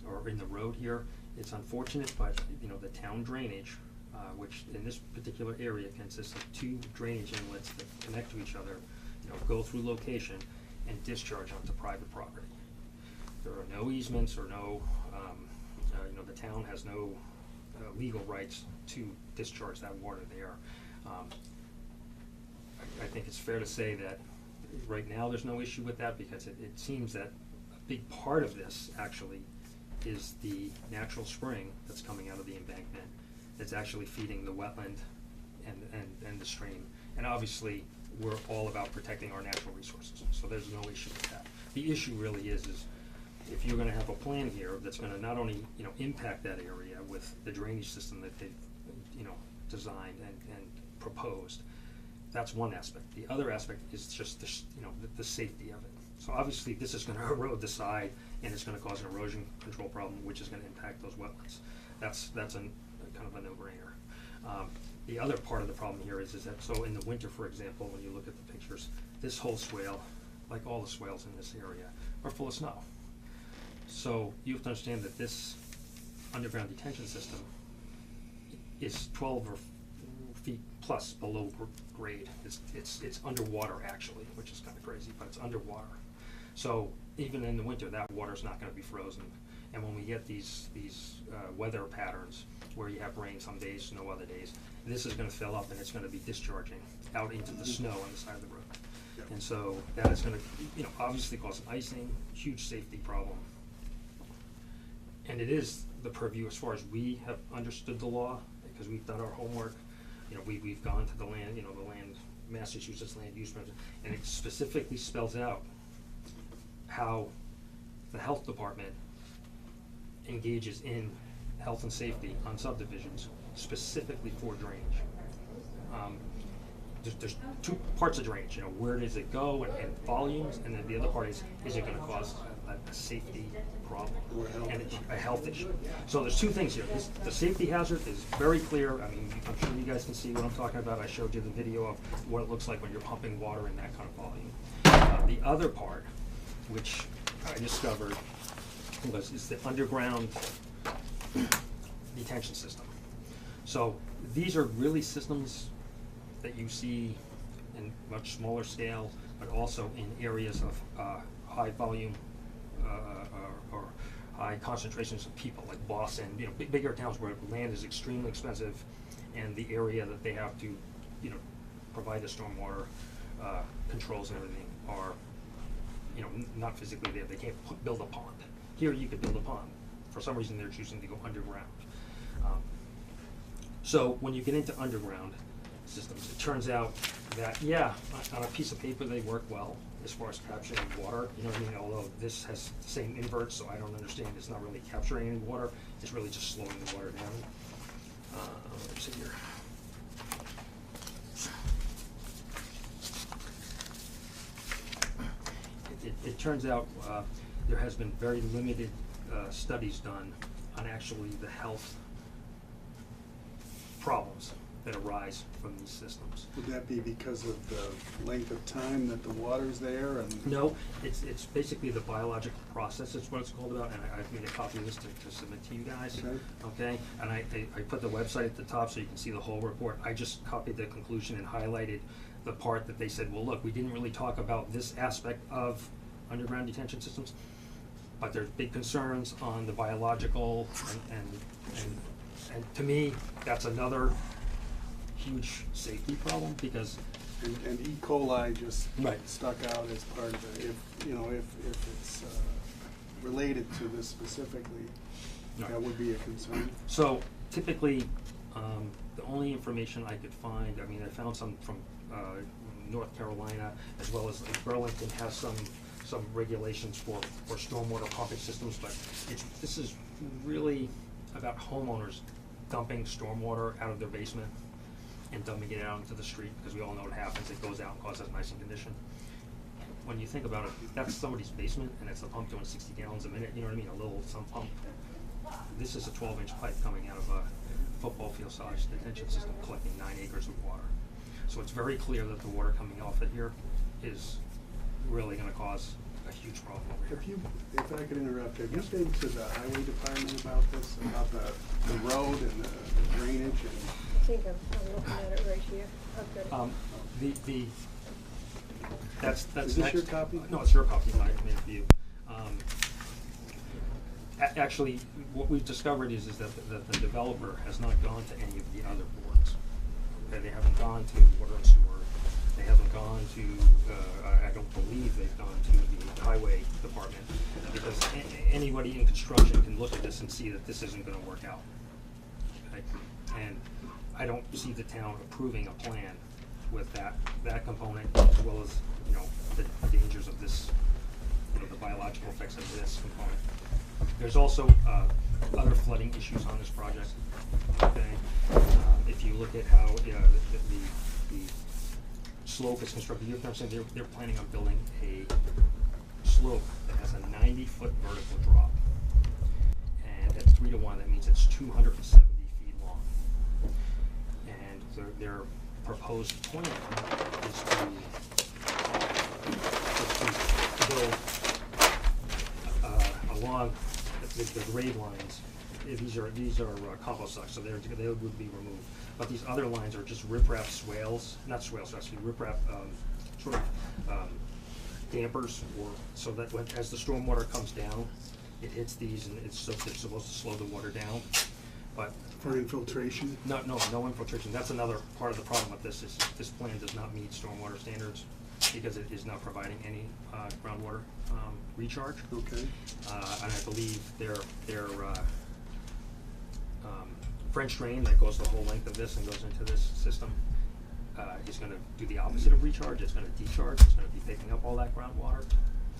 or in the road here, it's unfortunate, but the town drainage, which in this particular area consists of 2 drainage inlets that connect to each other, go through location and discharge onto private property. There are no easements or no, the town has no legal rights to discharge that water there. I think it's fair to say that right now there's no issue with that, because it seems that a big part of this actually is the natural spring that's coming out of the embankment that's actually feeding the wetland and the stream. And obviously, we're all about protecting our natural resources, so there's no issue with that. The issue really is if you're gonna have a plan here that's gonna not only, impact that area with the drainage system that they've, designed and proposed, that's one aspect. The other aspect is just the safety of it. So obviously, this is gonna erode the side, and it's gonna cause an erosion control problem, which is gonna impact those wetlands. That's kind of a no-brainer. The other part of the problem here is that, so in the winter, for example, when you look at the pictures, this whole swale, like all the swales in this area, are full of snow. So you have to understand that this underground detention system is 12 or feet plus below grade. It's underwater actually, which is kind of crazy, but it's underwater. So even in the winter, that water's not going to be frozen. And when we get these weather patterns where you have rain some days, snow other days, this is going to fill up and it's going to be discharging out into the snow on the side of the road. Yep. And so that is going to, obviously cause icing, huge safety problem. And it is the purview as far as we have understood the law, because we've done our homework. We've gone to the land, Massachusetts land use permit, and it specifically spells out how the health department engages in health and safety on subdivisions specifically for drainage. There's two parts of drainage, where does it go and volumes, and then the other part is it gonna cause a safety problem Or a health and issue. a health issue. So there's two things here. The safety hazard is very clear. I mean, I'm sure you guys can see what I'm talking about. I showed you the video of what it looks like when you're pumping water in that kind of volume. The other part, which I discovered, is the underground detention system. So these are really systems that you see in much smaller scale, but also in areas of high volume or high concentrations of people, like Boston, bigger towns where land is extremely expensive, and the area that they have to, provide the stormwater controls and everything are, not physically there. They can't build a pond. Here you could build a pond. For some reason, they're choosing to go underground. So when you get into underground systems, it turns out that, on a piece of paper they work well as far as capturing water, although this has the same invert, so I don't understand, it's not really capturing any water, it's really just slowing the water down. Let's see here. It turns out there has been very limited studies done on actually the health problems that arise from these systems. Would that be because of the length of time that the water's there and? No, it's basically the biological process is what it's called about, and I've made a copy of this to submit to you guys. Okay, and I put the website at the top so you can see the whole report. I just copied the conclusion and highlighted the part that they said, well, look, we didn't really talk about this aspect of underground detention systems, but there's big concerns on the biological, and to me, that's another huge safety problem, because And E. coli just Right. stuck out as part of it. If it's related to this specifically, Right. that would be a concern. So typically, the only information I could find, I found some from North Carolina, as well as Burlington has some regulations for stormwater pumping systems, but this is really about homeowners dumping stormwater out of their basement and dumping it out into the street, because we all know what happens. It goes out and causes an icing condition. When you think about it, that's somebody's basement and it's a pump doing 60 gallons a minute, a little sump pump. This is a 12-inch pipe coming out of a football field size detention system collecting 9 acres of water. So it's very clear that the water coming off it here is really gonna cause a huge problem over here. If I could interrupt, have you been to the highway department about this, about the road and the drainage and? I think I'm looking at it right here. I've got it. That's Is this next. your copy? No, it's your copy, I made it for you. Actually, what we've discovered is that the developer has not gone to any of the other boards. Okay, they haven't gone to water and sewer, they haven't gone to, I don't believe they've gone to the highway department, because anybody in construction can look at this and see that this isn't gonna work out. Okay, and I don't see the town approving a plan with that component, as well as, the dangers of this, the biological effects of this component. There's also other flooding issues on this project. Okay, if you look at how the slope is constructed, you have to understand they're planning on building a slope that has a 90-foot vertical drop, and at 3 to 1, that means it's 270 feet long. their proposed plan is to build along the grade lines. These are compost ducts, so they would be removed. But these other lines are just riprap swales, not swales, actually riprap sort of dampers, so that as the stormwater comes down, it hits these, and it's supposed to slow the water down. But For infiltration? no infiltration. That's another part of the problem with this. Is this plan does not meet stormwater standards because it is not providing any groundwater recharge. Okay. And I believe their French drain that goes the whole length of this and goes into this system is going to do the opposite of recharge. It's going to decharge. It's going to be picking up all that groundwater.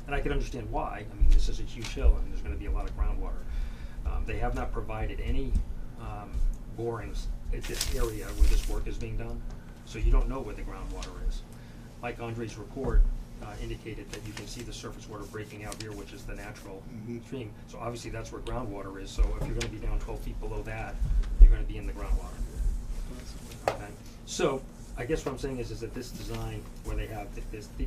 And I can understand why. I mean, this is a huge hill, and there's going to be a lot of groundwater. They have not provided any borings at this area where this work is being done, so you don't know where the groundwater is. Mike Andre's report indicated that you can see the surface water breaking out here, which is the natural stream. So obviously that's where groundwater is. So if you're going to be down 12 feet below that, you're going to be in the groundwater. Okay. So I guess what I'm saying is that this design where they have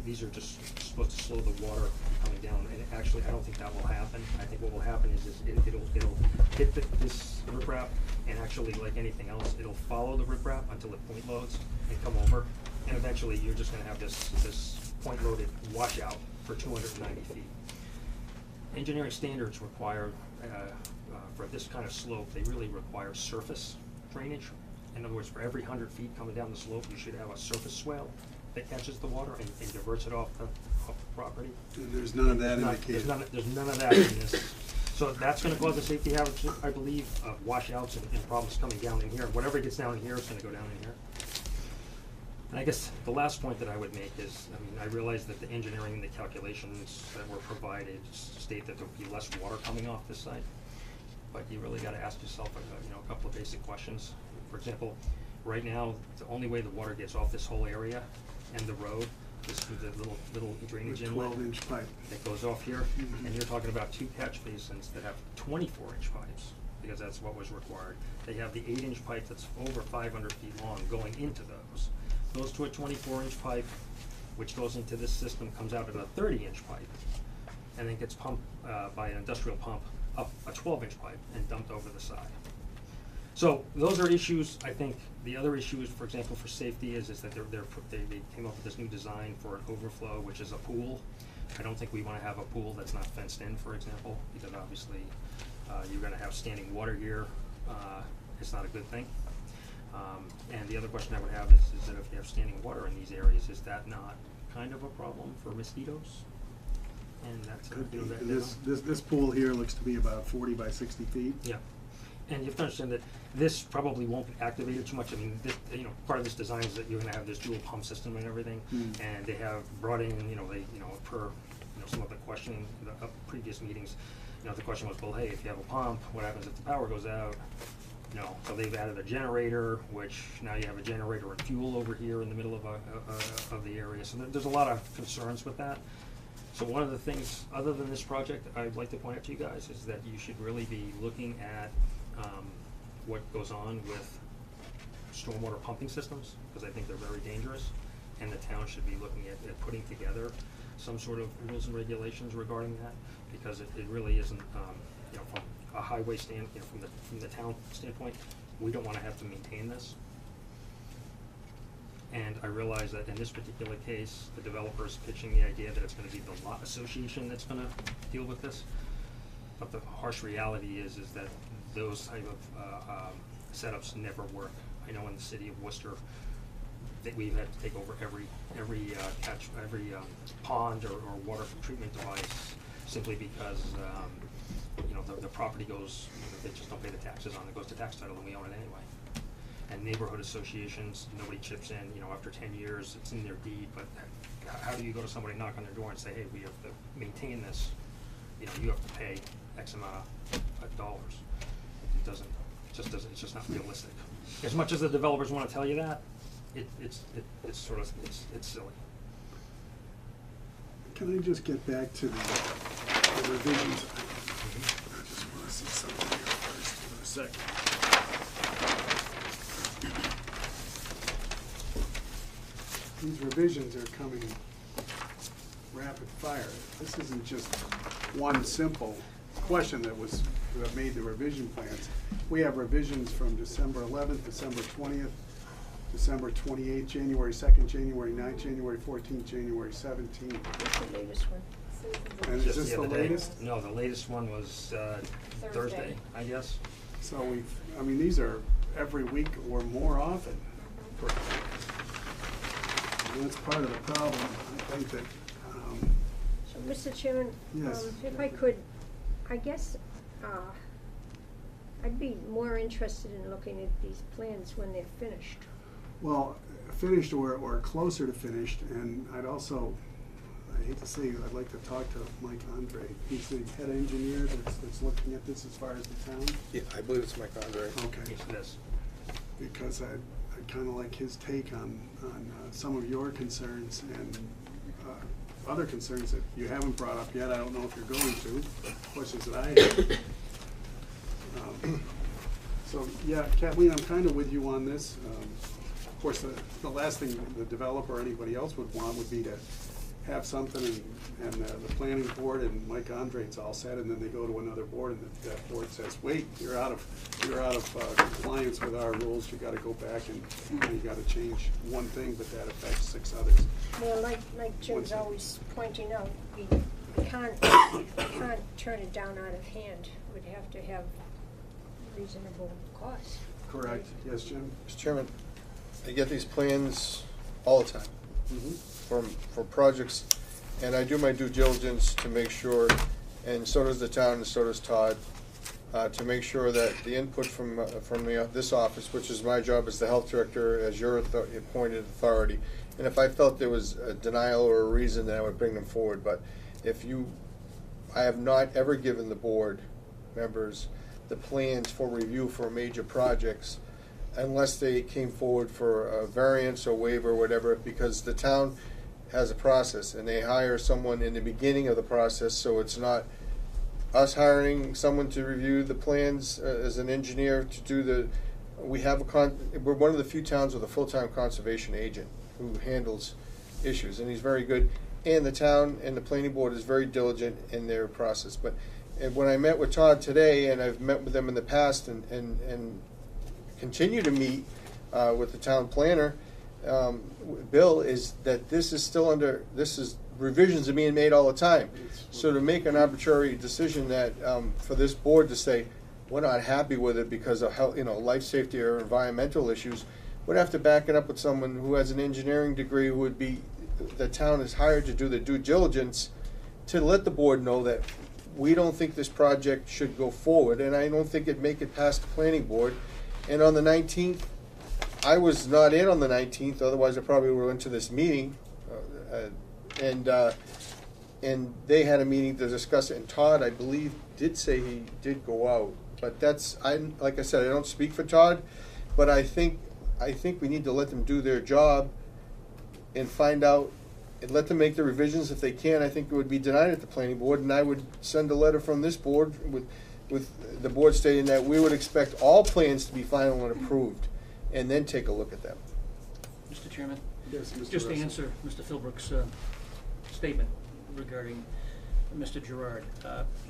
these are just supposed to slow the water coming down, and actually I don't think that will happen. I think what will happen is it'll hit this riprap, and actually, like anything else, it'll follow the riprap until it point loads and come over, and eventually you're just going to have this point loaded washout for 290 feet. Engineering standards require for this kind of slope, they really require surface drainage. In other words, for every 100 feet coming down the slope, you should have a surface swale that catches the water and diverts it off the property. And there's none of that indicated. There's none of that in this. So that's going to cause a safety hazard, I believe, of washouts and problems coming down in here. Whatever gets down in here is going to go down in here. And I guess the last point that I would make is, I mean, I realize that the engineering and the calculations that were provided state that there will be less water coming off this site. But you really got to ask yourself, a couple of basic questions. For example, right now, the only way the water gets off this whole area and the road is through the little drainage inlet 12-inch pipe. that goes off here. And you're talking about 2 catch basins that have 24-inch pipes, because that's what was required. They have the 8-inch pipe that's over 500 feet long going into those. Goes to a 24-inch pipe, which goes into this system, comes out at a 30-inch pipe, and then gets pumped by an industrial pump up a 12-inch pipe and dumped over the side. So those are issues. I think the other issue is, for example, for safety is that they came up with this new design for an overflow, which is a pool. I don't think we want to have a pool that's not fenced in, for example, because obviously you're going to have standing water here. It's not a good thing. And the other question I would have is that if you have standing water in these areas, is that not kind of a problem for mosquitoes? And that's Could be. And this pool here looks to be about 40 by 60 feet. Yeah. And you have to understand that this probably won't be activated too much. I mean, this, part of this design is that you're going to have this dual pump system and everything, and they have brought in, per some of the questioning in the previous meetings, the question was, well, hey, if you have a pump, what happens if the power goes out? No. So they've added a generator, which now you have a generator and fuel over here in the middle of the area. So there's a lot of concerns with that. So one of the things, other than this project, I'd like to point out to you guys is that you should really be looking at what goes on with stormwater pumping systems, because I think they're very dangerous, and the town should be looking at putting together some sort of rules and regulations regarding that, because it really isn't, from a highway from the town standpoint, we don't want to have to maintain this. And I realize that in this particular case, the developer is pitching the idea that it's going to be the lot association that's going to deal with this. But the harsh reality is that those type of setups never work. I know in the city of Worcester that we've had to take over every pond or water treatment device simply because the property goes, they just don't pay the taxes on it. It goes to tax title and we own it anyway. And neighborhood associations, nobody chips in. After 10 years, it's in their deed. But how do you go to somebody, knock on their door, and say, "Hey, we have to maintain this. You have to pay X amount of dollars." It doesn't. It's just not realistic. As much as the developers want to tell you that, it's silly. Can I just get back to the revisions? I just want to see something here first for a second. these revisions are coming rapid fire. This isn't just one simple question that made the revision plans. We have revisions from December 11th, December 20th, December 28th, January 2nd, January 9th, January 14th, January 17th. What's the latest one? And is Just this the other day. latest? No, the latest one was, Thursday, I guess. So these are every week or more often. And that's part of the problem. I think that, So, Mr. Chairman, Yes. if I could, I guess, I'd be more interested in looking at these plans when they're finished. well, finished or closer to finished, and I'd also, I hate to say it, I'd like to talk to Mike Andre. He's the head engineer that's looking at this as far as the town. Yeah, I believe it's Mike Andre. Okay. Yes, it is. Because I'd kind of like his take on some of your concerns and other concerns that you haven't brought up yet. I don't know if you're going to, questions that I have. So, yeah, Kathleen, I'm kind of with you on this. Of course, the last thing the developer or anybody else would want would be to have something and the planning board and Mike Andre, it's all set, and then they go to another board and that board says, wait, you're out of compliance with our rules, you gotta go back and you gotta change one thing, but that affects 6 others. Well, like Jim's always pointing out, we can't turn it down out of hand. We'd have to have reasonable costs. Correct, yes, Jim? Mr. Chairman, I get these plans all the time Mm-hmm. for projects, and I do my due diligence to make sure, and so does the town, and so does Todd, to make sure that the input from this office, which is my job as the health director, as your appointed authority, and if I felt there was a denial or a reason, then I would bring them forward. But I have not ever given the board members the plans for review for major projects unless they came forward for a variance or waiver or whatever, because the town has a process and they hire someone in the beginning of the process, so it's not us hiring someone to review the plans as an engineer to do we're one of the few towns with a full-time conservation agent who handles issues, and he's very good, and the town and the planning board is very diligent in their process. But when I met with Todd today, and I've met with them in the past and continue to meet with the town planner, Bill, is that this is revisions are being made all the time. So to make an arbitrary decision that for this board to say we're not happy with it because of health, life safety or environmental issues, we'd have to back it up with someone who has an engineering degree who would be, the town is hired to do the due diligence to let the board know that we don't think this project should go forward, and I don't think it'd make it past the planning board. And on the 19th, I was not in on the 19th, otherwise I probably would have went to this meeting. And they had a meeting to discuss it, and Todd, I believe, did say he did go out. But like I said, I don't speak for Todd, but I think we need to let them do their job and find out, and let them make the revisions if they can. I think it would be denied at the planning board, and I would send a letter from this board with the board stating that we would expect all plans to be final and approved, and then take a look at them. Mr. Chairman? Yes, Mr. Just to Russell. answer Mr. Philbrook's statement regarding Mr. Gerard.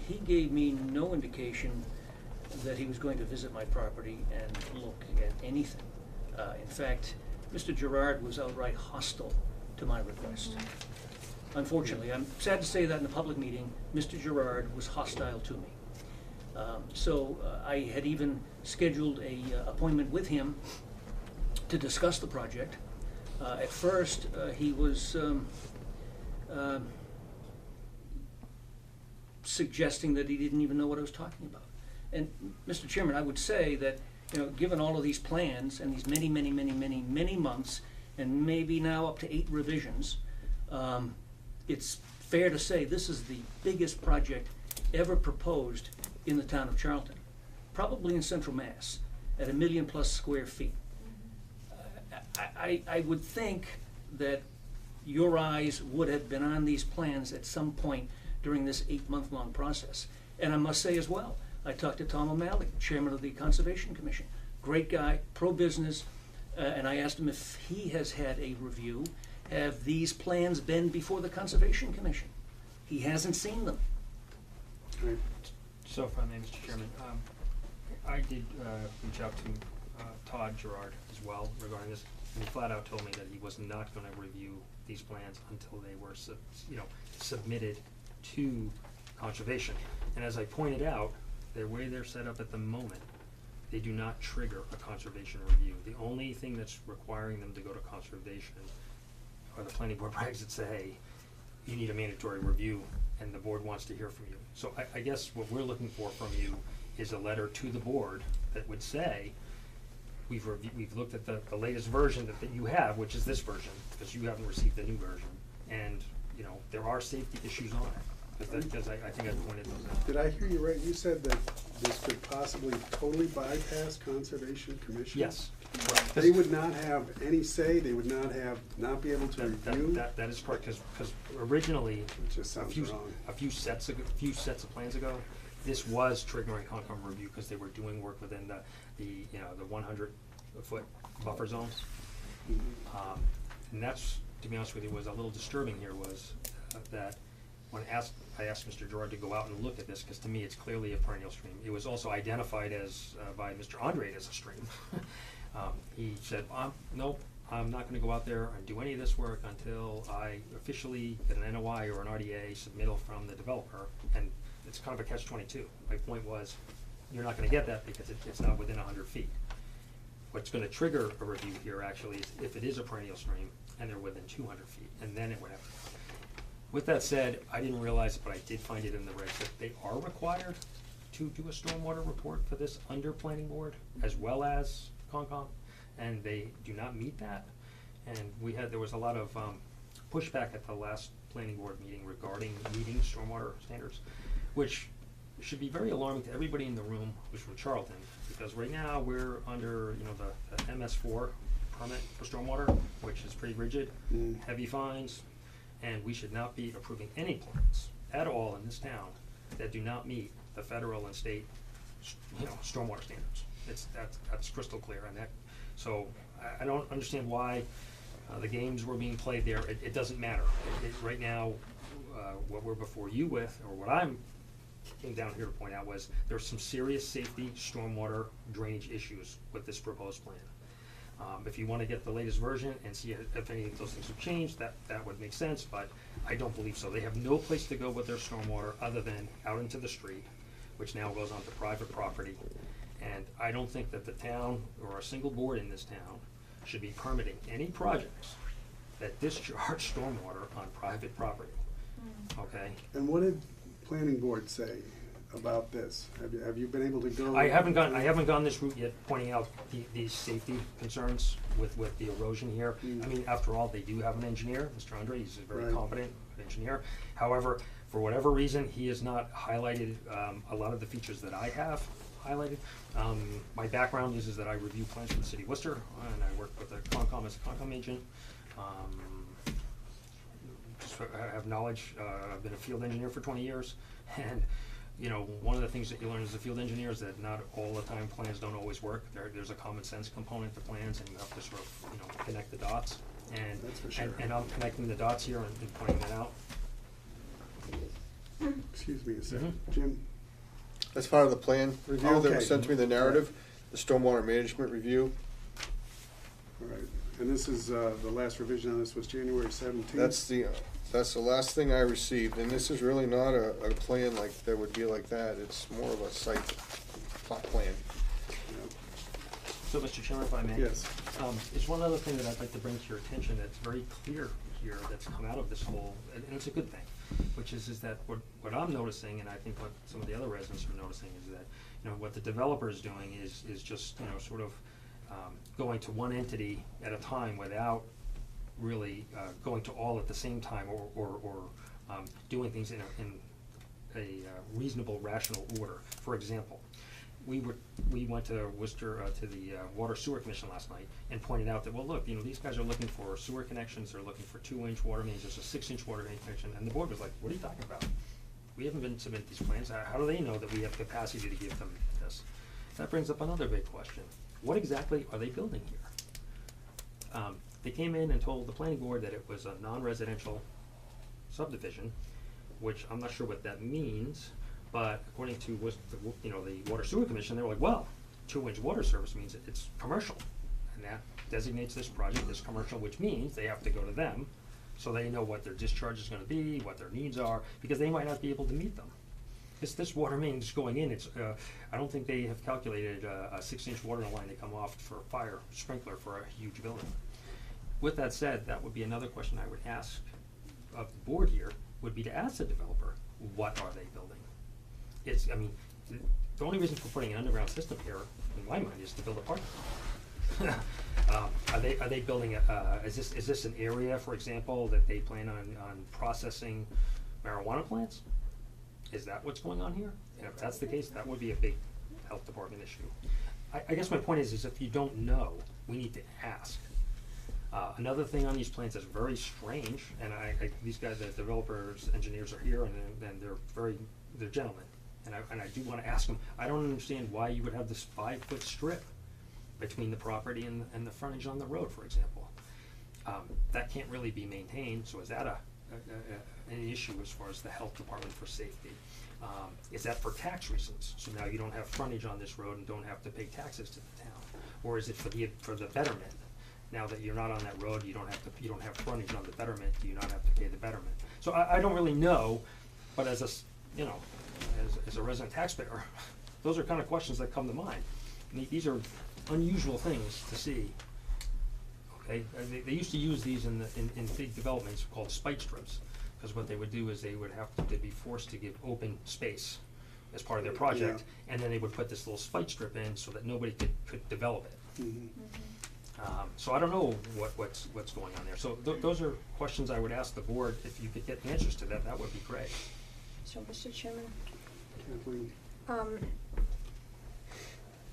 He gave me no indication that he was going to visit my property and look at anything. In fact, Mr. Gerard was outright hostile to my request. Unfortunately, I'm sad to say that in a public meeting, Mr. Gerard was hostile to me. So I had even scheduled a appointment with him to discuss the project. At first, he was suggesting that he didn't even know what I was talking about. And Mr. Chairman, I would say that, given all of these plans and these many months, and maybe now up to 8 revisions, it's fair to say this is the biggest project ever proposed in the town of Charlton, probably in Central Mass, at 1 million+ square feet. I would think that your eyes would have been on these plans at some point during this 8-month-long process. And I must say as well, I talked to Tom O'Malley, chairman of the Conservation Commission, great guy, pro-business, and I asked him if he has had a review, have these plans been before the Conservation Commission? He hasn't seen them. Right. So if I may, Mr. Chairman, I did reach out to Todd Gerard as well regarding this, and he flat out told me that he was not gonna review these plans until they were submitted to Conservation. And as I pointed out, the way they're set up at the moment, they do not trigger a Conservation review. The only thing that's requiring them to go to Conservation are the planning board regs that say, hey, you need a mandatory review, and the board wants to hear from you. So I guess what we're looking for from you is a letter to the board that would say, we've looked at the latest version that you have, which is this version, because you haven't received the new version, and, you know, there are safety issues on it, because I think I pointed those out. Did I hear you right? You said that this could possibly totally bypass Conservation Commission? Yes. They would not have any say, they would not be able to review? That is correct, because originally, It just sounds wrong. a few sets of plans ago, this was triggering Concom review because they were doing work within the 100-foot buffer zones. And that's, to be honest with you, was a little disturbing here was that when I asked Mr. Gerard to go out and look at this, because to me it's clearly a perennial stream. It was also identified as by Mr. Andre as a stream. He said, nope, I'm not gonna go out there and do any of this work until I officially get an NOI or an RDA submittal from the developer, and it's kind of a catch-22. My point was, you're not gonna get that because it's not within 100 feet. What's gonna trigger a review here actually is if it is a perennial stream and they're within 200 feet, and then it would have to come. With that said, I didn't realize it, but I did find it in the regs that they are required to do a stormwater report for this under planning board as well as Concom, and they do not meet that. And there was a lot of pushback at the last planning board meeting regarding meeting stormwater standards, which should be very alarming to everybody in the room who's from Charlton, because right now we're under, you know, the MS4 permit for stormwater, which is pretty rigid, heavy fines, and we should not be approving any plans at all in this town that do not meet the federal and state, you know, stormwater standards. That's crystal clear, and so I don't understand why the games were being played there. It doesn't matter. Right now, what we're before you with, or what I'm came down here to point out, was there's some serious safety, stormwater, drainage issues with this proposed plan. If you want to get the latest version and see if any of those things have changed, that would make sense, but I don't believe so. They have no place to go with their stormwater other than out into the street, which now goes onto private property. And I don't think that the town or a single board in this town should be permitting any projects that discharge stormwater on private property, okay? And what did planning board say about this? Have you been able to go? I haven't gone this route yet, pointing out these safety concerns with the erosion here. I mean, after all, they do have an engineer, Mr. Andre, he's a very competent engineer. However, for whatever reason, he has not highlighted a lot of the features that I have highlighted. My background is that I review plans for the city of Worcester, and I work with the Concom as a Concom agent. I have knowledge. I've been a field engineer for 20 years, and you know, one of the things that you learn as a field engineer is that not all the time plans don't always work. There's a common sense component to plans, and you have to sort of, you know, connect the dots. And That's for sure. and I'm connecting the dots here and pointing that out. Excuse me a second, Jim. As part of the plan review that Okay. was sent to me, the narrative, the stormwater management review, All right, and this is, the last revision on this was January 17th? that's the last thing I received, and this is really not a plan like, that would be like that, it's more of a site plot plan. So, Mr. Chairman, if I may. Yes. There's one other thing that I'd like to bring to your attention that's very clear here that's come out of this whole, and it's a good thing, which is that what I'm noticing, and I think what some of the other residents are noticing, is that, you know, what the developer is doing is just, you know, sort of going to one entity at a time without really going to all at the same time, or doing things in a reasonable, rational order. For example, we went to Worcester, to the Water Sewer Commission last night, and pointed out that, well, look, you know, these guys are looking for sewer connections, they're looking for 2-inch water mains, there's a 6-inch water main connection, and the board was like, what are you talking about? We haven't been submitted these plans, how do they know that we have capacity to give them this? That brings up another big question. What exactly are they building here? They came in and told the planning board that it was a non-residential subdivision, which I'm not sure what that means, but according to the Water Sewer Commission, they were like, well, 2-inch water service means it's commercial, and that designates this project as commercial, which means they have to go to them, so they know what their discharge is gonna be, what their needs are, because they might not be able to meet them. This water main is going in, I don't think they have calculated a 6-inch water line to come off for a fire sprinkler for a huge building. With that said, that would be another question I would ask of the board here, would be to ask the developer, what are they building? The only reason for putting an underground system here, in my mind, is to build a parking lot. Are they building is this an area, for example, that they plan on processing marijuana plants? Is that what's going on here? And if that's the case, that would be a big health department issue. I guess my point is if you don't know, we need to ask. Another thing on these plans that's very strange, and these guys, the developers, engineers are here, and they're gentlemen, and I do want to ask them. I don't understand why you would have this 5-foot strip between the property and the frontage on the road, for example. That can't really be maintained. So is that an issue as far as the health department for safety? Is that for tax reasons? So now you don't have frontage on this road and don't have to pay taxes to the town, or is it for the betterment? Now that you're not on that road, you don't have frontage on the betterment. Do you not have to pay the betterment? So I don't really know, but as a resident taxpayer, those are kind of questions that come to mind. These are unusual things to see. Okay, they used to use these in big developments called spike strips, because what they would do is they'd be forced to give open space as part of their project, and then they would put this little spike strip in so that nobody could develop it. Mhm. So I don't know what's going on there. So those are questions I would ask the board. If you could get answers to that would be great. So, Mr. Chairman, Kathleen?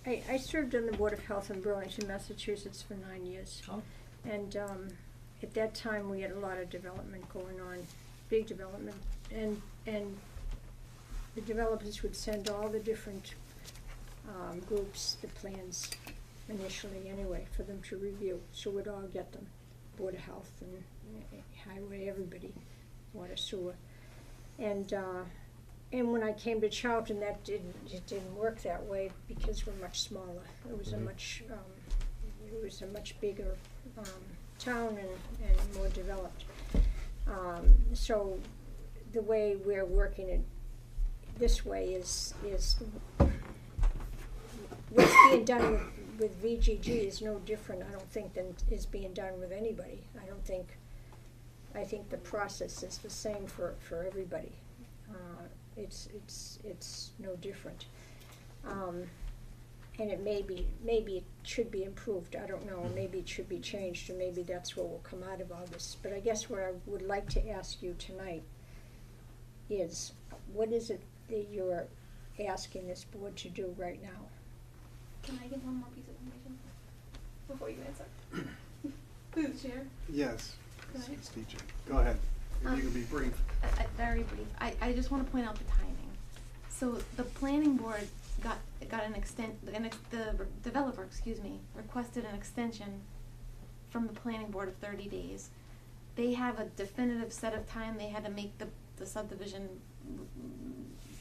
I served on the Board of Health in Burlington, Massachusetts for 9 years. Oh. And at that time, we had a lot of development going on, big development, and the developers would send all the different groups the plans initially anyway for them to review. So we'd all get them, Board of Health and Highway, everybody, Water, Sewer. And when I came to Charlton, it didn't work that way because we're much smaller. It was a much bigger town and more developed. So the way we're working it this way is what's being done with VGG is no different, I don't think, than is being done with anybody. I think the process is the same for everybody. It's no different. And maybe it should be improved, I don't know, maybe it should be changed, or maybe that's what will come out of all this. But I guess what I would like to ask you tonight is, what is it that you're asking this board to do right now? Can I give one more piece of information before you answer? Through the chair. Yes, Go ahead. it's DJ. Go ahead. If you can be brief. Very brief. I just want to point out the timing. So the planning board got the developer, requested an extension from the planning board of 30 days. They have a definitive set of time they had to make the subdivision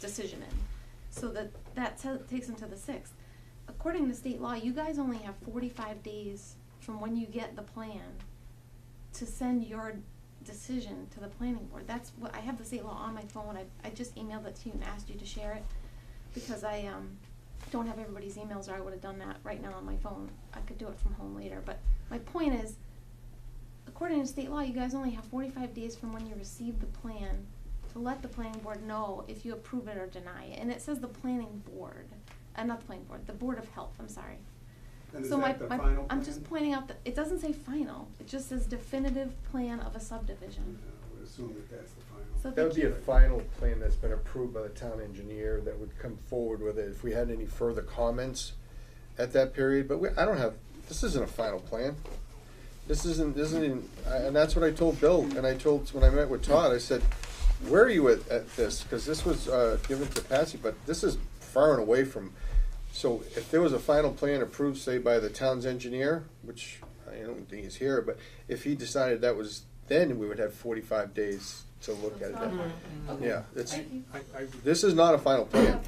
decision in. So that takes them to the 6th. According to state law, you guys only have 45 days from when you get the plan to send your decision to the planning board. That's what I have, the state law on my phone. I just emailed it to you and asked you to share it because I don't have everybody's emails, or I would have done that right now on my phone. I could do it from home later. But my point is, according to state law, you guys only have 45 days from when you receive the plan to let the planning board know if you approve it or deny it. And it says the planning board, not the planning board, the Board of Health, I'm sorry. And is So that the final I'm plan? just pointing out that it doesn't say final, it just says definitive plan of a subdivision. I would assume that that's the final. So That would be a final plan that's been approved by the town engineer that would come forward with it if we had any further comments at that period. But this isn't a final plan. This isn't, and that's what I told Bill, and when I met with Todd, I said, where are you at this? Because this was given to Patsy, but this is far and away from. So if there was a final plan approved, say, by the town's engineer, which I don't think he's here, but if he decided that was, then we would have 45 days to look at It's not it. fine. Okay. Yeah, it's, Thank you. this is not a final plan.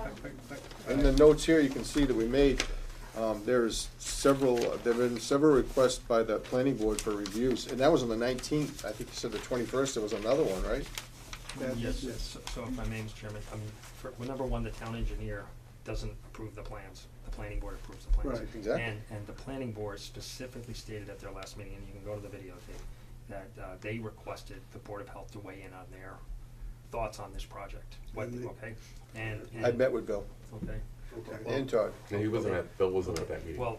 I- In the notes here, you can see that we made, there's several, there've been several requests by the planning board for reviews, and that was on the 19th. I think you said the 21st, there was another one, right? Yes, yes. so if I may, Mr. Chairman, well, number one, the town engineer doesn't approve the plans, the planning board approves the plans. Right, exactly. And the planning board specifically stated at their last meeting, and you can go to the videotape, that they requested the Board of Health to weigh in on their thoughts on this project. What, And they- okay, and. I met with Bill Okay, Okay. and Todd. No, he wasn't at, Bill wasn't at that meeting. well,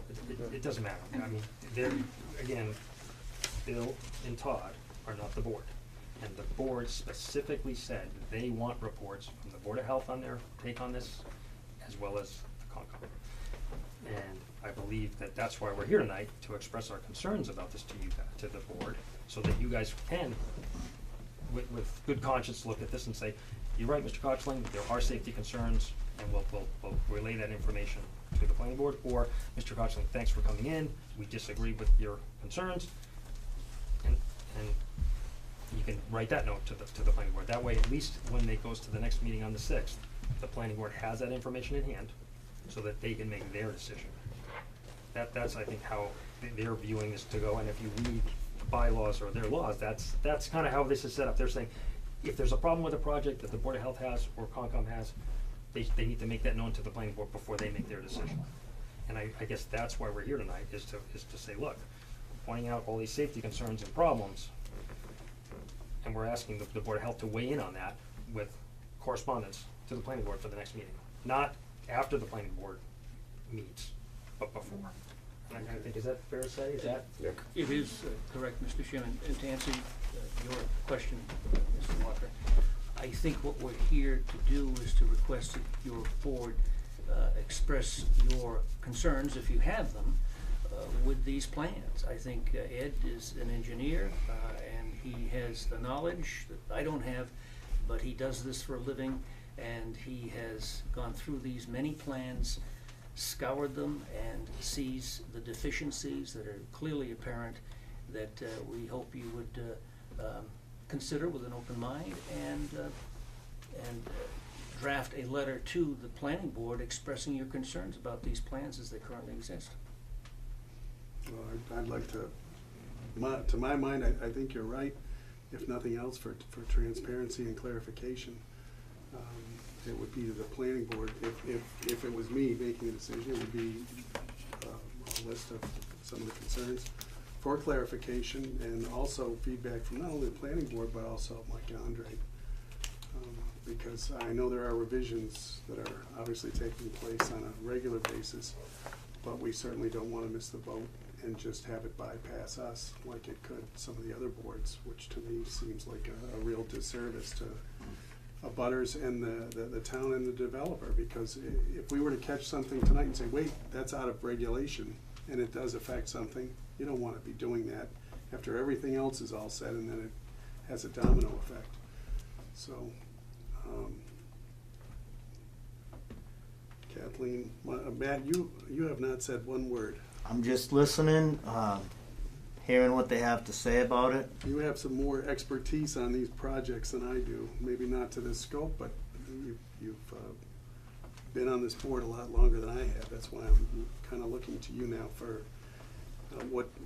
it doesn't matter, I mean, they're, again, Bill and Todd are not the board. And the board specifically said they want reports from the Board of Health on their take on this, as well as the Concom. And I believe that that's why we're here tonight, to express our concerns about this to you, to the board, so that you guys can, with good conscience, look at this and say, you're right, Mr. Kochling, there are safety concerns, and we'll relay that information to the planning board, or, Mr. Kochling, thanks for coming in, we disagree with your concerns, and you can write that note to the planning board. That way, at least when it goes to the next meeting on the 6th, the planning board has that information in hand, so that they can make their decision. That's, I think, how they're viewing this to go, and if you read bylaws or their laws, that's kinda how this is set up. They're saying, if there's a problem with a project that the Board of Health has, or Concom has, they need to make that known to the planning board before they make their decision. And I guess that's why we're here tonight, is to say, look, pointing out all these safety concerns and problems, and we're asking the Board of Health to weigh in on that with correspondence to the planning board for the next meeting. Not after the planning board meets, but before. And I think, is that fair to say? Is that? Yeah. It is correct, Mr. Chairman. And to answer your question, Mr. Walker, I think what we're here to do is to request that your board express your concerns, if you have them, with these plans. I think Ed is an engineer, and he has the knowledge that I don't have, but he does this for a living, and he has gone through these many plans, scoured them, and sees the deficiencies that are clearly apparent, that we hope you would consider with an open mind, and draft a letter to the planning board expressing your concerns about these plans as they currently exist. Well, I'd like to my mind, I think you're right, if nothing else, for transparency and clarification. It would be to the planning board, if it was me making the decision, it would be a list of some of the concerns for clarification, and also feedback from not only the planning board, but also Mike and Andre. Because I know there are revisions that are obviously taking place on a regular basis, but we certainly don't want to miss the boat and just have it bypass us like it could some of the other boards, which to me seems like a real disservice to abutters and the town and the developer. Because if we were to catch something tonight and say, wait, that's out of regulation, and it does affect something, you don't want to be doing that after everything else is all said, and then it has a domino effect. So, Kathleen, Matt, you have not said one word. I'm just listening, hearing what they have to say about it. You have some more expertise on these projects than I do. Maybe not to this scope, but you've been on this board a lot longer than I have. That's why I'm kind of looking to you now for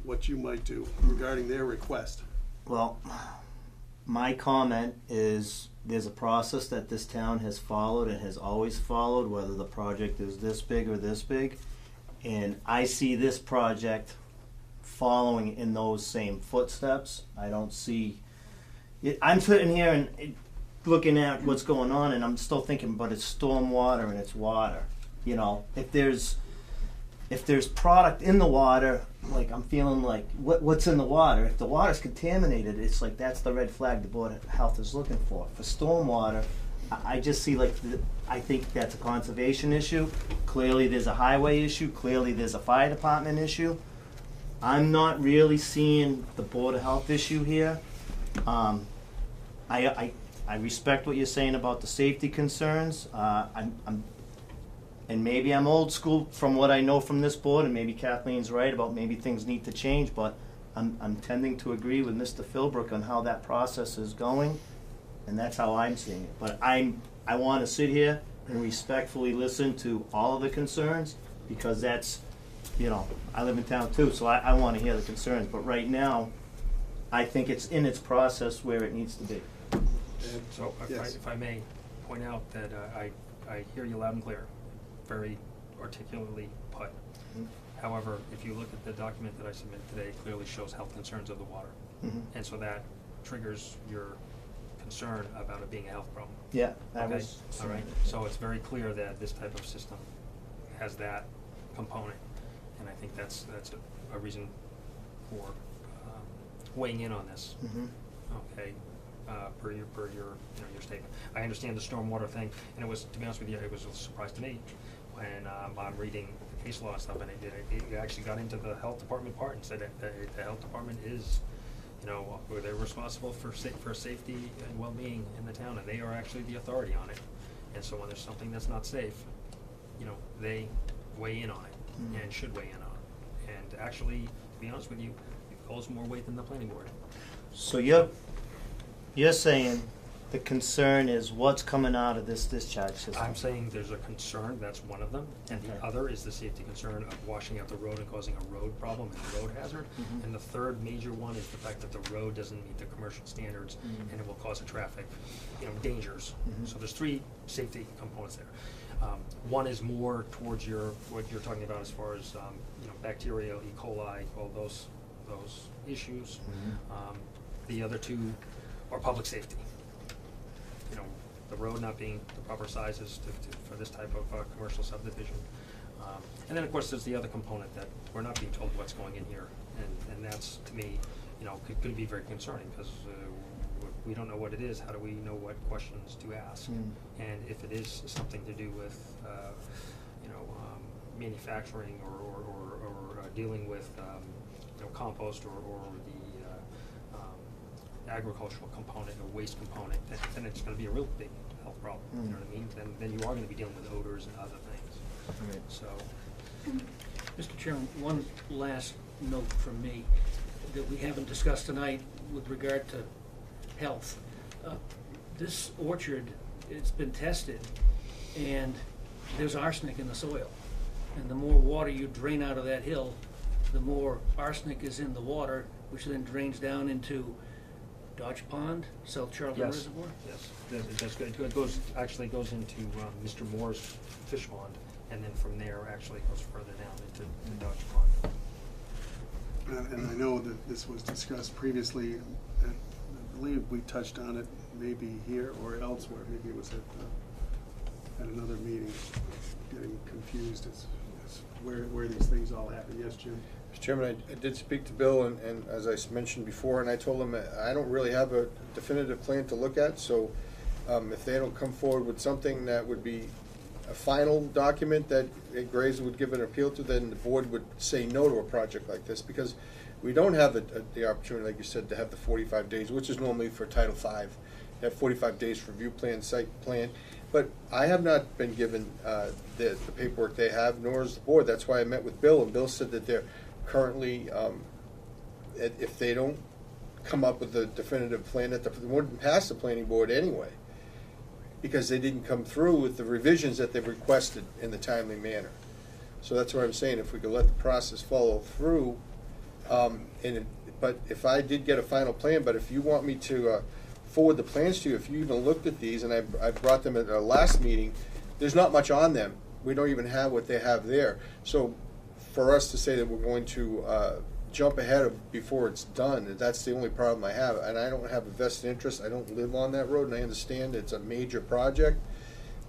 what you might do regarding their request. Well, my comment is there's a process that this town has followed and has always followed, whether the project is this big or this big. And I see this project following in those same footsteps. I don't see it. I'm sitting here and looking at what's going on, and I'm still thinking, but it's stormwater and it's water. You know, if there's product in the water, like I'm feeling like what's in the water. If the water's contaminated, it's like that's the red flag the Board of Health is looking for. For stormwater, I just see like I think that's a conservation issue. Clearly there's a highway issue. Clearly there's a fire department issue. I'm not really seeing the Board of Health issue here. I respect what you're saying about the safety concerns. And maybe I'm old school from what I know from this board, and maybe Kathleen's right about maybe things need to change, but I'm tending to agree with Mr. Philbrook on how that process is going, and that's how I'm seeing it. But I wanna sit here and respectfully listen to all of the concerns, because that's, you know, I live in town too, so I wanna hear the concerns, but right now, I think it's in its process where it needs to be. So if I may point out that I hear you loud and clear, very articulately put. However, if you look at the document that I submitted today, it clearly shows health concerns of the water. And so that triggers your concern about it being a health problem. Yeah, that Okay, was. all right, so it's very clear that this type of system has that component, and I think that's a reason for weighing in on this. Okay, per your your statement. I understand the stormwater thing, and it was, to be honest with you, it was a surprise to me when I'm reading the case law stuff, and it actually got into the health department part and said that the health department is, you know, they're responsible for safety and well-being in the town, and they are actually the authority on it. And so when there's something that's not safe, you know, they weigh in on it and should weigh in on it. And actually, to be honest with you, it holds more weight than the planning board. So you're saying the concern is what's coming out of this discharge system? I'm saying there's a concern, that's one of them, and the other is the safety concern of washing out the road and causing a road problem and a road hazard. And the third major one is the fact that the road doesn't meet the commercial standards and it will cause a traffic, you know, dangers. So there's three safety components there. One is more towards what you're talking about as far as, you know, bacteria, E. coli, all those issues. The other two are public safety. You know, the road not being the proper sizes for this type of commercial subdivision. And then, of course, there's the other component that we're not being told what's going in here. And that's, to me, you know, could be very concerning, because we don't know what it is. How do we know what questions to ask? And if it is something to do with, you know, manufacturing or dealing with, you know, compost or the agricultural component or waste component, then it's going to be a real big health problem. You know what I mean? Then you are going to be dealing with odors and other things. Right. So, Mr. Chairman, one last note from me that we haven't discussed tonight with regard to health. This orchard, it's been tested, and there's arsenic in the soil. And the more water you drain out of that hill, the more arsenic is in the water, which then drains down into Dodge Pond, South Charlton Yes. Reservoir? yes, that's good. It actually goes into Mr. Moore's fish pond, and then from there actually goes further down into Dodge Pond. And I know that this was discussed previously, and I believe we touched on it maybe here or elsewhere, maybe it was at another meeting, getting confused as where these things all happen. Yes, Jim? Mr. Chairman, I did speak to Bill, and as I mentioned before, and I told him I don't really have a definitive plan to look at, so if they don't come forward with something that would be a final document that Graves would give an appeal to, then the board would say no to a project like this, because we don't have the opportunity, like you said, to have the 45 days, which is normally for Title V. You have 45 days for review plan, site plan. But I have not been given the paperwork they have, nor is the board. That's why I met with Bill, and Bill said that they're currently, if they don't come up with a definitive plan, that they wouldn't pass the planning board anyway, because they didn't come through with the revisions that they've requested in the timely manner. So that's what I'm saying, if we could let the process follow through, but if I did get a final plan, but if you want me to forward the plans to you, if you even looked at these, and I brought them at our last meeting, there's not much on them. We don't even have what they have there. So for us to say that we're going to jump ahead before it's done, that's the only problem I have. And I don't have a vested interest. I don't live on that road, and I understand it's a major project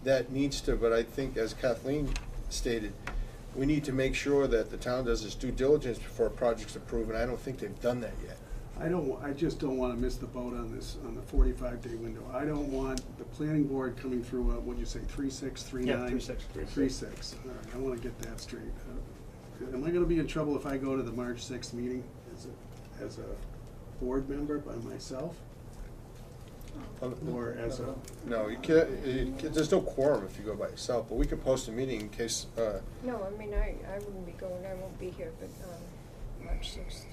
that needs to, but I think, as Kathleen stated, we need to make sure that the town does its due diligence before a project's approved, and I don't think they've done that yet. I just don't wanna miss the boat on this, on the 45-day window. I don't want the planning board coming through, what'd you say, 3-6, 3-9? Yeah, 3-6. 3-6, all right, I wanna get that straight. Am I gonna be in trouble if I go to the March 6th meeting as a board member by myself? Or as a? No, you can't, there's no quorum if you go by yourself, but we can post a meeting in case, No, I mean, I wouldn't be going, I won't be here, but, March 6th.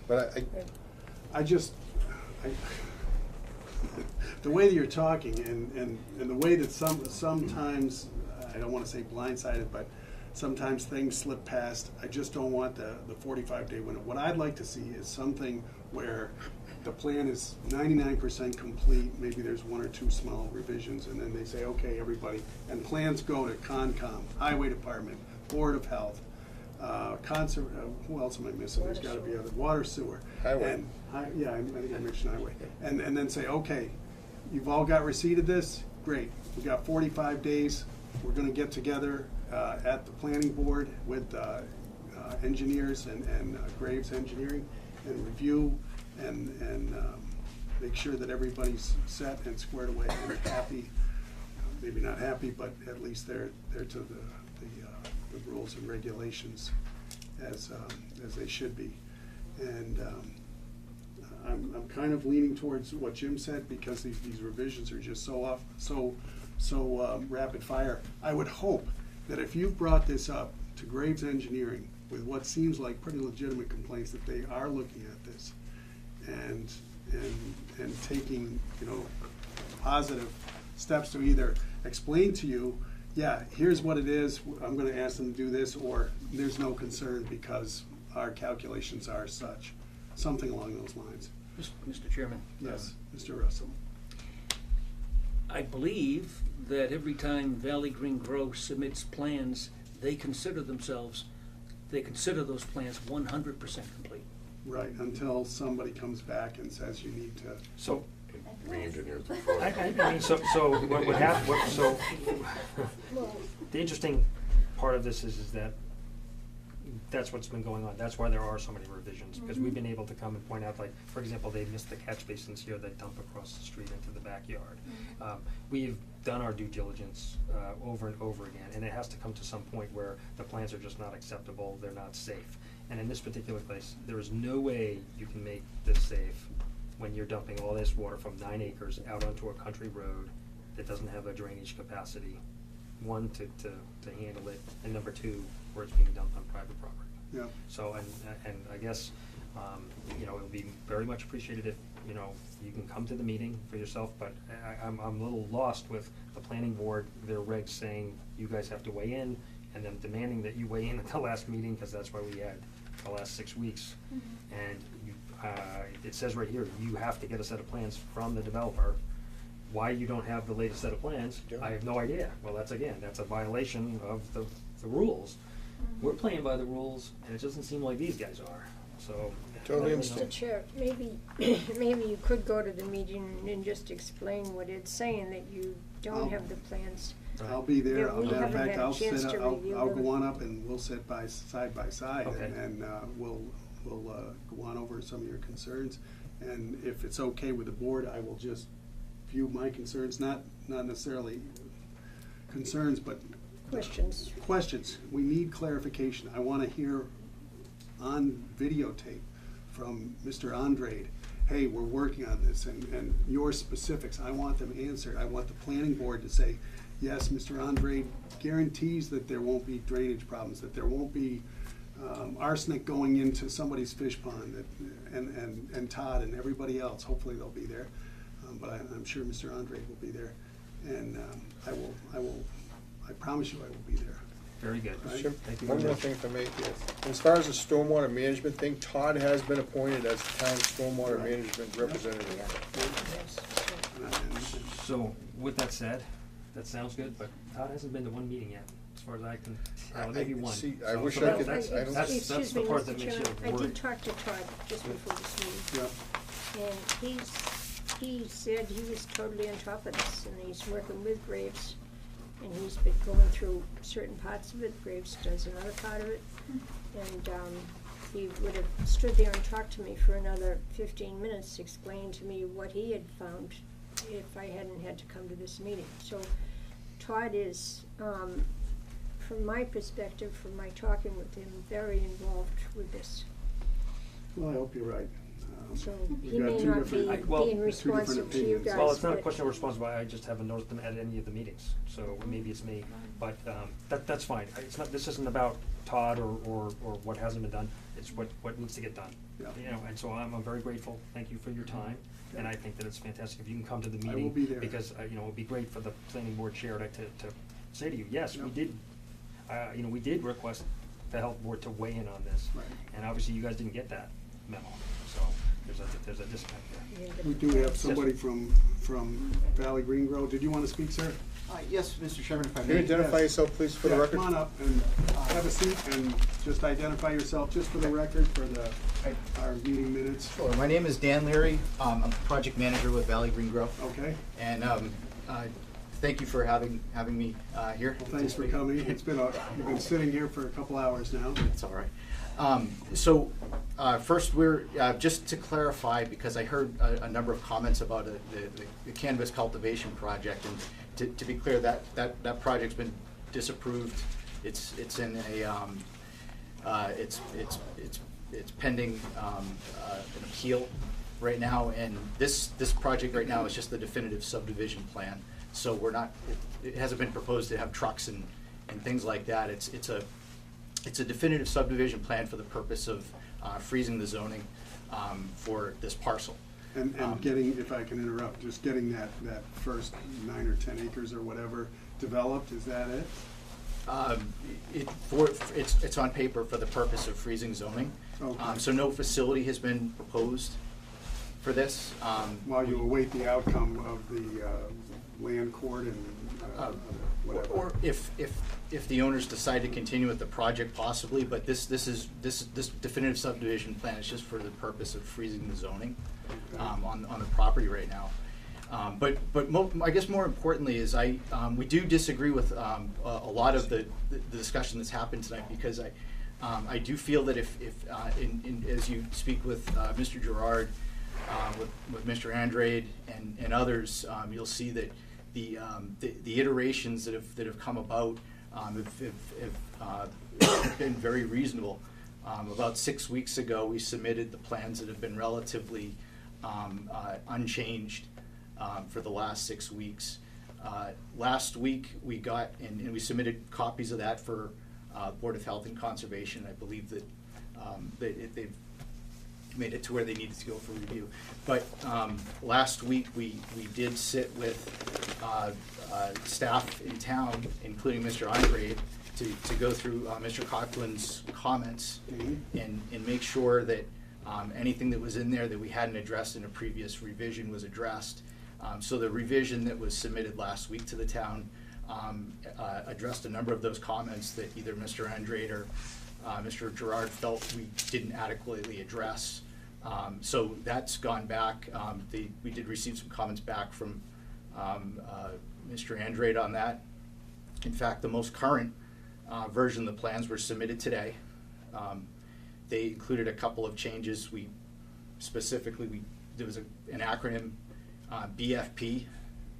But I just, the way that you're talking and the way that sometimes, I don't wanna say blindsided, but sometimes things slip past, I just don't want the 45-day window. What I'd like to see is something where the plan is 99% complete, maybe there's one or two small revisions, and then they say, okay, everybody, and plans go to Concom, Highway Department, Board of Health, who else am I missing? There's gotta be other, water, sewer. Highway. And, yeah, I think I mentioned highway. And then say, okay, you've all got receipt of this, great, we got 45 days, we're gonna get together, at the planning board with, engineers and Graves Engineering, and review and make sure that everybody's set and squared away and happy. Maybe not happy, but at least they're to the rules and regulations as they should be. And I'm kind of leaning towards what Jim said, because these revisions are just so rapid fire. I would hope that if you've brought this up to Graves Engineering with what seems like pretty legitimate complaints, that they are looking at this and taking, positive steps to either explain to you, yeah, here's what it is, I'm gonna ask them to do this, or there's no concern because our calculations are such, something along those lines. Mr. Chairman. Yes, Mr. Russell. I believe that every time Valley Green Growth submits plans, they consider those plans 100% complete. Right, until somebody comes back and says you need to. So, Re-engineered before. I mean, so what happened, so, the interesting part of this is that that's what's been going on. That's why there are so many revisions, because we've been able to come and point out, like, for example, they missed the catch basins here that dump across the street into the backyard. We've done our due diligence over and over again, and it has to come to some point where the plans are just not acceptable, they're not safe. And in this particular place, there is no way you can make this safe when you're dumping all this water from 9 acres out onto a country road that doesn't have a drainage capacity. One, to handle it, and number two, where it's being dumped on private property. Yeah. So, and I guess, it would be very much appreciated if, you can come to the meeting for yourself, but I'm a little lost with the planning board, their regs saying you guys have to weigh in, and then demanding that you weigh in at the last meeting, because that's why we had the last 6 weeks. And it says right here, you have to get a set of plans from the developer. Why you don't have the latest set of plans, I have no idea. Well, that's a violation of the rules. We're playing by the rules, and it doesn't seem like these guys are, so. Totally Mr. understand. Chair, maybe you could go to the meeting and just explain what it's saying, that you don't have the plans. I'll be there. Yeah, we Matter of haven't fact, had a I'll chance sit, to I'll review go them. on up and we'll sit side by side, Okay. and we'll go on over some of your concerns. And if it's okay with the board, I will just view my concerns, not necessarily concerns, but Questions. questions. We need clarification. I want to hear on videotape from Mr. Andrade, hey, we're working on this, and your specifics, I want them answered. I want the planning board to say, yes, Mr. Andrade guarantees that there won't be drainage problems, that there won't be arsenic going into somebody's fish pond, and Todd and everybody else, hopefully they'll be there. But I'm sure Mr. Andrade will be there, and I promise you I will be there. Very good. Right. Jim, Thank you one very more much. thing if I may. As far as the stormwater management thing, Todd has been appointed as the town stormwater management representative. So, with that said, that sounds good, but Todd hasn't been to one meeting yet, as far as I can tell, maybe one. see, I So- wish so I could- that's- I don't- That's Excuse the me, part Mr. that makes you Chairman, I worried. did talk to Todd just before this meeting. Yeah. And he said he was totally on top of this, and he's working with Graves, and he's been going through certain parts of it, Graves does another part of it. And, he would have stood there and talked to me for another 15 minutes, explaining to me what he had found if I hadn't had to come to this meeting. So Todd is, from my perspective, from my talking with him, very involved with this. Well, I hope you're right. So we've he got may two not different- be well, being two different responsive to you opinions. guys, Well, it's not a but- question of responsibility, I just haven't noticed them at any of the meetings, so maybe it's me, but, that's fine. It's not, this isn't about Todd or what hasn't been done, it's what needs to get done. Yeah. You know, and so I'm very grateful, thank you for your time, and I think that it's fantastic if you can come to the I meeting. will be there. Because, you know, it'd be great for the planning board chair to say to you, yes, we Yep. did, you know, we did request the health board to weigh in on this. Right. And obviously you guys didn't get that memo, so there's a disconnect there. Yeah, the- We do have somebody from Valley Green Grove. Did you want to speak, sir? Yes, Mr. Chairman, if I Can you may. identify yourself, please, for the Yeah, record? come on up and have a seat and just identify yourself, just for the record, for our meeting minutes. Sure, my name is Dan Leary. I'm a project manager with Valley Green Grove. Okay? And thank you for having me here. Well, thanks for coming. You've been sitting here for a couple hours now. It's all right. So first, we're just to clarify, because I heard a number of comments about the cannabis cultivation project, and to be clear, that project's been disapproved. It's in a it's pending an appeal right now, and this project right now is just the definitive subdivision plan. So we're not. It hasn't been proposed to have trucks and things like that. It's a definitive subdivision plan for the purpose of freezing the zoning for this parcel. And getting, if I can interrupt, just getting that first 9 or 10 acres or whatever developed, is that it? It's on paper for the purpose of freezing zoning. Okay. So no facility has been proposed for this. While you await the outcome of the land court and whatever. Or if the owners decide to continue with the project, possibly, but this definitive subdivision plan is just for the purpose of freezing the zoning on the property right now. But I guess more importantly is we do disagree with a lot of the discussion that's happened tonight, because I do feel that if as you speak with Mr. Gerard, with Mr. Andrade and others, you'll see that the iterations that have come about have been very reasonable. About 6 weeks ago, we submitted the plans that have been relatively unchanged for the last 6 weeks. Last week, we got, and we submitted copies of that for Board of Health and Conservation. I believe that they've made it to where they needed to go for review. But last week, we did sit with staff in town, including Mr. Andrade, to go through Mr. Coughlin's comments and make sure that anything that was in there that we hadn't addressed in a previous revision was addressed. So the revision that was submitted last week to the town addressed a number of those comments that either Mr. Andrade or Mr. Gerard felt we didn't adequately address. So that's gone back. We did receive some comments back from Mr. Andrade on that. In fact, the most current version of the plans were submitted today. They included a couple of changes. There was an acronym, BFP,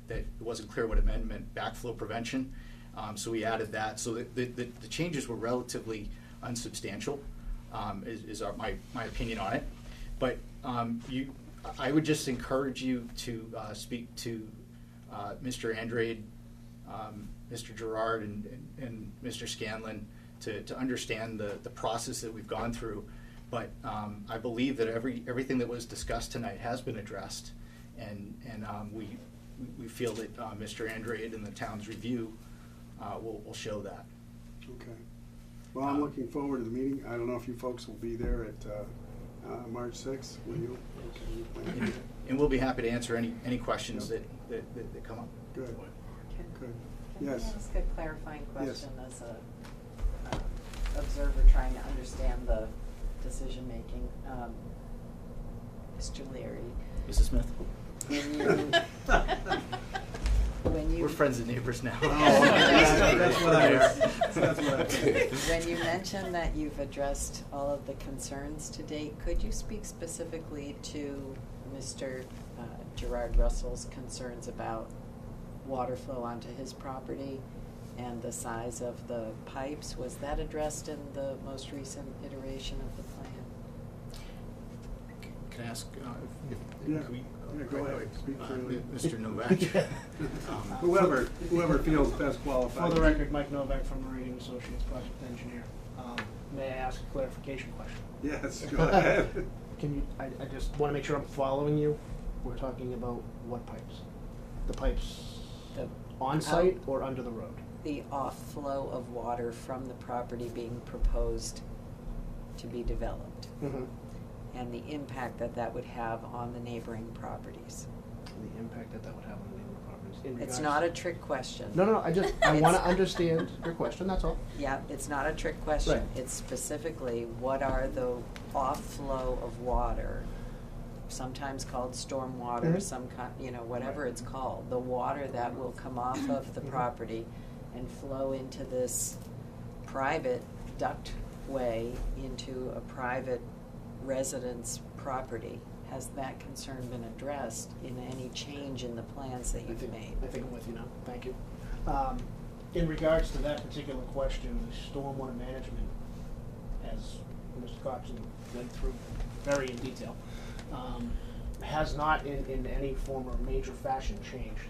that it wasn't clear what it meant backflow prevention. So we added that. So the changes were relatively unsubstantial, is my opinion on it. But I would just encourage you to speak to Mr. Andrade, Mr. Gerard, and Mr. Scanlon to understand the process that we've gone through. But I believe that everything that was discussed tonight has been addressed, and we feel that Mr. Andrade and the town's review will show that. Okay. Well, I'm looking forward to the meeting. I don't know if you folks will be there at March 6th, will you? Okay. And we'll be happy to answer any questions Yep. that come up. Good, good. Can I Yes. ask a clarifying Yes. question as a observer trying to understand the decision-making? Mr. Leary, Mrs. Smith? when you We're friends and neighbors now. Oh, that's what I was. When you mentioned that you've addressed all of the concerns to date, could you speak specifically to Mr. Gerard Russell's concerns about water flow onto his property and the size of the pipes? Was that addressed in the most recent iteration of the plan? can I ask, if, Yeah. could we? Yeah, go ahead. Speak freely. Mr. Novak. Whoever feels best qualified. For the record, Mike Novak from Meridian Associates, project engineer. May I ask a clarification question? Yes, go ahead. Can you, I just wanna make sure I'm following you. We're talking about what pipes? The pipes on site or under the road? The off-flow of water from the property being proposed to be developed, Mm-hmm. and the impact that that would have on the neighboring properties. The impact that would have on the neighboring properties. In It's regards- not a trick question. No, I It's- wanna understand your question, that's all. Yeah, it's not a trick question. Right. It's specifically, what are the off-flow of water, sometimes called stormwater, Mhm. some kind, whatever it's called, the water that will come off of the property and flow into this private ductway into a private residence property. Has that concern been addressed in any change in the plans that you've made? I think I'm with you now, thank you. In regards to that particular question, the stormwater management, as Mr. Coxon went through very in detail, has not in any form or major fashion changed.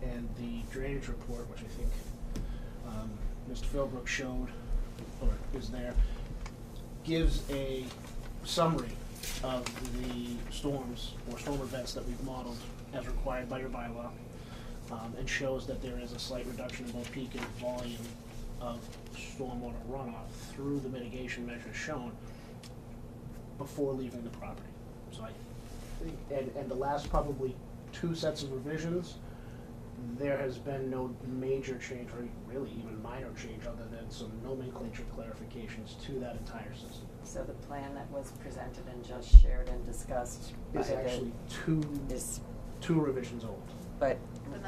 And the drainage report, which I think Mr. Philbrook showed, or is there, gives a summary of the storms or storm events that we've modeled as required by your bylaw, and shows that there is a slight reduction in both peak and volume of stormwater runoff through the mitigation measures shown before leaving the property. So I think, and the last probably 2 sets of revisions, there has been no major change, or really even minor change, other than some nomenclature clarifications to that entire system. So the plan that was presented and just shared and discussed by Is the, actually is, two revisions old. but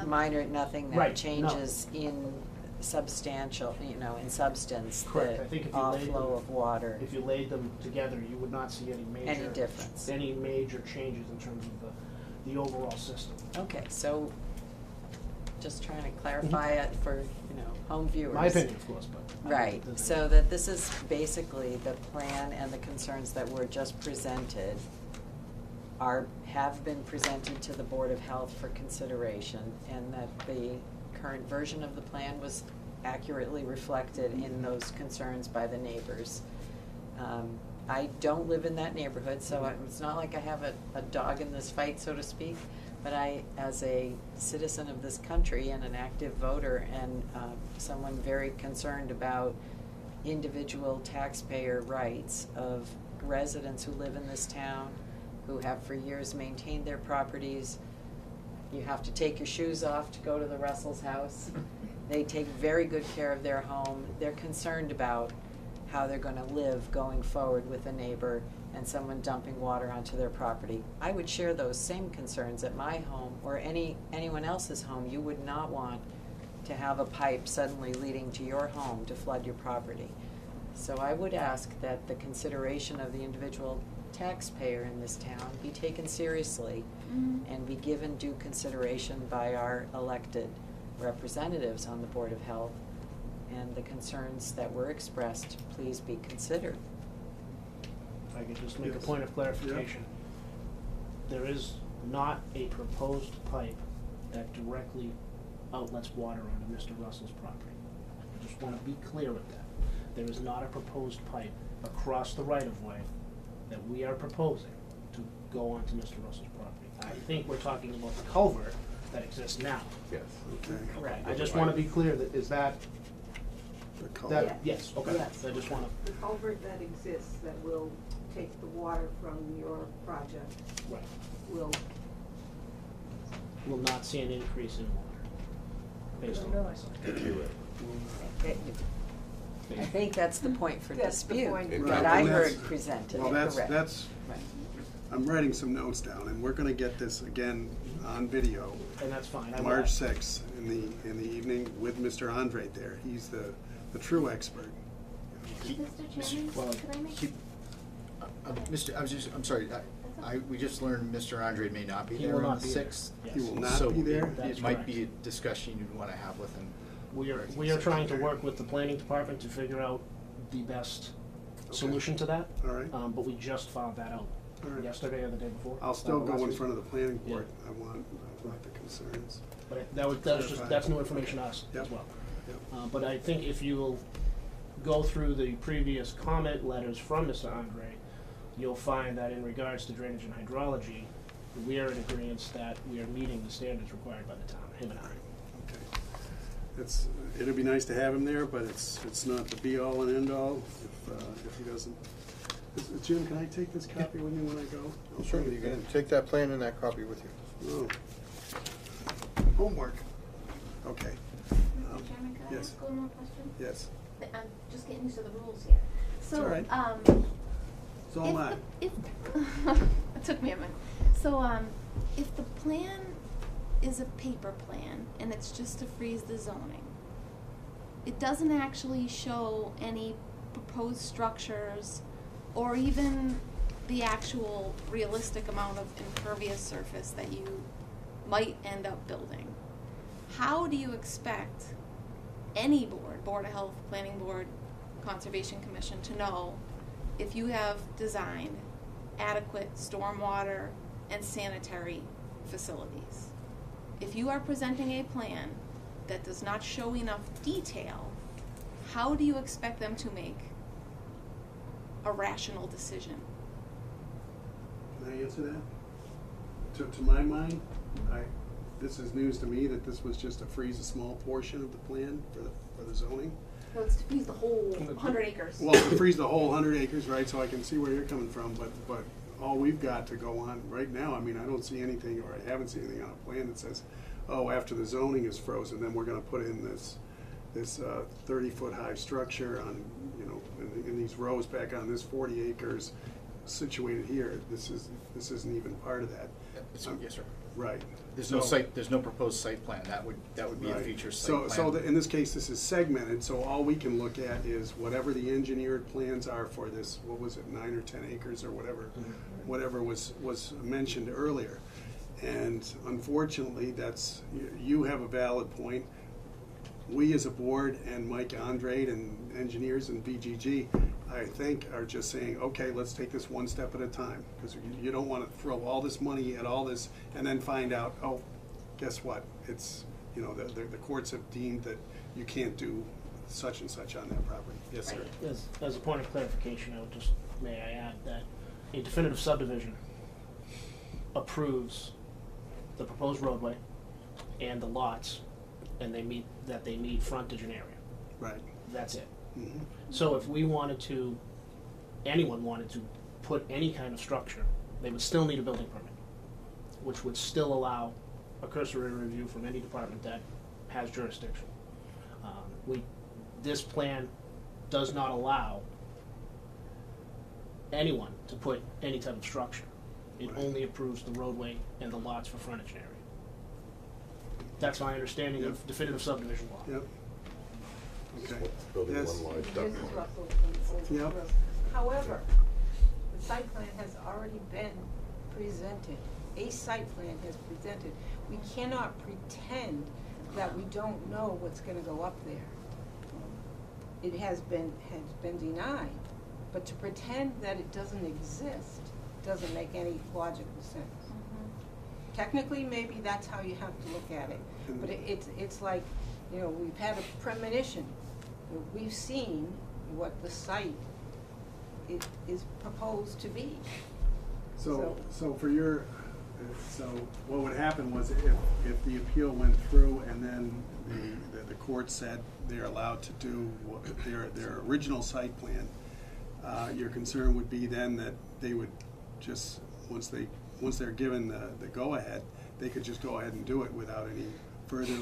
minor, nothing that Right, no. changes in substantial, in substance, Correct. I the think if you laid them- offlow of water. If you laid them together, you would not see any major. Any difference. Any major changes in terms of the overall system. Okay, so just trying to clarify it for, home viewers. My opinion, of course, but. Right, so that this is basically the plan and the concerns that were just presented have been presented to the Board of Health for consideration, and that the current version of the plan was accurately reflected in those concerns by the neighbors. I don't live in that neighborhood, so it's not like I have a dog in this fight, so to speak, but I, as a citizen of this country and an active voter and someone very concerned about individual taxpayer rights of residents who live in this town, who have for years maintained their properties. You have to take your shoes off to go to the Russell's house. They take very good care of their home. They're concerned about how they're gonna live going forward with a neighbor and someone dumping water onto their property. I would share those same concerns at my home or anyone else's home. You would not want to have a pipe suddenly leading to your home to flood your property. So I would ask that the consideration of the individual taxpayer in this town be taken seriously and be given due consideration by our elected representatives on the Board of Health, and the concerns that were expressed, please be considered. If I could just make a Yes. point of clarification. There is not a proposed pipe that directly outlets water onto Mr. Russell's property. I just wanna be clear with that. There is not a proposed pipe across the right-of-way that we are proposing to go onto Mr. Russell's property. I think we're talking about the culvert that exists now. Yes. Okay. Correct. I just wanna be clear that, is that, The color. yes, okay. Yes. I just wanna, The culvert that exists that will take the water from your project right, will, will not see an increase in water based on what I said. I think that's the point for That's the dispute, point. that Right, I and heard that's- presented, Well, correct. that's, Right. I'm writing some notes down, and we're gonna get this again on video, And that's fine. I March 6th in the evening with Mr. Andre there. He's the true expert. Mr. Chairman, Well, could I make? I'm sorry, we just learned Mr. Andre may not be He there will on not the be there. 6th. Yes. He will not So be there? That's it might correct. be a discussion you'd wanna have with him. We are trying to work with the planning department to figure out the best solution to that, All right, but we just found that out All right. yesterday or the day before. I'll still go last in week. front of the planning board. Yeah. I want the concerns. But that's new information to us Yep. as well. Yep. But I think if you'll go through the previous comment letters from Mr. Andre, you'll find that in regards to drainage and hydrology, we are in agreement that we are meeting the standards required by the town, him and I. Okay. It'd be nice to have him there, but it's not the be-all and end-all if he doesn't. Jim, can I take this copy with me when I go? I'll Sure, bring you it can in. take that plan and that copy with you. Oh. Homework. Okay. Mr. Chairman, can I yes. ask one more question? Yes. I'm just getting used to the rules here. So, all right. So am I. If it took me a minute. So, if the plan is a paper plan and it's just to freeze the zoning, it doesn't actually show any proposed structures or even the actual realistic amount of impervious surface that you might end up building. How do you expect any board, Board of Health, Planning Board, Conservation Commission, to know if you have designed adequate stormwater and sanitary facilities? If you are presenting a plan that does not show enough detail, how do you expect them to make a rational decision? Can I answer that? To my mind, this is news to me that this was just to freeze a small portion of the plan for the zoning. So it's to freeze the whole 100 acres. Well, to freeze the whole 100 acres, right, so I can see where you're coming from, but all we've got to go on right now, I mean, I don't see anything, or I haven't seen anything on a plan that says, oh, after the zoning is frozen, then we're gonna put in this 30-foot high structure on, you know, in these rows back on this 40 acres situated here. This isn't even part of that. Yes, sir. Right. There's no site, there's no proposed site plan, that would be a Right. future site plan. So in this case, this is segmented, so all we can look at is whatever the engineered plans are for this, what was it, 9 or 10 acres or whatever was mentioned earlier. And unfortunately, you have a valid point. We as a board and Mike Andrade and engineers and BGG, I think, are just saying, okay, let's take this one step at a time. Because you don't want to throw all this money at all this and then find out, oh, guess what? It's, you know, the courts have deemed that you can't do such and such on that property. Yes, sir. As a point of clarification, may I add that a definitive subdivision approves the proposed roadway and the lots, and they meet frontage and area. Right. That's it. Mhm. So if anyone wanted to put any kind of structure, they would still need a building permit, which would still allow a cursory review from any department that has jurisdiction. This plan does not allow anyone to put any type of structure. It Right. only approves the roadway and the lots for frontage and area. That's my understanding of definitive subdivision law. Yep. Okay. Building Yes. one large This duck is pond. Russell from Old Yep. Grove. However, the site plan has already been presented. A site plan has presented. We cannot pretend that we don't know what's gonna go up there. It has been denied, but to pretend that it doesn't exist doesn't make any logical sense. Technically, maybe that's how you have to look at it, but it's like, you know, we've had a premonition. We've seen what the site is proposed to be. So what would happen was if the appeal went through and then the court said they're allowed to do their original site plan, your concern would be then that they would just, once they're given the go-ahead, they could just go ahead and do it without any further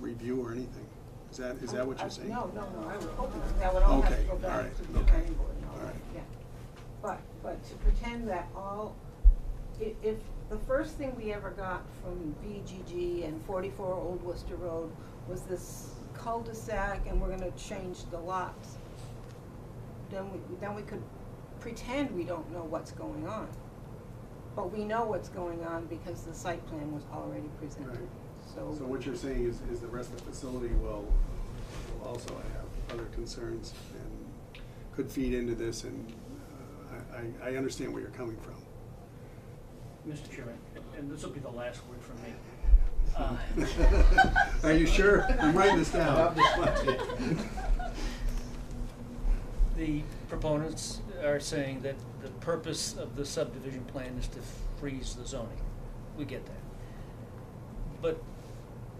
review or anything. Is that what you're saying? No, I would hope not. That would all have to Okay, go all back right, to the okay, planning board and all all that, right. yeah. But to pretend that if the first thing we ever got from BGG and 44 Old Worcester Road was this cul-de-sac and we're gonna change the lots, then we could pretend we don't know what's going on. But we know what's going on because the site plan was already presented. Right. So what you're saying is the rest of the facility will also have other concerns and could feed into this, and I understand where you're coming from. Mr. Chairman, and this will be the last word from me. Are you sure? I'm writing this down. The proponents are saying that the purpose of the subdivision plan is to freeze the zoning. We get that. But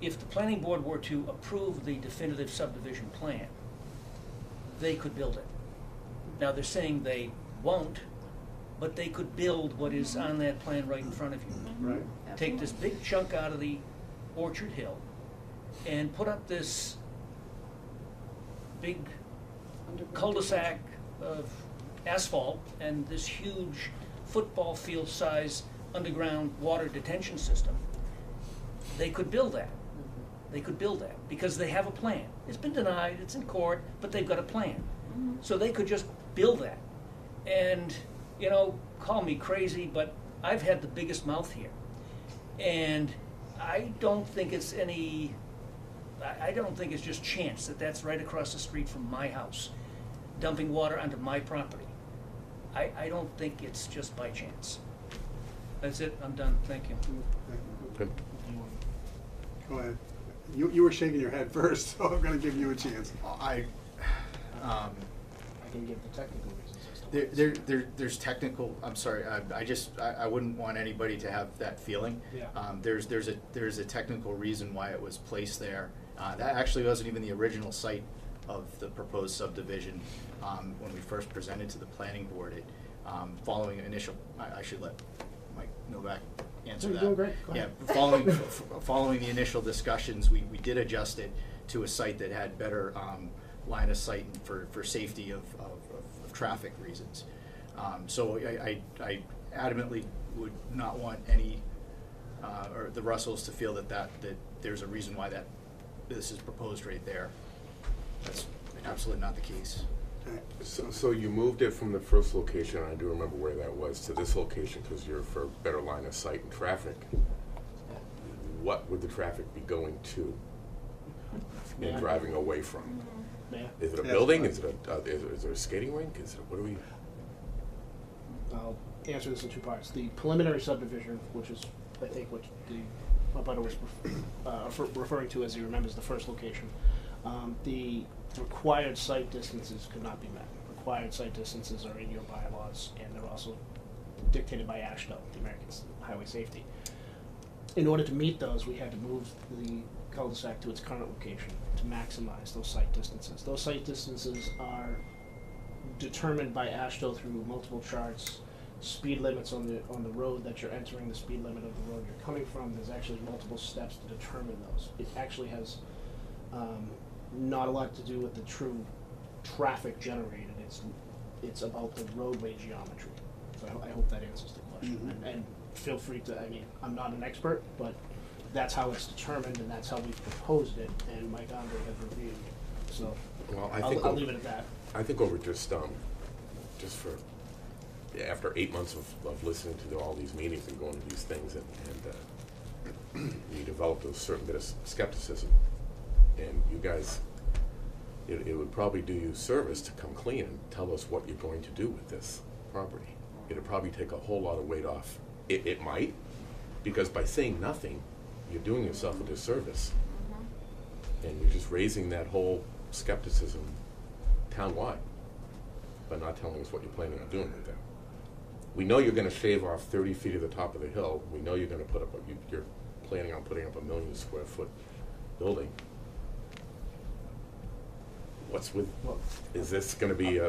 if the planning board were to approve the definitive subdivision plan, they could build it. Now, they're saying they won't, but they could build what is on that plan right in front of you. Right. Take this big chunk out of the Orchard Hill and put up this big cul-de-sac of asphalt and this huge football field size underground water detention system. They could build that. They could build that because they have a plan. It's been denied, it's in court, but they've got a plan. So they could just build that. And, you know, call me crazy, but I've had the biggest mouth here. And I don't think it's just chance that that's right across the street from my house, dumping water onto my property. I don't think it's just by chance. That's it, I'm done, thank you. Good. Go ahead. You were shaking your head first, so I'm gonna give you a chance. I can give the technical reasons as to why. There's technical, I'm sorry, I wouldn't want anybody to have that feeling. Yeah. There's a technical reason why it was placed there. That actually wasn't even the original site of the proposed subdivision, when we first presented to the planning board. It, following initial, I should let Mike Novak answer No, that. you're doing great. Go ahead. Yeah, following the initial discussions, we did adjust it to a site that had better, line of sight and for safety of traffic reasons. So I adamantly would not want any, or the Russells to feel that there's a reason why this is proposed right there. That's absolutely not the case. So you moved it from the first location, I do remember where that was, to this location because you're for better line of sight and traffic. What would the traffic be going to and Yeah. driving away from? Yeah. Is it a Yes, building? right. Is there a skating rink? What do we? I'll answer this in two parts. The preliminary subdivision, which is, I think, what the abutter was referring to as he remembers the first location, the required site distances could not be met. Required site distances are in your bylaws, and they're also dictated by AASHTO, the American Highway Safety. In order to meet those, we had to move the cul-de-sac to its current location to maximize those site distances. Those site distances are determined by AASHTO through multiple charts, speed limits on the road that you're entering, the speed limit of the road you're coming from. There's actually multiple steps to determine those. It actually has not a lot to do with the true traffic generated. It's about the roadway geometry. So I hope that answers the question. Mhm. And feel free to, I mean, I'm not an expert, but that's how it's determined and that's how we proposed it, and Mike Andre has reviewed. So Well, I'll leave it at that. I think over just for after 8 months of listening to all these meetings and going to these things, and you developed a certain bit of skepticism, and you guys, it would probably do you service to come clean and tell us what you're going to do with this property. It'd probably take a whole lot of weight off. It might, because by saying nothing, you're doing yourself a disservice, and you're just raising that whole skepticism townwide by not telling us what you're planning on doing with that. We know you're gonna shave off 30 feet of the top of the hill. We know you're gonna put up, you're planning on putting up a 1 million square foot building. What's with, is this gonna be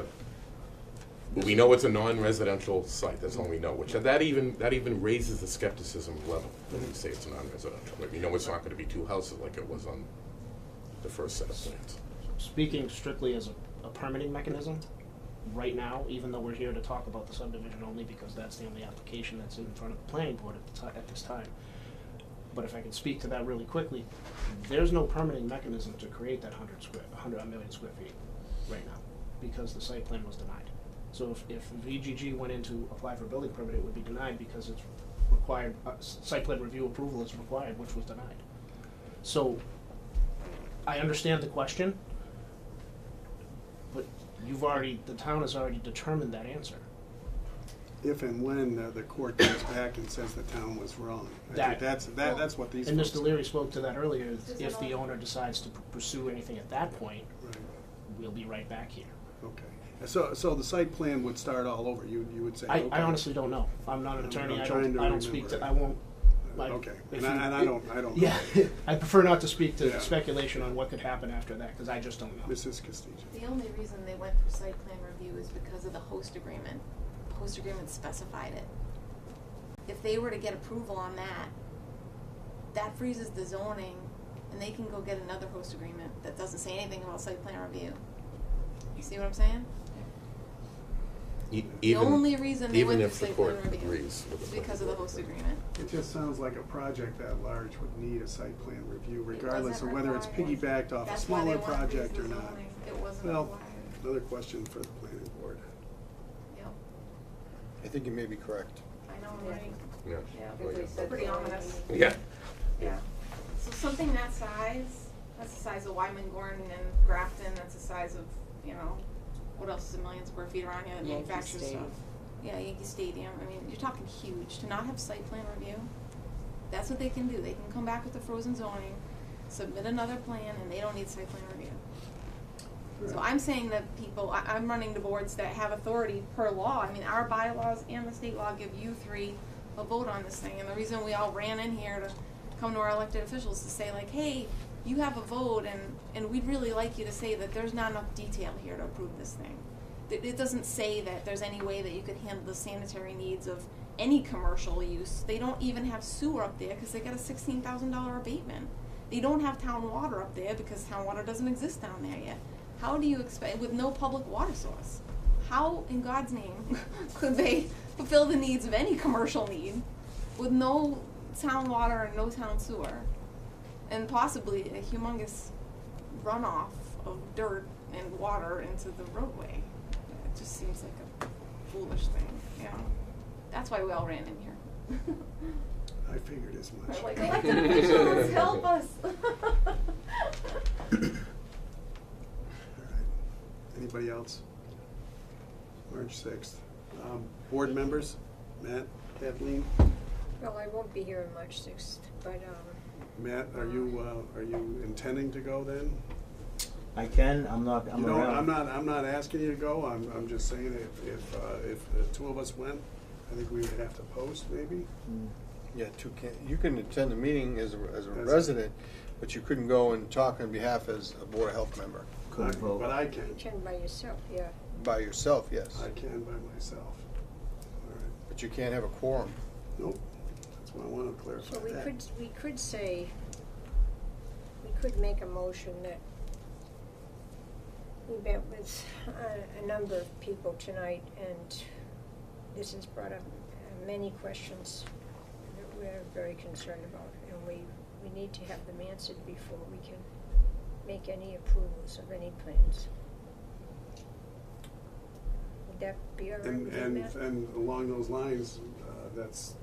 we know it's a non-residential site, that's all we know, which that even raises the skepticism level when you say it's a non-residential. We know it's not gonna be 2 houses like it was on the first set of plans. Speaking strictly as a permitting mechanism, right now, even though we're here to talk about the subdivision only because that's the only application that's in front of the planning board at this time. But if I can speak to that really quickly, there's no permitting mechanism to create that 1 million square feet right now because the site plan was denied. So if VGG went in to apply for a building permit, it would be denied because it's required, site plan review approval is required, which was denied. So I understand the question, but the town has already determined that answer. if and when the court comes back and says the town was wrong. I think that's what these And folks. Mr. Leary spoke to that earlier, if the owner decides to pursue anything at that point, Right, we'll be right back here. okay. So the site plan would start all over, you would say, I okay. honestly don't know. I'm not an attorney, I'm I trying to don't speak to, remember. I won't. Okay, if and I don't know. Yeah, I prefer not to speak to Yeah. speculation on what could happen after that, because I just don't know. Mrs. Castillo. The only reason they went for site plan review is because of the host agreement. The host agreement specified it. If they were to get approval on that, that freezes the zoning, and they can go get another host agreement that doesn't say anything about site plan review. You see what I'm saying? The only reason they went even for if the site plan court review agrees with is the because of the host agreement. It just sounds like a project that large would need a site plan review, It regardless of wasn't whether it's required. piggybacked off a That's why they smaller wanted to project freeze or the not. zoning. It wasn't Well, required. another question for the planning board. Yep, I think you may be correct. I know, right? Yeah. Yeah, it's pretty ominous. Yeah. Yeah. So something that size, that's the size of Wyman Gordon and Grafton, that's the size of, you know, what else is a million square feet around here that Yankee manufactures Stadium. stuff? Yeah, Yankee Stadium, I mean, you're talking huge, to not have site plan review, that's what they can do, they can come back with the frozen zoning, submit another plan, and they don't need site plan review. So I'm saying that people, I'm running the boards that have authority per law, I mean, our bylaws and the state law give you three a vote on this thing, and the reason we all ran in here to come to our elected officials to say like, hey, you have a vote, and we'd really like you to say that there's not enough detail here to approve this thing. It doesn't say that there's any way that you could handle the sanitary needs of any commercial use. They don't even have sewer up there because they got a $16,000 abatement. They don't have town water up there because town water doesn't exist down there yet. How do you expect, with no public water source, how in God's name could they fulfill the needs of any commercial need with no town water and no town sewer? And possibly a humongous runoff of dirt and water into the roadway. It just seems like a foolish thing, you know? That's why we all ran in here. I figured as much. We're like, elected officials, help us! Anybody else? March 6th. Board members, Matt, Kathleen? Well, I won't be here on March 6th, but, Matt, are you intending to go then? I can, I'm You know, around. I'm not asking you to go, I'm just saying if the two of us went, I think we would have to post maybe. Yeah, you can attend the meeting as a As a- resident, but you couldn't go and talk on behalf as a Board of Health member. Couldn't vote. But I can. you can by yourself, yeah. By yourself, yes. I can by myself. All right. But you can't have a quorum. Nope, that's what I wanted to clarify So that. we could say, we could make a motion that we met with a number of people tonight, and this has brought up many questions that we're very concerned about, and we need to have them answered before we can make any approvals of any plans. Would that be all right with you, Matt? And along those lines, that's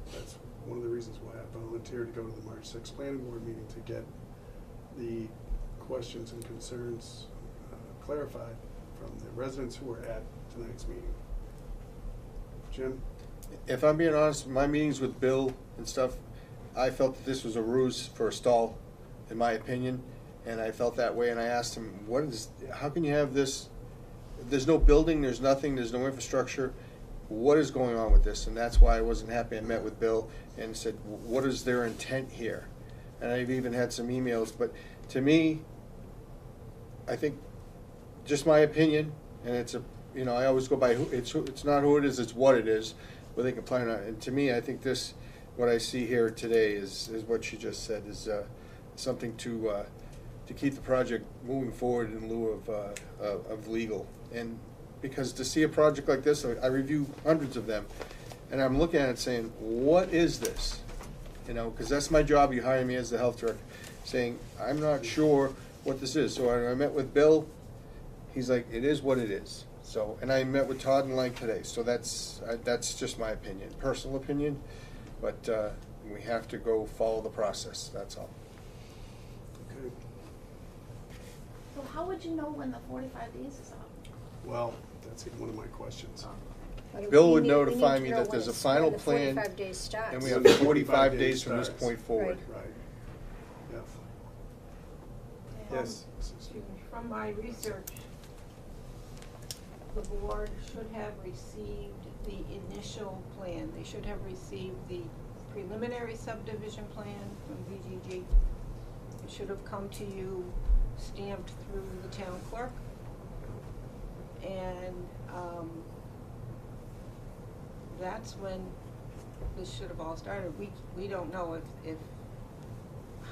one of the reasons why I volunteered to go to the March 6th planning board meeting, to get the questions and concerns clarified from the residents who were at tonight's meeting. Jim? If I'm being honest, my meetings with Bill and stuff, I felt that this was a ruse for a stall, in my opinion, and I felt that way, and I asked him, how can you have this, there's no building, there's nothing, there's no infrastructure, what is going on with this? And that's why I wasn't happy. I met with Bill and said, what is their intent here? And I've even had some emails, but to me, I think, just my opinion, and it's I always go by it's not who it is, it's what it is, what they can plan on. And to me, I think what I see here today is what she just said, is something to keep the project moving forward in lieu of legal. And because to see a project like this, I review hundreds of them, and I'm looking at it saying, what is this? Because that's my job. You hire me as the health director, saying, I'm not sure what this is. So I met with Bill. He's like, it is what it is. So, and I met with Todd and Lang today. So that's just my opinion, personal opinion. But we have to go follow the process. That's all. Okay. So how would you know when the 45 days is up? Well, that's one of my questions. But Bill we would need- notify we need me to know that there's a when final the plan, 45 days starts. and we When have the 45 days days from this starts. point forward. Right. Right. Yes. Um, Yes. excuse me, from my research, the board should have received the initial plan. They should have received the preliminary subdivision plan from VGG. It should have come to you stamped through the town clerk. And, that's when this should have all started. We don't know if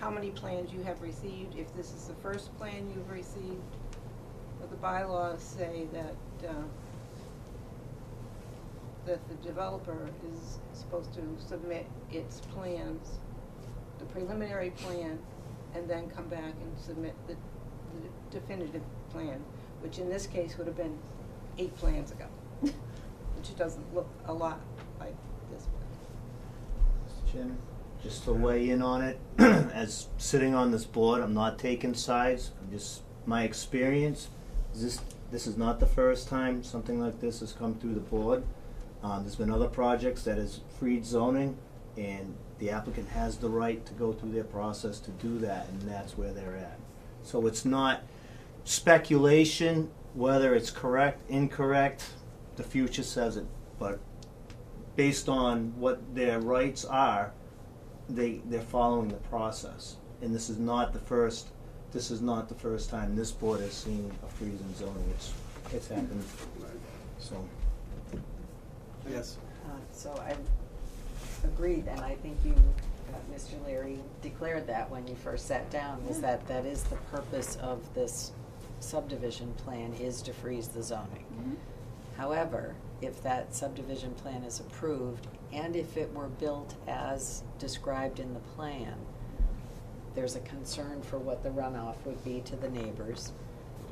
how many plans you have received, if this is the first plan you've received. But the bylaws say that the developer is supposed to submit its plans, the preliminary plan, and then come back and submit the definitive plan, which in this case would have been 8 plans ago, which doesn't look a lot like this one. Mr. Chairman, just to weigh in on it, as sitting on this board, I'm not taking sides, I'm just, my experience, this is not the first time something like this has come through the board. There's been other projects that has freed zoning, and the applicant has the right to go through their process to do that, and that's where they're at. So it's not speculation, whether it's correct, incorrect, the future says it, but based on what their rights are, they're following the process. And this is not the first time this board has seen a freeze in zoning. It's happened, so. Yes. So I agreed, and I think you, Mr. Leary, declared that when you first sat down, was that is the purpose of this subdivision plan, is to freeze the zoning. However, if that subdivision plan is approved, and if it were built as described in the plan, there's a concern for what the runoff would be to the neighbors.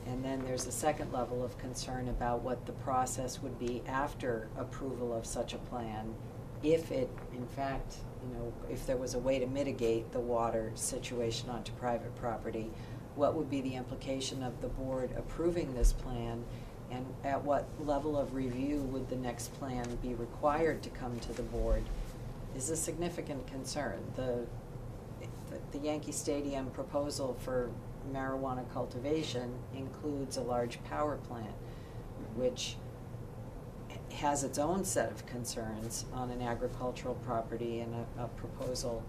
And then there's a second level of concern about what the process would be after approval of such a plan, if it, in fact, if there was a way to mitigate the water situation onto private property, what would be the implication of the board approving this plan, and at what level of review would the next plan be required to come to the board, is a significant concern. The Yankee Stadium proposal for marijuana cultivation includes a large power plant, which has its own set of concerns on an agricultural property, and a proposal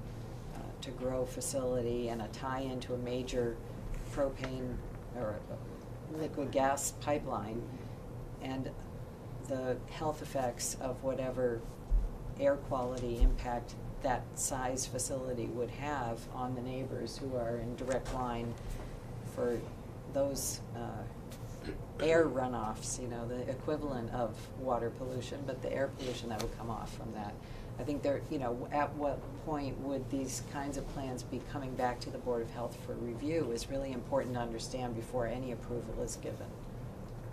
to grow facility and a tie-in to a major propane or liquid gas pipeline, and the health effects of whatever air quality impact that size facility would have on the neighbors who are in direct line for those air runoffs, the equivalent of water pollution, but the air pollution that would come off from that. I think at what point would these kinds of plans be coming back to the Board of Health for review is really important to understand before any approval is given.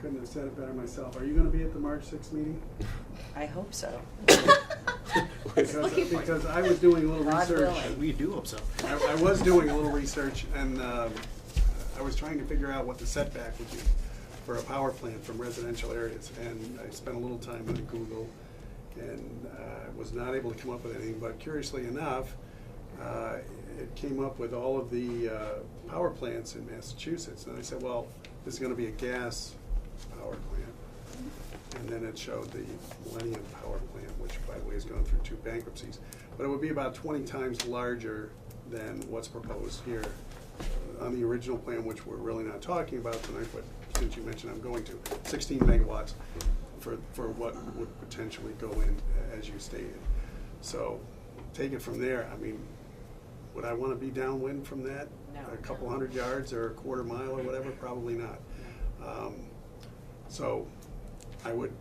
Couldn't have said it better myself. Are you gonna be at the March 6th meeting? I hope so. Because I was doing a little God research. willing. We do hope so. I was doing a little research, and I was trying to figure out what the setback would be for a power plant from residential areas. And I spent a little time on Google, and was not able to come up with anything. But curiously enough, it came up with all of the power plants in Massachusetts. And I said, well, this is going to be a gas power plant. And then it showed the Millennium Power Plant, which, by the way, has gone through 2 bankruptcies. But it would be about 20 times larger than what's proposed here on the original plan, which we're really not talking about tonight, but since you mentioned, I'm going to. 16 megawatts for what would potentially go in, as you stated. So take it from there. I mean, would I want to be downwind from that? No. A couple hundred yards or a quarter mile or whatever? Probably not. So I would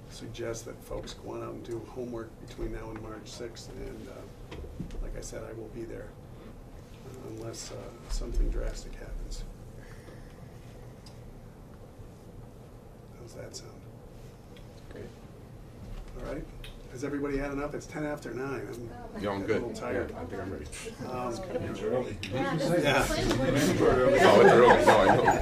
suggest that folks go on out and do homework between now and March 6th, and like I said, I will be there unless something drastic happens. How's that sound? Great. All right? Has everybody had enough? It's 10 after 9. I'm Yeah, I'm a good. little tired. Yeah, I think I'm ready. Yeah, this is Yeah. the planning board. Oh, it's early, no, I know. Yeah.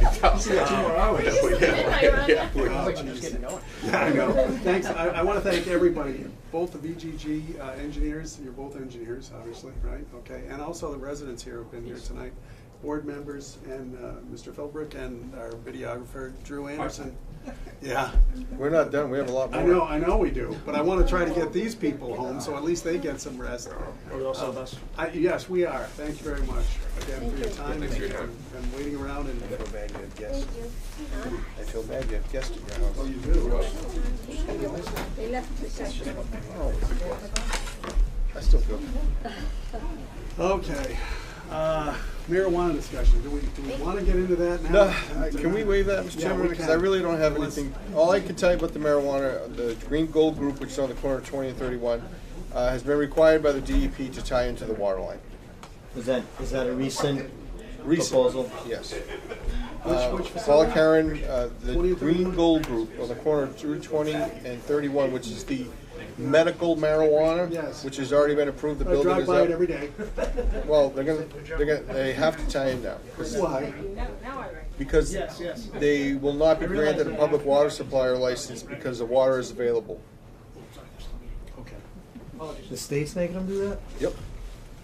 Yeah, I know. Thanks. I want to thank everybody, both the VGG engineers, you're both engineers, obviously, right? Okay, and also the residents here who've been here tonight, board members, and Mr. Philbrook, and our videographer, Drew Anderson. Yeah. We're not done, we have a lot more. I know we do, but I want to try to get these people home, so at least they get some rest. Are we all set with us? Yes, we are. Thank you very much, again, for your Thank you. time Thanks for your time. and waiting around and. I feel bad you have Thank guests. you. I feel bad you have guests at your Oh, house. you do? They left the session. I still feel. Okay, marijuana discussion, do we wanna get into that now? No, can we waive that, Mr. Yeah, Chairman? we Because can. I really don't have Unless- anything. All I can tell you about the marijuana, the Green Gold Group, which is on the corner of 20 and 31, has been required by the DEP to tie into the water line. Is that a recent Recent. proposal? Yes. Which Paula facility? Karen, the 20 and Green 31? Gold Group on the corner of Route 20 and 31, which is the medical marijuana, Yes. which has already been approved. The I building drive is by it up. every day. Well, they have to tie in now. Why? Because Yes, yes. they will not be granted a public water supplier license because the water is available. Okay. The state's making them do that? Yep.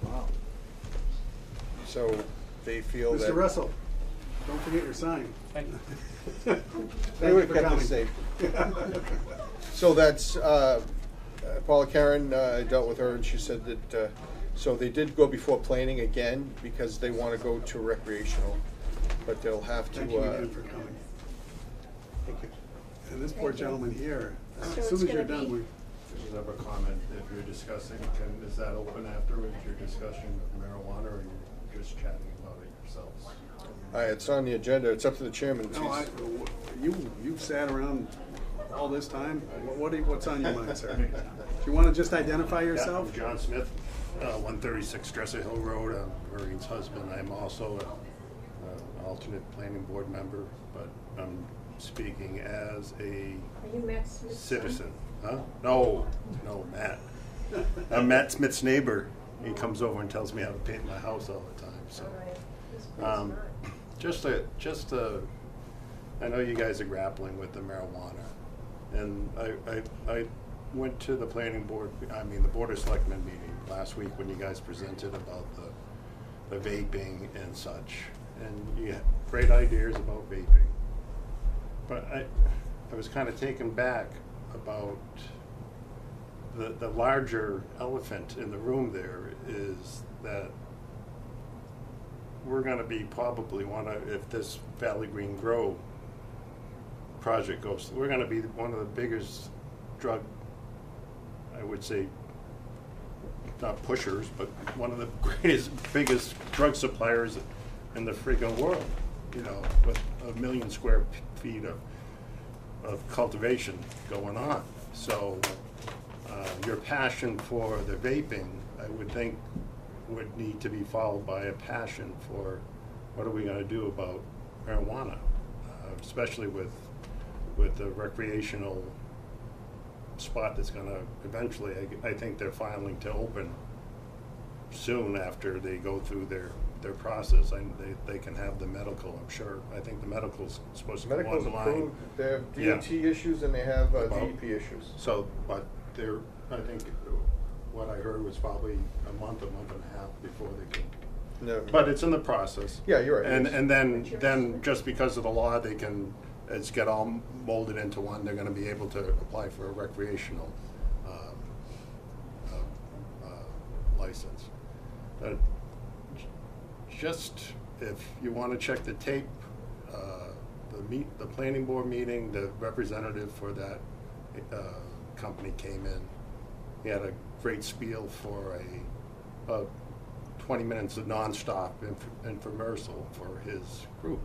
Wow. So they feel that. Mr. Russell, don't forget your sign. Thank you. They Thank would you have for kept it coming. safe. So that's, Paula Karen, I dealt with her and she said that, so they did go before planning again because they want to go to recreational, but they'll have to. Thank you again for coming. Thank you. And this poor gentleman here, So as it's soon as gonna you're done, be- we, Just have a comment, if you're discussing, is that open afterwards, your discussion of marijuana, or you're just chatting about it yourselves? It's on the agenda, it's up to the chairman. no, you've sat around all this time. What's on your mind, sir? Do you want to just identify yourself? Yeah, I'm John Smith, 136 Dresser Hill Road, I'm Maureen's husband. I'm also an alternate planning board member, but I'm speaking as a Are you Matt Smith's son? citizen. Huh? No, Matt. I'm Matt Smith's neighbor. He comes over and tells me how to paint my house all the time, so. All right. This one's not. Just I know you guys are grappling with the marijuana, and I went to the planning board, the Board of Selectmen meeting last week when you guys presented about the vaping and such, and you had great ideas about vaping. But I was kind of taken back about the larger elephant in the room there is that we're gonna be probably if this Valley Green Grow project goes, we're gonna be one of the biggest drug, I would say, not pushers, but one of the biggest drug suppliers in the friggin' world, with 1 million square feet of cultivation going on. So, your passion for the vaping, I would think, would need to be followed by a passion for what are we gonna do about marijuana, especially with the recreational spot that's gonna eventually, I think they're filing to open soon after they go through their process, and they can have the medical, I'm sure. I think the medical's supposed to go Medical's online. approved, they have Yeah. DOT issues and they have About- DEP issues. So, but I think what I heard was probably a month and a half before they can. No. But it's in the process. Yeah, you're right. And then just because of the law, it's get all molded into one, they're gonna be able to apply for a recreational, license. Just, if you wanna check the tape, the planning board meeting, the representative for that, company came in. He had a great spiel for about 20 minutes of nonstop infomercial for his group.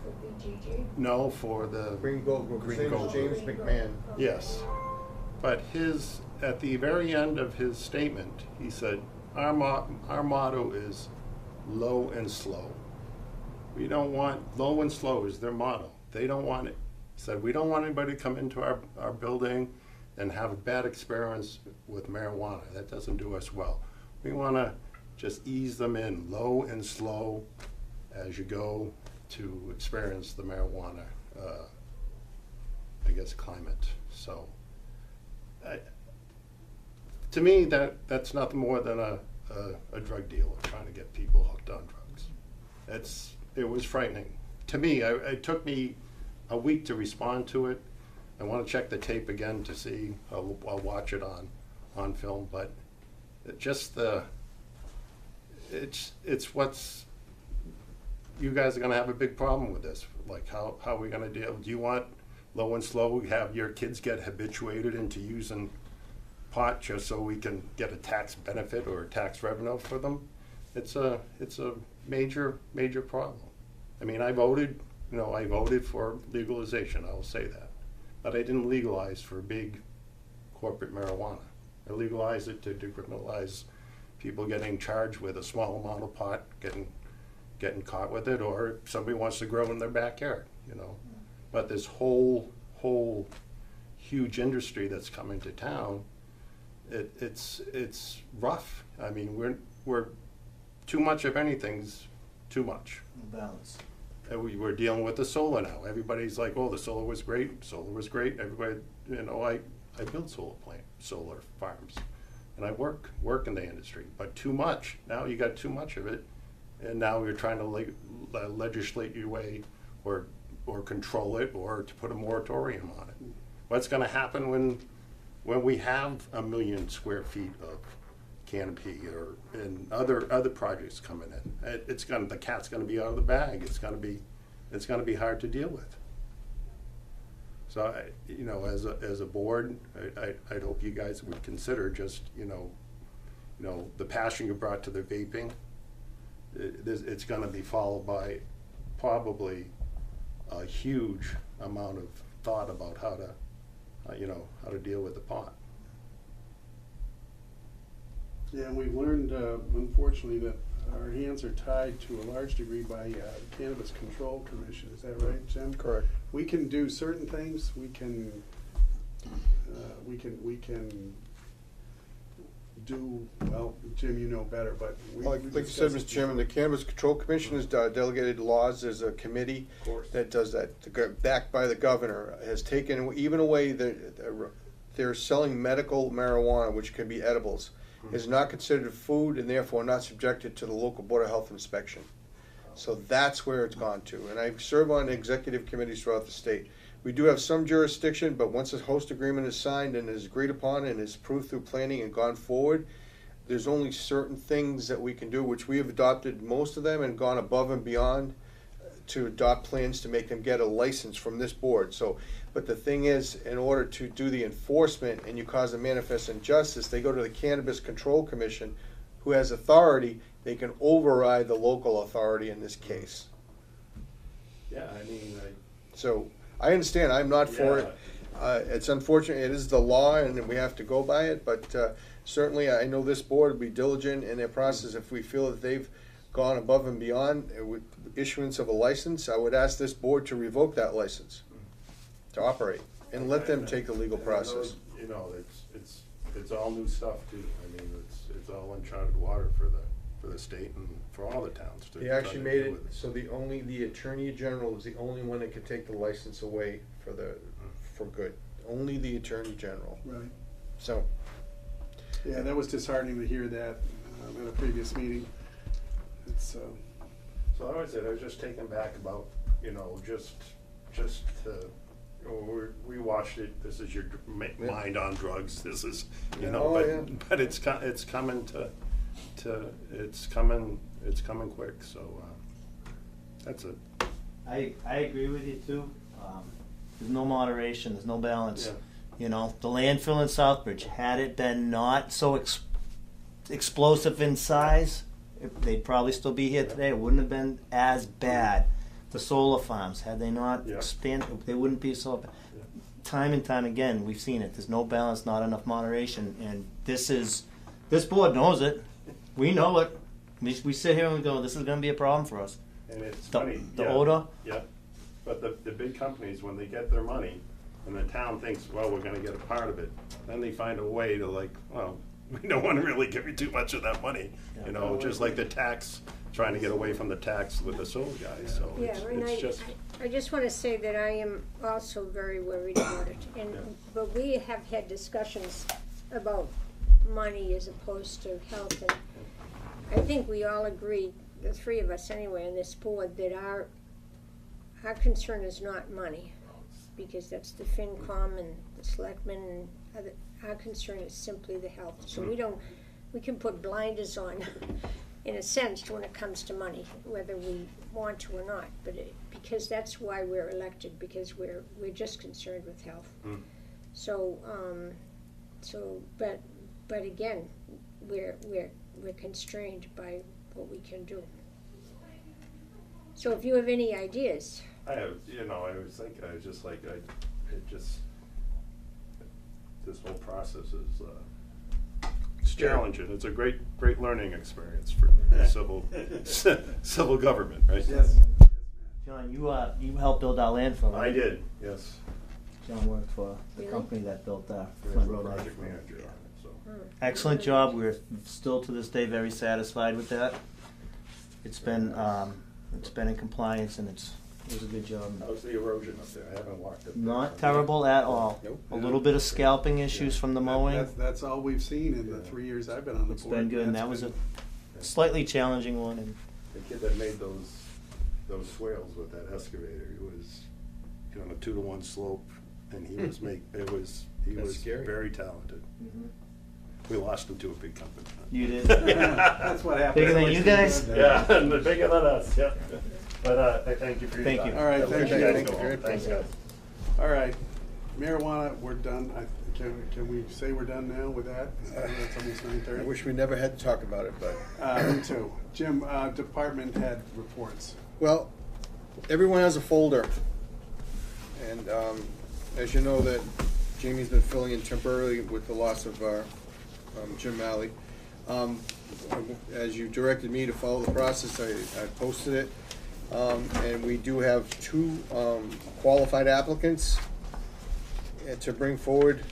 For BGG? No, for the Green Gold Group, his Green name Gold is James Group. McMahon. Yes, but at the very end of his statement, he said, our motto is low and slow. We don't want, low and slow is their motto. They don't want it. He said, we don't want anybody to come into our building and have a bad experience with marijuana. That doesn't do us well. We want to just ease them in low and slow as you go to experience the marijuana, climate. So, to me, that's nothing more than a drug dealer trying to get people hooked on drugs. It was frightening. To me, it took me a week to respond to it. I want to check the tape again to see. I'll watch it on film, but it's what's, you guys are going to have a big problem with this. Like, how are we going to deal? Do you want low and slow, have your kids get habituated into using pot just so we can get a tax benefit or a tax revenue for them? It's a major problem. I mean, I voted for legalization, I'll say that. But I didn't legalize for big corporate marijuana. I legalized it to decriminalize people getting charged with a small amount of pot, getting caught with it, or if somebody wants to grow in their backyard, But this whole huge industry that's coming to town, it's rough. I mean, we're too much of anything's too much. Balance. And we're dealing with the solar now. Everybody's like, oh, the solar was great. Everybody, I build solar farms, and I work in the industry. But too much. Now you got too much of it, and now you're trying to legislate your way, or control it, or to put a moratorium on it. What's going to happen when we have 1 million square feet of canopy and other projects coming in? The cat's going to be out of the bag. It's going to be hard to deal with. So as a board, I'd hope you guys would consider just the passion you brought to the vaping. It's going to be followed by probably a huge amount of thought about how to deal with the pot. Yeah, and we've learned, unfortunately, that our hands are tied to a large degree by the Cannabis Control Commission. Is that right, Jim? Correct. We can do certain things. We can do, well, Jim, you know better, but Like you said, Mr. Chairman, the Cannabis Control Commission has delegated laws. There's a committee that does that, backed by the governor, has taken even away they're selling medical marijuana, which can be edibles, is not considered food and therefore not subjected to the local Board of Health inspection. So that's where it's gone to. And I serve on executive committees throughout the state. We do have some jurisdiction, but once a host agreement is signed and is agreed upon and is approved through planning and gone forward, there's only certain things that we can do, which we have adopted most of them and gone above and beyond to adopt plans to make them get a license from this board. So, but the thing is, in order to do the enforcement and you cause a manifest injustice, they go to the Cannabis Control Commission, who has authority. They can override the local authority in this case. Yeah, I mean, so I understand. I'm not for it. It's unfortunate. It is the law, and we have to go by it. But certainly, I know this board will be diligent in their process. If we feel that they've gone above and beyond with issuance of a license, I would ask this board to revoke that license to operate and let them take the legal process. It's all new stuff too. I mean, it's all uncharted water for the state and for all the towns. They actually made it so the Attorney General is the only one that can take the license away for good. Only the Attorney General. Right. So. Yeah, that was disheartening to hear that at a previous meeting. It's. So I was just taken back about just we watched it. This is your mind on drugs. This is but it's coming it's coming quick. So that's it. I agree with you too. There's no moderation. There's no balance. Yeah. The landfill in Southbridge, had it been not so explosive in size, they'd probably still be here today. It wouldn't have been as bad. The solar farms, had they not expanded, they wouldn't be so bad. Time and time again, we've seen it. There's no balance, not enough moderation, and this board knows it. We know it. We sit here and we go, this is going to be a problem for us. And it's funny. The odor. Yeah. But the big companies, when they get their money, and the town thinks, well, we're gonna get a part of it, then they find a way to like, well, we don't wanna really give you too much of that money, you know, just like the tax, trying to get away from the tax with the solar guys, so Yeah, and it's just. I just want to say that I am also very worried about it. But we have had discussions about money as opposed to health, and I think we all agree, the three of us anyway on this board, that our concern is not money, because that's the FinCom and the selectmen and other. Our concern is simply the health. So we can put blinders on, in a sense, when it comes to money, whether we want to or not. But because that's why we're elected, because we're just concerned with health. So but again, we're constrained by what we can do. So if you have any ideas. I have, I was thinking, I was just like, this whole process is, it's challenging. It's a great learning experience for civil government, right? Yes. John, you helped build our landfill, right? I did, yes. John worked for the Really? company that built There's Flint a Road project landfill. manager on it, so. Excellent job. We're still to this day very satisfied with that. It's been in compliance, and it was a good job. How's the erosion up there? I haven't walked it. Not terrible at all. Nope. A little bit of scalping issues from the mowing. That's all we've seen in the 3 years I've been on the It's board. been good, and that was a slightly challenging one. And The kid that made those swales with that excavator, he was, on a 2-to-1 slope, and he was he That's was scary. very talented. We lost him to a big company. you did. That's what happens. Bigger than you guys? Yeah, and bigger than us, yeah. But I thank you for your Thank time. you. All right, I'll let thank you you. guys go home. Thanks, guys. All right, marijuana, we're done. Can we say we're done now with that? It's almost I 9:30. wish we never had to talk about it, but. Me too. Jim, department head reports. Well, everyone has a folder, and as you know that Jamie's been filling in temporarily with the loss of Jim Malley. As you directed me to follow the process, I posted it, and we do have 2 qualified applicants to bring forward.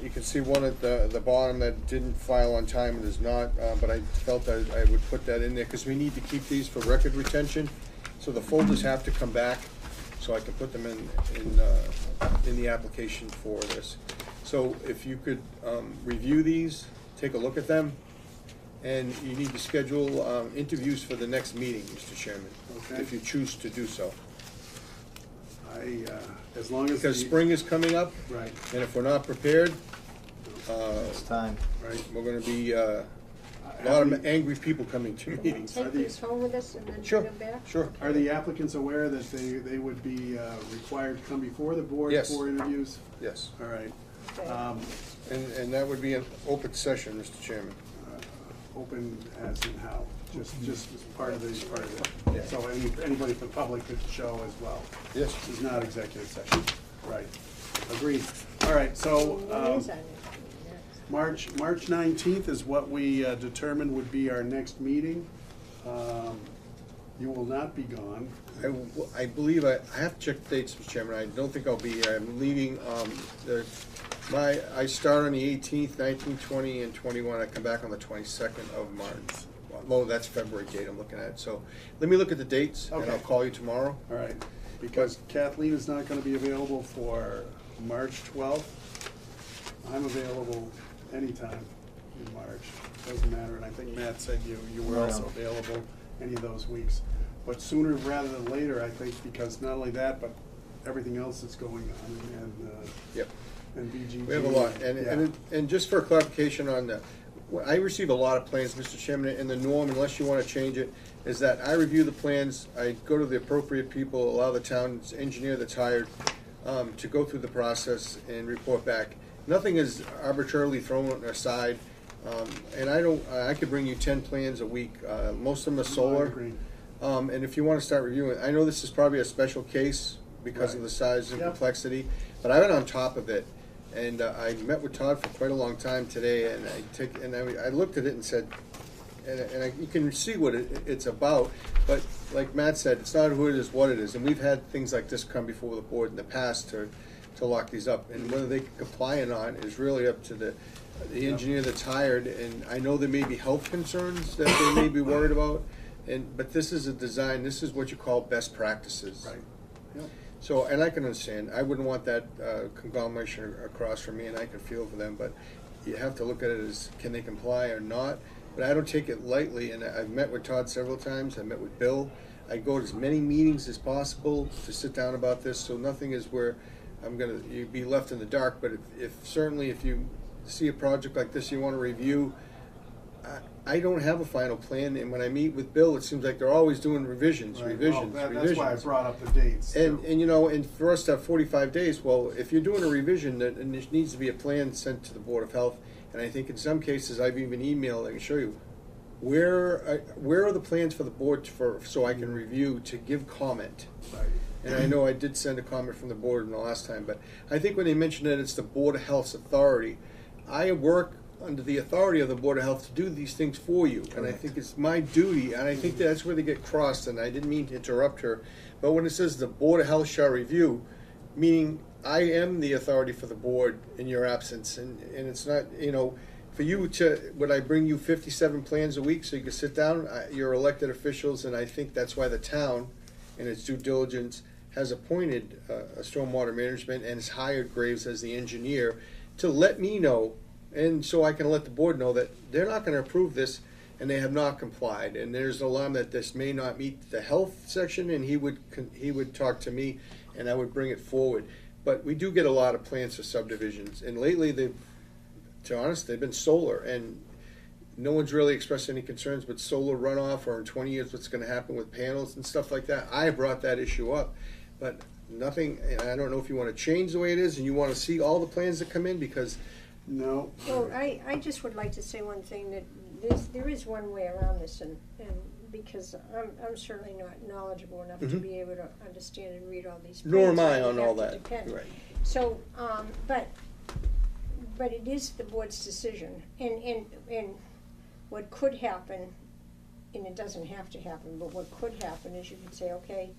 You can see one at the bottom that didn't file on time and is not, but I felt I would put that in there because we need to keep these for record retention. So the folders have to come back, so I can put them in the application for this. So if you could review these, take a look at them, and you need to schedule interviews for the next meeting, Mr. Chairman, Okay. if you choose to do so. As long as. Because spring is coming up, Right. and if we're not prepared, It's time. right, we're gonna be a lot of angry people coming to meetings. Take these home with us and then Sure, bring them back? sure. Are the applicants aware that they would be required to come before the board Yes. for interviews? Yes, All right. Okay. and that would be an open session, Mr. Chairman. Open as in how? Just as part of it. Yeah. So anybody from the public could show as well. Yes. This is not executive session. Right. Agreed. All right, so What is on it? March 19th is what we determined would be our next meeting. You will not be gone. I believe, I have to check the dates, Mr. Chairman, I don't think I'll be here, I'm leaving, I start on the 18th, 19th, 20, and 21, I come back on the 22nd of March. Well, that's February date I'm looking at, so let me look at the dates, and Okay. I'll call you tomorrow. All right, because Kathleen is not gonna be available for March 12th. I'm available anytime in March, doesn't matter, and I think Matt said you were also available any of those weeks. But sooner rather than later, I think, because not only that, but everything else that's going on, Yep. and BGG. We have a lot, Yeah. and just for clarification on that, I receive a lot of plans, Mr. Chairman, and the norm, unless you wanna change it, is that I review the plans, I go to the appropriate people, allow the town's engineer that's hired, to go through the process and report back. Nothing is arbitrarily thrown aside, and I could bring you 10 plans a week, most of them are solar. I agree. And if you wanna start reviewing, I know this is probably a special case because of Right. the size and Yep. complexity, but I've been on top of it. And I met with Todd for quite a long time today, and I looked at it and said, you can see what it's about, but like Matt said, it's not who it is, what it is, and we've had things like this come before the board in the past to lock these up, and whether they can comply or not is really up to the engineer that's hired, and I know there may be health concerns that they may be worried about, but this is a design, this is what you call best practices. Right. Yep. So, and I can understand, I wouldn't want that conglomeration across from me, and I can feel for them, but you have to look at it as, can they comply or not? But I don't take it lightly, and I've met with Todd several times, I met with Bill. I go to as many meetings as possible to sit down about this, so nothing is where you'd be left in the dark, but certainly if you see a project like this you want to review, I don't have a final plan, and when I meet with Bill, it seems like they're always doing revisions. That's why I brought up the dates. And you know, and for us to have 45 days, well, if you're doing a revision, then there needs to be a plan sent to the Board of Health. And I think in some cases, I've even emailed, I can show you, where are the plans for the board so I can review to give comment. Right. And I know I did send a comment from the board in the last time, but I think when they mentioned that it's the Board of Health's authority, I work under the authority of the Board of Health to do these things for you. And I think it's my duty, and I think that's where they get crossed, and I didn't mean to interrupt her. But when it says the Board of Health shall review, meaning I am the authority for the board in your absence, and it's not, you know, for you would I bring you 57 plans a week so you can sit down? You're elected officials, and I think that's why the town, in its due diligence, has appointed a stormwater management and has hired Graves as the engineer to let me know, and so I can let the board know that they're not going to approve this, and they have not complied. And there's an alarm that this may not meet the health section, and he would talk to me, and I would bring it forward. But we do get a lot of plans for subdivisions, and lately to be honest, they've been solar, and no one's really expressed any concerns with solar runoff, or in 20 years what's going to happen with panels and stuff like that. I brought that issue up, but nothing, and I don't know if you want to change the way it is and you want to see all the plans that come in, because no. Well, I just would like to say one thing, that there is one way around this, and because I'm certainly not knowledgeable enough to be able to understand and read all these plans. Nor am I so on have all to that. depend. Right. So, but it is the board's decision, and what could happen, and it doesn't have to happen, but what could happen is you could say, okay,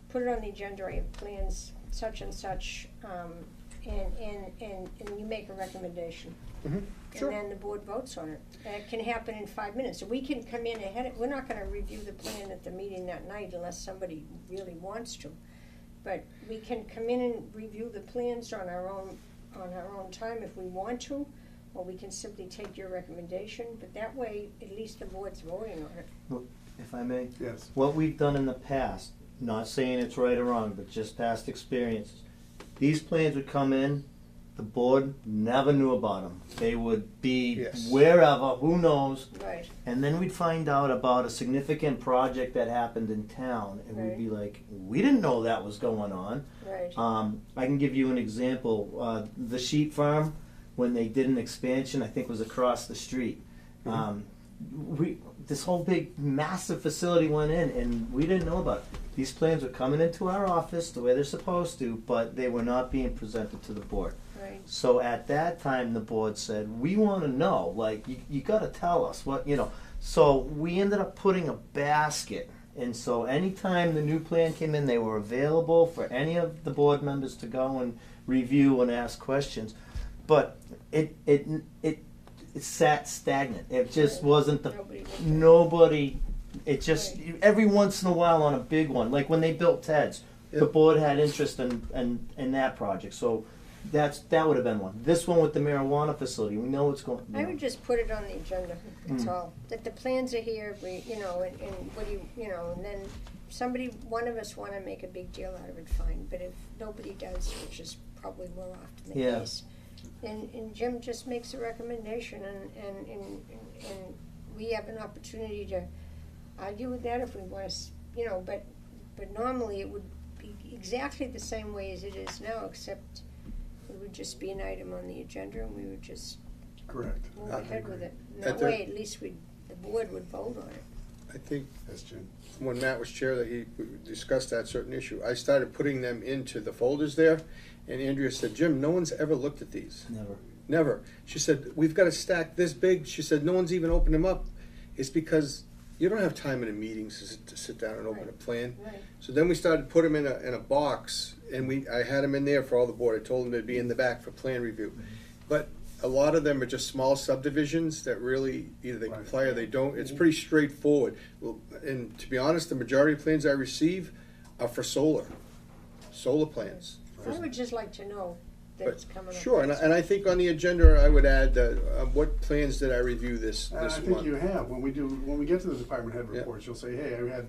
put it on the agenda, I have plans such and such, and you make a recommendation. Sure. And then the board votes on it. And it can happen in 5 minutes. So we can come in ahead, we're not gonna review the plan at the meeting that night unless somebody really wants to. But we can come in and review the plans on our own time if we want to, or we can simply take your recommendation, but that way, at least the board's voting on it. Well, if I may? Yes. What we've done in the past, not saying it's right or wrong, but just past experiences, these plans would come in, the board never knew about them. They would be Yes. wherever, who knows, Right. and then we'd find out about a significant project that happened in town, and Right. we'd be like, we didn't know that was going on. Right. I can give you an example. The sheep farm, when they did an expansion, I think was across the street. This whole big, massive facility went in, and we didn't know about it. These plans were coming into our office the way they're supposed to, but they were not being presented to the board. Right. So at that time, the board said, we want to know, like, you got to tell us what, you know. So we ended up putting a basket. And so anytime the new plan came in, they were available for any of the board members to go and review and ask questions. But it sat stagnant. It just wasn't nobody. It just every once in a while on a big one, like when they built Ted's, the board had interest in that project. So that would have been one. This one with the marijuana facility, we know what's going. I would just put it on the agenda, that's all. That the plans are here, and what do and then one of us wanna make a big deal out of it, fine. But if nobody does, which is probably more often the Yeah. case, and Jim just makes a recommendation, and we have an opportunity to argue with that if we want to, but normally it would be exactly the same way as it is now, except it would just be an item on the agenda, and we would just Correct. move ahead with it. And At that the- way, at least the board would vote on it. I think That's Jim. when Matt was chair that he discussed that certain issue. I started putting them into the folders there, and Andrea said, Jim, no one's ever looked at these. Never. Never. She said, we've got a stack this big. She said, no one's even opened them up. It's because you don't have time in a meeting to sit down and open a Right. plan. Right. So then we started to put them in a box, and I had them in there for all the board. I told them they'd be in the back for plan review. But a lot of them are just small subdivisions that really, either they comply or they don't. It's pretty straightforward. Well, and to be honest, the majority of plans I receive are for solar plans. I would just like to know that But, it's coming up. sure, and I think on the agenda, I would add, what plans did I review this And I think month? you have, when we get to the department head Yeah. reports, you'll say, hey, I had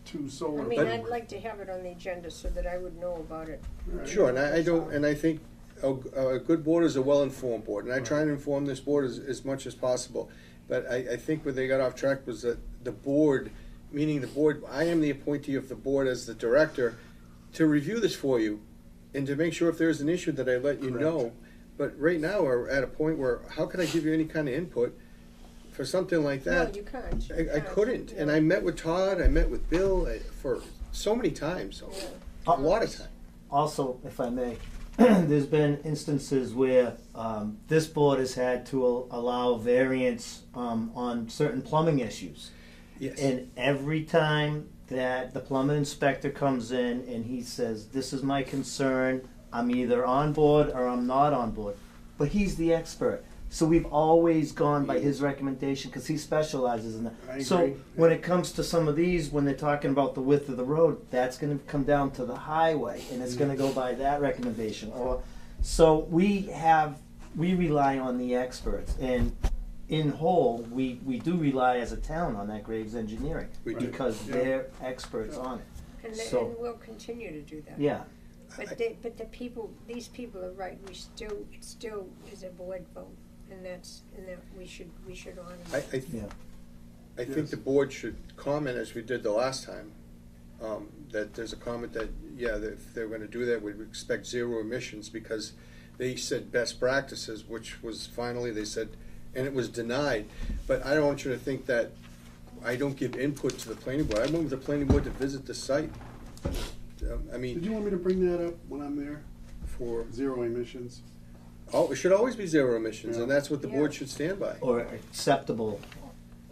2 solar. I mean, But- I'd like to have it on the agenda so that I would know about it. Right. Sure, and I don't, and I think a good board is a well-informed board, and I try and inform this board as much as possible. But I think where they got off track was that the board, meaning the board, I am the appointee of the board as the director, to review this for you, and to make sure if there's an issue that I let you know. But right now, we're at a point where, how could I give you any kind of input for something like No, that? you can't. I couldn't, and I met with Todd, I met with Bill for so many times, a lot of time. Also, if I may, there's been instances where this board has had to allow variance on certain plumbing issues. Yes. And every time that the plumbing inspector comes in and he says, this is my concern, I'm either on board or I'm not on board. But he's the expert. So we've always gone by his recommendation because he specializes in that. I So agree. when it comes to some of these, when they're talking about the width of the road, that's going to come down to the highway and it's going to go by that recommendation. Or so we rely on the experts, and in whole, we do rely as a town on that Graves Engineering We do. because Yeah. they're experts on it. And So- we'll continue to do that. Yeah. But the people, these people are right, it still is a board vote, and that we should honor. I think the board should comment, as we did the last time, that there's a comment that, that if they're gonna do that, we'd expect 0 emissions, because they said best practices, which was finally, they said, and it was denied. But I don't want you to think that I don't give input to the planning board. I went with the planning board to visit the site. I mean, Did you want me to bring that up when I'm there? for, 0 emissions? it should always be 0 emissions, and Yeah. that's what the board should stand by. Or acceptable,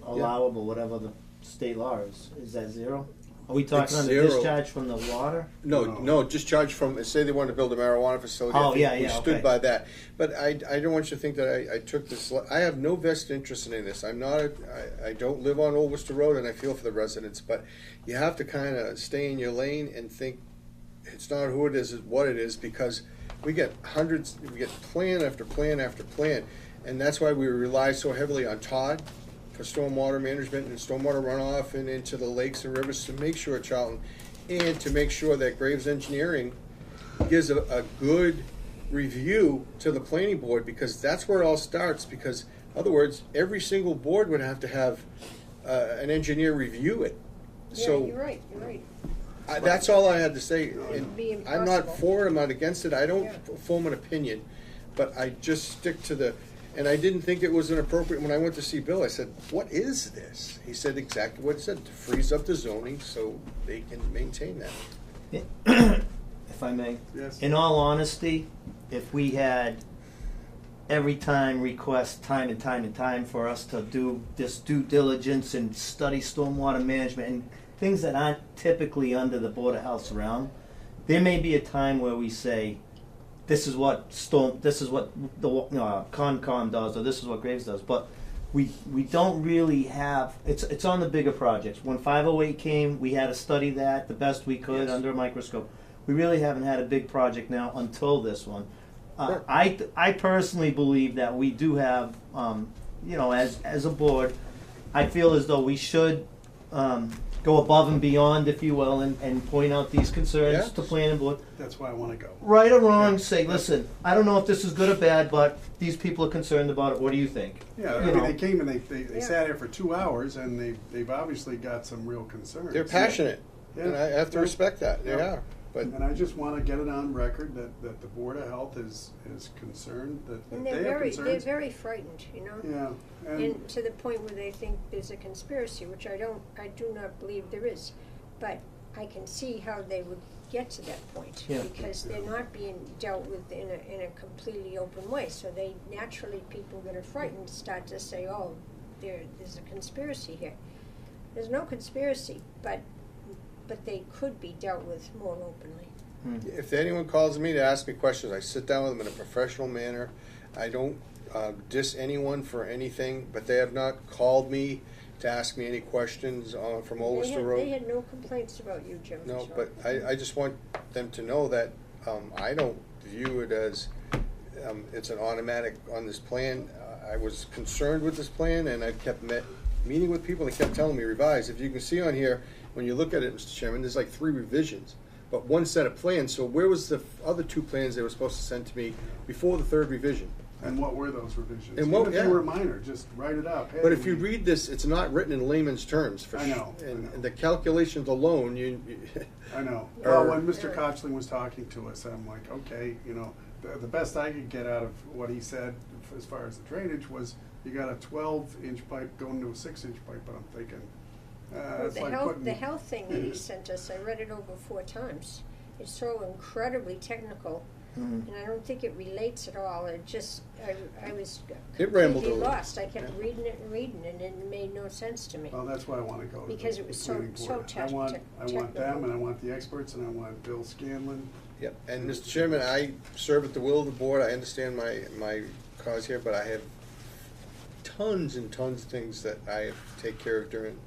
allowable, whatever the state law is. Is that 0? Are we talking It's on the 0. discharge from the water? No, discharge from, say they wanted to build a marijuana facility. Oh, I think yeah, we yeah, stood okay. by that. But I don't want you to think that I took this, I have no vested interest in this. I'm not, I don't live on Old Worcester Road, and I feel for the residents, but you have to kind of stay in your lane and think it's not who it is, it's what it is, because we get plan after plan after plan. And that's why we rely so heavily on Todd for stormwater management and stormwater runoff and into the lakes and rivers to make sure, Charlton, and to make sure that Graves Engineering gives a good review to the planning board, because that's where it all starts. Because, in other words, every single board would have to have an engineer review it. Yeah, So you're right. that's all I had to say. It'd be And I'm not impossible. for it, I'm not against it. I don't Yeah. form an opinion, but I just stick to the. And I didn't think it was inappropriate when I went to see Bill. I said, "What is this?" He said exactly what it said: to freeze up the zoning so they can maintain that. If I may. Yes. In all honesty, if we had every time request time and time for us to do this due diligence and study stormwater management and things that aren't typically under the Board of Health's realm, there may be a time where we say, this is what the Concom does, or this is what Graves does, but we don't really have, it's on the bigger projects. When 508 came, we had to study that the best we could under a microscope. We really haven't had a big project now until this one. Sure. I personally believe that we do have, as a board, I feel as though we should go above and beyond, if you will, and point out these concerns Yeah. to planning board. That's why I want to go. Right or wrong, say, listen, I don't know if this is good or bad, but these people are concerned about it. What do you think? Yeah, I You mean, know. they came and they sat here for 2 hours, and they've obviously got some real concerns. They're passionate, Yeah. and I have to Yeah. respect that. They Yeah. are, but And I just want to get it on record that the Board of Health is concerned, that And they they're have they're concerns. very frightened, you know? Yeah, And to the point where they think there's a conspiracy, which I do not believe there is. But I can see how they would get to that point. Yeah. Because they're not being dealt with in a completely open way. So they naturally, people that are frightened start to say, oh, there's a conspiracy here. there's no conspiracy, but they could be dealt with more openly. If anyone calls me to ask me questions, I sit down with them in a professional manner. I don't diss anyone for anything, but they have not called me to ask me any questions from Ollister Road. They had no complaints about you, Jim. No, so- but I just want them to know that I don't view it as it's an automatic on this plan. I was concerned with this plan, and I kept meeting with people. They kept telling me revise. If you can see on here, when you look at it, Mr. Chairman, there's like 3 revisions, but 1 set of plans. So where was the other 2 plans they were supposed to send to me before the 3rd revision? And what were those revisions? And what- Even if yeah. they were minor, just write it up. Hey, But if you we- read this, it's not written in layman's terms. For I know, and the calculations alone, I know. Or- Well, when Mr. Kochling was talking to us, I'm like, okay, you know, the best I could get out of what he said as far as the drainage was, you got a 12-inch pipe going to a 6-inch pipe, but I'm thinking, Well, it's the like health, putting. the health thing that he sent us, I read it over 4 times. It's so incredibly technical, and I don't think it relates at all. It just, I was It rambled a completely little. lost. I kept reading it, and it made no sense to me. Well, that's why I want to go to Because the it was so- planning so board. tech- I want technical. them, and I want the experts, and I want Bill Scanlon. Yep, and Mr. Chairman, I serve at the will of the board. I understand my cause here, but I have tons and tons of things that I have to take care of during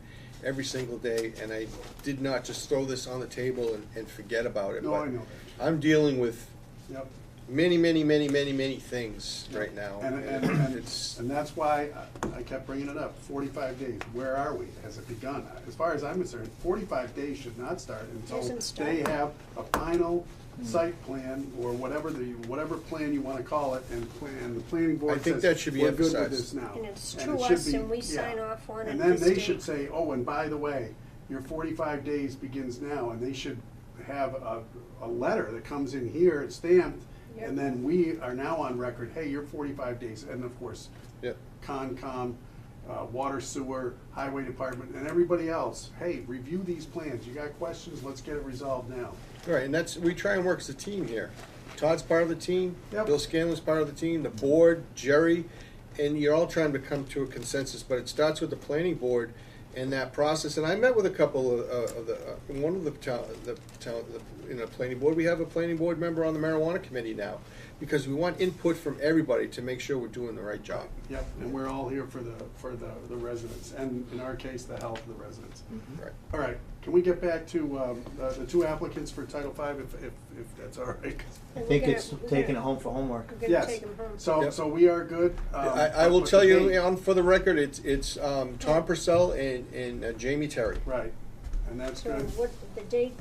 every single day, and I did not just throw this on the table and forget about it. No, but I know I'm dealing with Yep. many things right now. And that's why I kept bringing it up, 45 days, where are we? Has it begun? As far as I'm concerned, 45 days should not start until Doesn't start. they have a final site plan, or whatever plan you wanna call it, and the planning board I think says, that should be we're good with emphasized. this now. And it's And to it should us, be- and we yeah. sign off on it And this then they date. should say, oh, and by the way, your 45 days begins now, and they should have a letter that comes in here, it's stamped, Yep. and then we are now on record, hey, you're 45 days, and of course, Yep. Concom, Water Sewer, Highway Department, and everybody else, hey, review these plans, you got questions, let's get it resolved now. Right, and we try and work as a team here. Todd's part of the team, Yep. Bill Scanlon's part of the team, the board, Jerry, and you're all trying to come to a consensus, but it starts with the planning board and that process. And I met with a couple one of the planning board. We have a planning board member on the marijuana committee now, because we want input from everybody to make sure we're doing the right job. Yep, and we're all here for the residents, and in our case, the health of the residents. Right. All right, can we get back to the 2 applicants for Title V, if that's all right? I And think we're it's gonna- taking it home for homework. We're gonna Yes, take them home. so, Yep. so we are good. I will but tell the you, date- for the record, it's Tom Purcell and Jamie Terry. Right, and that's So good, what, the date,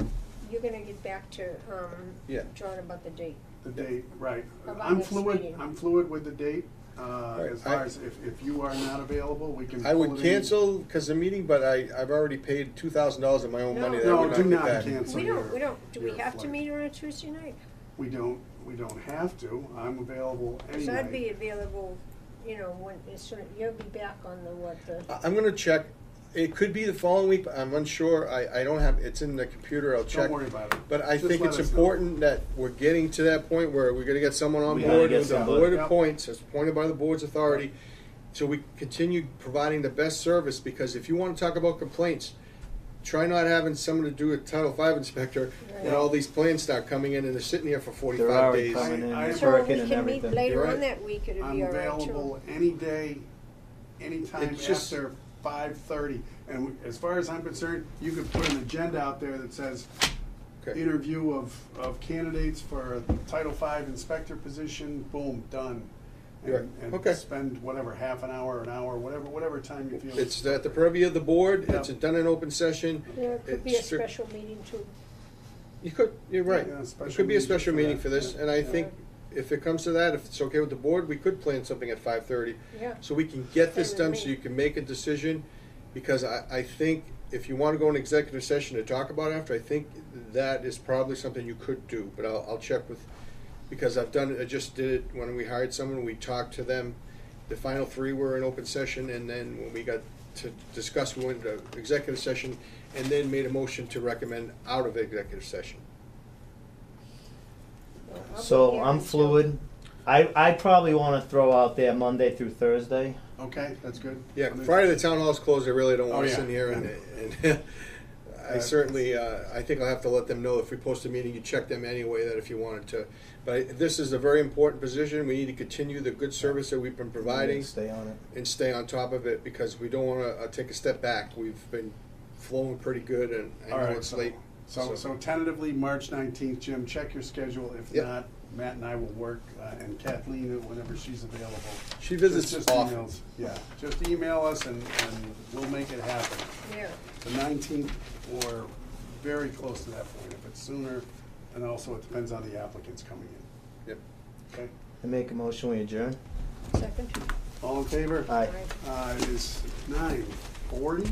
you're gonna get back to, Yeah. John about the date. the date, right. Of our I'm next fluid, meeting. I'm fluid with the date, Right, as far as if you are not available, we can. I pull would it in. cancel because of the meeting, but I've already paid $2,000 of my own No. money that I No, would do not not get back. cancel. We your- don't, do we your have to flight. meet on a Tuesday night? We don't have to, I'm available any Cause night. I'd be available, you know, when, as soon, you'll be back on the, what, the, I'm gonna check. It could be the following week, but I'm unsure. I don't have, it's in the computer, I'll check. Don't worry about it. But I Just think let it's us know. important that we're getting to that point where we're gonna get someone on We gotta board get with the somebody. board Yep. appoints, as appointed by the board's authority. So we continue providing the best service, because if you wanna talk about complaints, try not having someone to do a Title V inspector and all these plans start coming in and they're sitting here for They're 45 already days. coming in, I- so working we and can meet everything. later You're on right. that week, it'd I'm be all right too. available any day, anytime It's just- after 5:30. And as far as I'm concerned, you could put an agenda out there that says, Okay. interview of candidates for a Title V inspector position, boom, done. Right. And Okay. spend whatever, half an hour, whatever time you feel. It's at the purview of the board, it's Yep. done in open session. Yeah, it could be a It's strict- special meeting too. You're right. Yeah, a It special could be a meeting special for meeting that, for this, yeah. and I Yeah. think if it comes to that, if it's okay with the board, we could plan something at 5:30. Yeah. So we can get this Fine done, with so me. you can make a decision, because I think if you wanna go in executive session to talk about it after, I think that is probably something you could do, but I'll check with, because I just did it when we hired someone, we talked to them. The final 3 were in open session, and then when we got to discuss, we went into executive session, and then made a motion to recommend out of executive session. Well, I'll be So here I'm until- fluid. I probably wanna throw out there Monday through Thursday. Okay, that's good. Yeah, Friday the town hall's closed, I really don't Oh, want us yeah. in here, and I certainly, I think I'll have to let them know if we post a meeting, you check them anyway, that if you wanted to. But this is a very important position, we need to continue the good service that we've been providing. Stay on it. And stay on top of it, because we don't wanna take a step back, we've been flowing pretty good, and I All know right, it's so- late. So tentatively, March 19th, Jim, check your schedule. If Yep. not, Matt and I will work, and Kathleen, whenever she's available. She visits Just often. emails. Yeah, just email us and we'll make it happen. Yeah. The 19th or very close to that point. If it's sooner, and also it depends on the applicants coming in. Yep. Okay? I make a motion, we adjourn. Second? All in favor? Aye. It is 9:40.